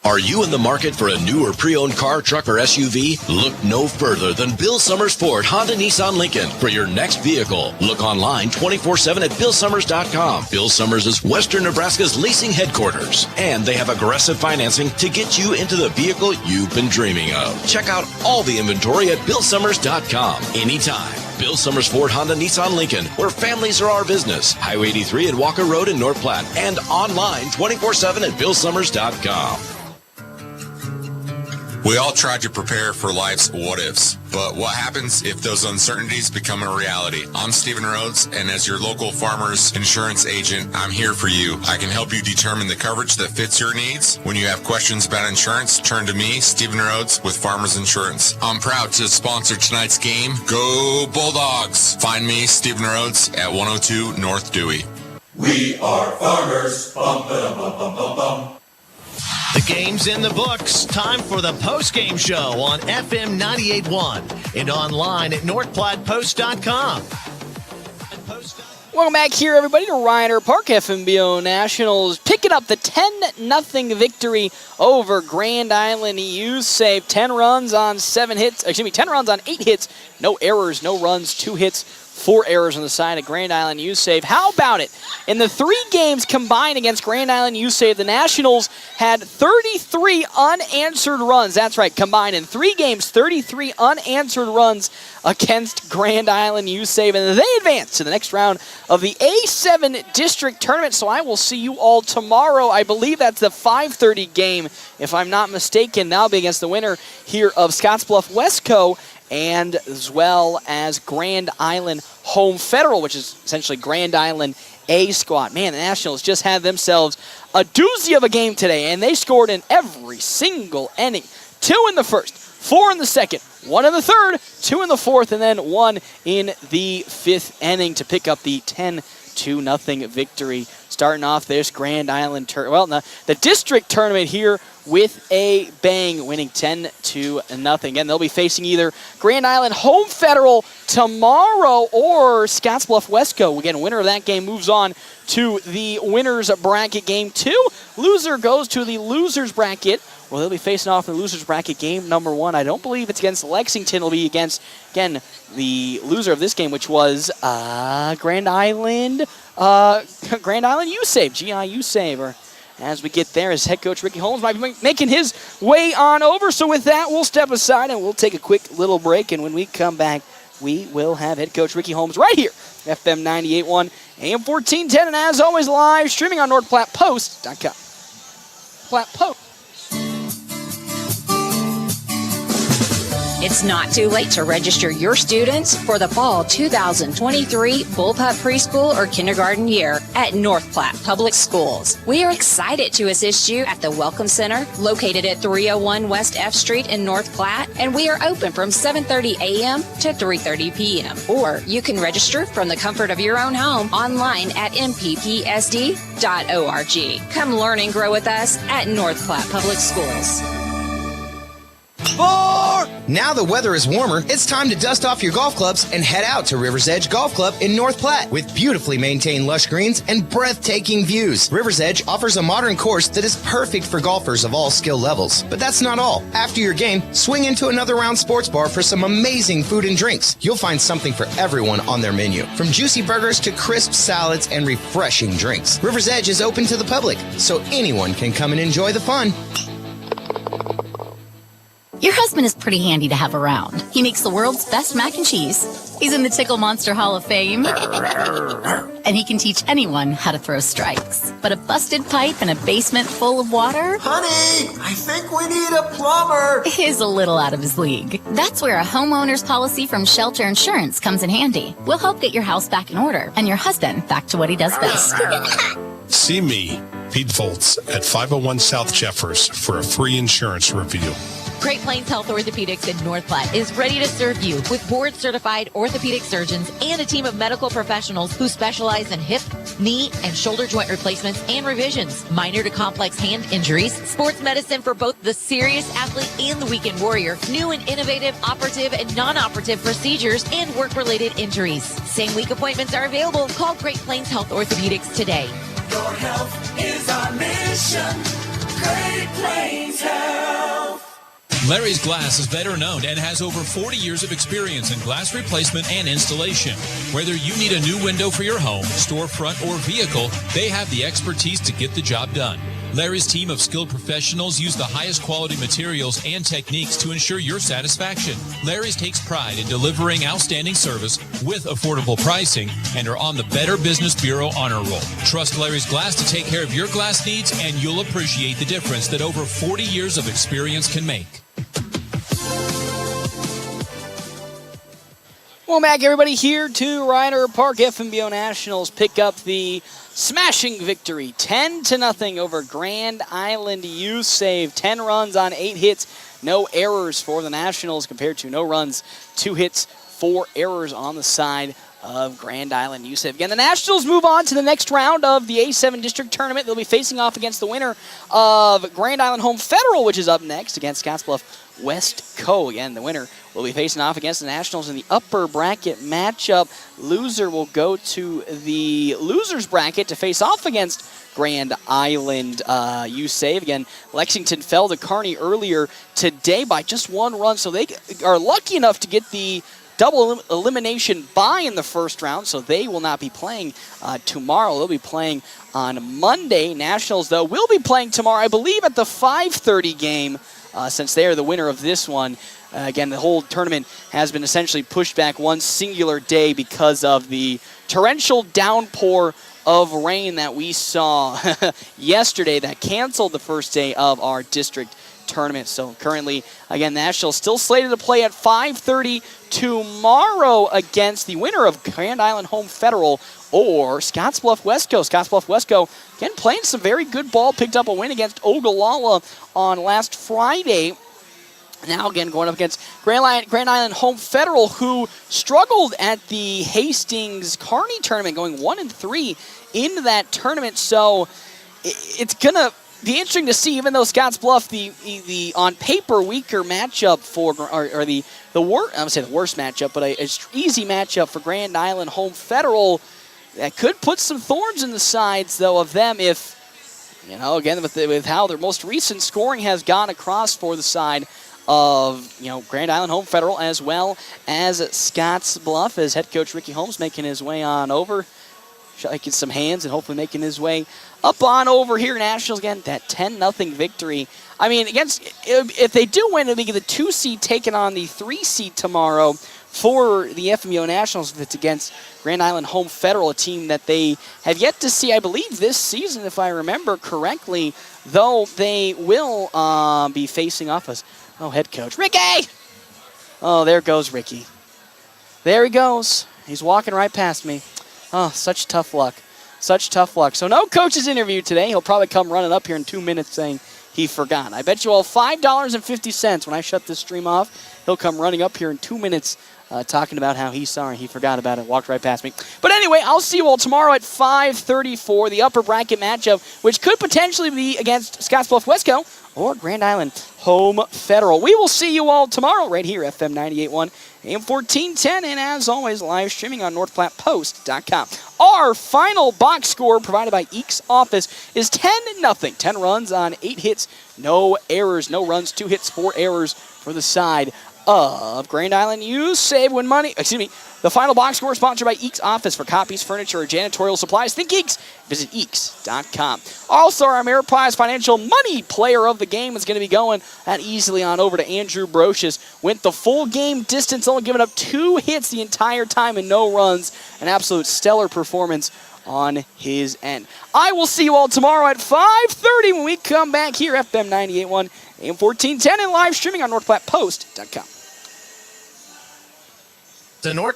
Are you in the market for a new or pre-owned car, truck, or SUV? Look no further than Bill Summers Ford, Honda, Nissan, Lincoln for your next vehicle. Look online 24/7 at BillSummers.com. Bill Summers is Western Nebraska's leasing headquarters, and they have aggressive financing to get you into the vehicle you've been dreaming of. Check out all the inventory at BillSummers.com anytime. Bill Summers Ford, Honda, Nissan, Lincoln, where families are our business. Highway 83 and Walker Road in North Platte, and online 24/7 at BillSummers.com. We all try to prepare for life's what-ifs, but what happens if those uncertainties become a reality? I'm Stephen Rhodes, and as your local farmers insurance agent, I'm here for you. I can help you determine the coverage that fits your needs. When you have questions about insurance, turn to me, Stephen Rhodes, with Farmers Insurance. I'm proud to sponsor tonight's game. Go Bulldogs! Find me, Stephen Rhodes, at 102 North Dewey. We are farmers. Bum, ba, bum, bum, bum, bum. The game's in the books. Time for the post-game show on FM 98.1 and online at NorthPlattePost.com. Welcome back here, everybody, to Ryder Park. FNBO Nationals picking up the 10-0 victory over Grand Island U-Save. 10 runs on 10 runs on 8 hits, no errors, no runs, 2 hits, 4 errors on the side of Grand Island U-Save. How about it? In the 3 games combined against Grand Island U-Save, the Nationals had 33 unanswered runs. That's right, combined in 3 games, 33 unanswered runs against Grand Island U-Save. And they advance to the next round of the A7 District Tournament. So I will see you all tomorrow. I believe that's the 5:30 game, if I'm not mistaken. That'll be against the winner here of Scotts Bluff Wesco and as well as Grand Island Home Federal, which is essentially Grand Island A squad. Man, the Nationals just had themselves a doozy of a game today, and they scored in every single inning. 2 in the first, 4 in the second, 1 in the third, 2 in the fourth, and then 1 in the fifth inning to pick up the 10-0 victory. Starting off this Grand Island the district tournament here with a bang, winning 10-0. Again, they'll be facing either Grand Island Home Federal tomorrow or Scottsbluff Westco. Again, winner of that game moves on to the winners bracket game 2. Loser goes to the losers bracket. Well, they'll be facing off in the losers bracket game number 1. I don't believe it's against Lexington. It'll be against, again, the loser of this game, which was Grand Island U-Save, GI U-Save. Or as we get there, as head coach Ricky Holmes might be making his way on over. So with that, we'll step aside and we'll take a quick little break. And when we come back, we will have head coach Ricky Holmes right here, FM 98.1, AM 1410, and as always, live streaming on NorthPlattePost.com. Platte Post. It's not too late to register your students for the fall 2023 Bullpup Preschool or Kindergarten year at North Platte Public Schools. We are excited to assist you at the Welcome Center located at 301 West F Street in North Platte, and we are open from 7:30 a.m. to 3:30 p.m. Or you can register from the comfort of your own home online at mppsd.org. Come learn and grow with us at North Platte Public Schools. Now the weather is warmer, it's time to dust off your golf clubs and head out to River's Edge Golf Club in North Platte. With beautifully maintained lush greens and breathtaking views, River's Edge offers a modern course that is perfect for golfers of all skill levels. But that's not all. After your game, swing into Another Round Sports Bar for some amazing food and drinks. You'll find something for everyone on their menu, from juicy burgers to crisp salads and refreshing drinks. River's Edge is open to the public, so anyone can come and enjoy the fun. Your husband is pretty handy to have around. He makes the world's best mac and cheese. He's in the Tickle Monster Hall of Fame. And he can teach anyone how to throw strikes. But a busted pipe in a basement full of water? Honey, I think we need a plumber. Is a little out of his league. That's where a homeowner's policy from Shelter Insurance comes in handy. We'll help get your house back in order and your husband back to what he does best. See me, Pete Volz, at 501 South Jeffers for a free insurance review. Great Plains Health Orthopedics in North Platte is ready to serve you with board-certified orthopedic surgeons and a team of medical professionals who specialize in hip, knee, and shoulder joint replacements and revisions, minor to complex hand injuries, sports medicine for both the serious athlete and the weekend warrior, new and innovative operative and non-operative procedures, and work-related injuries. Same-week appointments are available. Call Great Plains Health Orthopedics today. Your health is our mission. Great Plains Health. Larry's Glass is better known and has over 40 years of experience in glass replacement and installation. Whether you need a new window for your home, storefront, or vehicle, they have the expertise to get the job done. Larry's team of skilled professionals use the highest quality materials and techniques to ensure your satisfaction. Larry's takes pride in delivering outstanding service with affordable pricing and are on the Better Business Bureau honor roll. Trust Larry's Glass to take care of your glass needs, and you'll appreciate the difference that over 40 years of experience can make. Welcome back, everybody, here to Ryder Park. FNBO Nationals pick up the smashing victory, 10-0 over Grand Island U-Save. 10 runs on 8 hits, no errors for the Nationals compared to no runs, 2 hits, 4 errors on the side of Grand Island U-Save. Again, the Nationals move on to the next round of the A7 District Tournament. They'll be facing off against the winner of Grand Island Home Federal, which is up next against Scottsbluff Westco. Again, the winner will be facing off against the Nationals in the upper bracket matchup. Loser will go to the losers bracket to face off against Grand Island U-Save. Again, Lexington fell to Kearney earlier today by just 1 run, so they are lucky enough to get the double elimination bye in the first round, so they will not be playing tomorrow. They'll be playing on Monday. Nationals, though, will be playing tomorrow, I believe, at the 5:30 game, since they are the winner of this one. Again, the whole tournament has been essentially pushed back one singular day because of the torrential downpour of rain that we saw yesterday that canceled the first day of our district tournament. So currently, again, Nashville still slated to play at 5:30 tomorrow against the winner of Grand Island Home Federal or Scottsbluff Wesco. Scottsbluff Wesco, again, playing some very good ball, picked up a win against Ogallala on last Friday. Now again going up against Grand Island Home Federal, who struggled at the Hastings Kearney tournament, going 1-3 in that tournament. So it's gonna be interesting to see, even though Scottsbluff, the on paper weaker matchup for, or the worst, I would say the worst matchup, but a easy matchup for Grand Island Home Federal. That could put some thorns in the sides, though, of them if, you know, again, with how their most recent scoring has gone across for the side of, you know, Grand Island Home Federal as well as Scottsbluff, as head coach Ricky Holmes making his way on over, shaking some hands and hopefully making his way up on over here. Nationals, again, that 10-0 victory. I mean, if they do win, it'll be the 2 seed taking on the 3 seed tomorrow for the FNBO Nationals. If it's against Grand Island Home Federal, a team that they have yet to see, I believe, this season, if I remember correctly, though they will be facing off us. Oh, head coach. Ricky! Oh, there goes Ricky. There he goes. He's walking right past me. Oh, such tough luck. Such tough luck. So no coach's interview today. He'll probably come running up here in 2 minutes saying he forgot. I bet you all $5.50 when I shut this stream off, he'll come running up here in 2 minutes talking about how he's sorry he forgot about it, walked right past me. But anyway, I'll see you all tomorrow at 5:30 for the upper bracket matchup, which could potentially be against Scottsbluff Wesco or Grand Island Home Federal. We will see you all tomorrow right here, FM 98.1, AM 1410, and as always, live streaming on NorthPlattePost.com. Our final box score provided by Eek's Office is 10-0. 10 runs on 8 hits, no errors, no runs, 2 hits, 4 errors for the side of Grand Island. You save when money. Excuse me. The final box score is sponsored by Eek's Office. For copies, furniture, or janitorial supplies, think Eek's. Visit Eeks.com. Also, our Ameriprise Financial Money Player of the Game is going to be going that easily on over to Andrew Brocious. Went the full game distance, only giving up 2 hits the entire time and no runs. An absolute stellar performance on his end. I will see you all tomorrow at 5:30 when we come back here, FM 98.1, AM 1410, and live streaming on NorthPlattePost.com. The North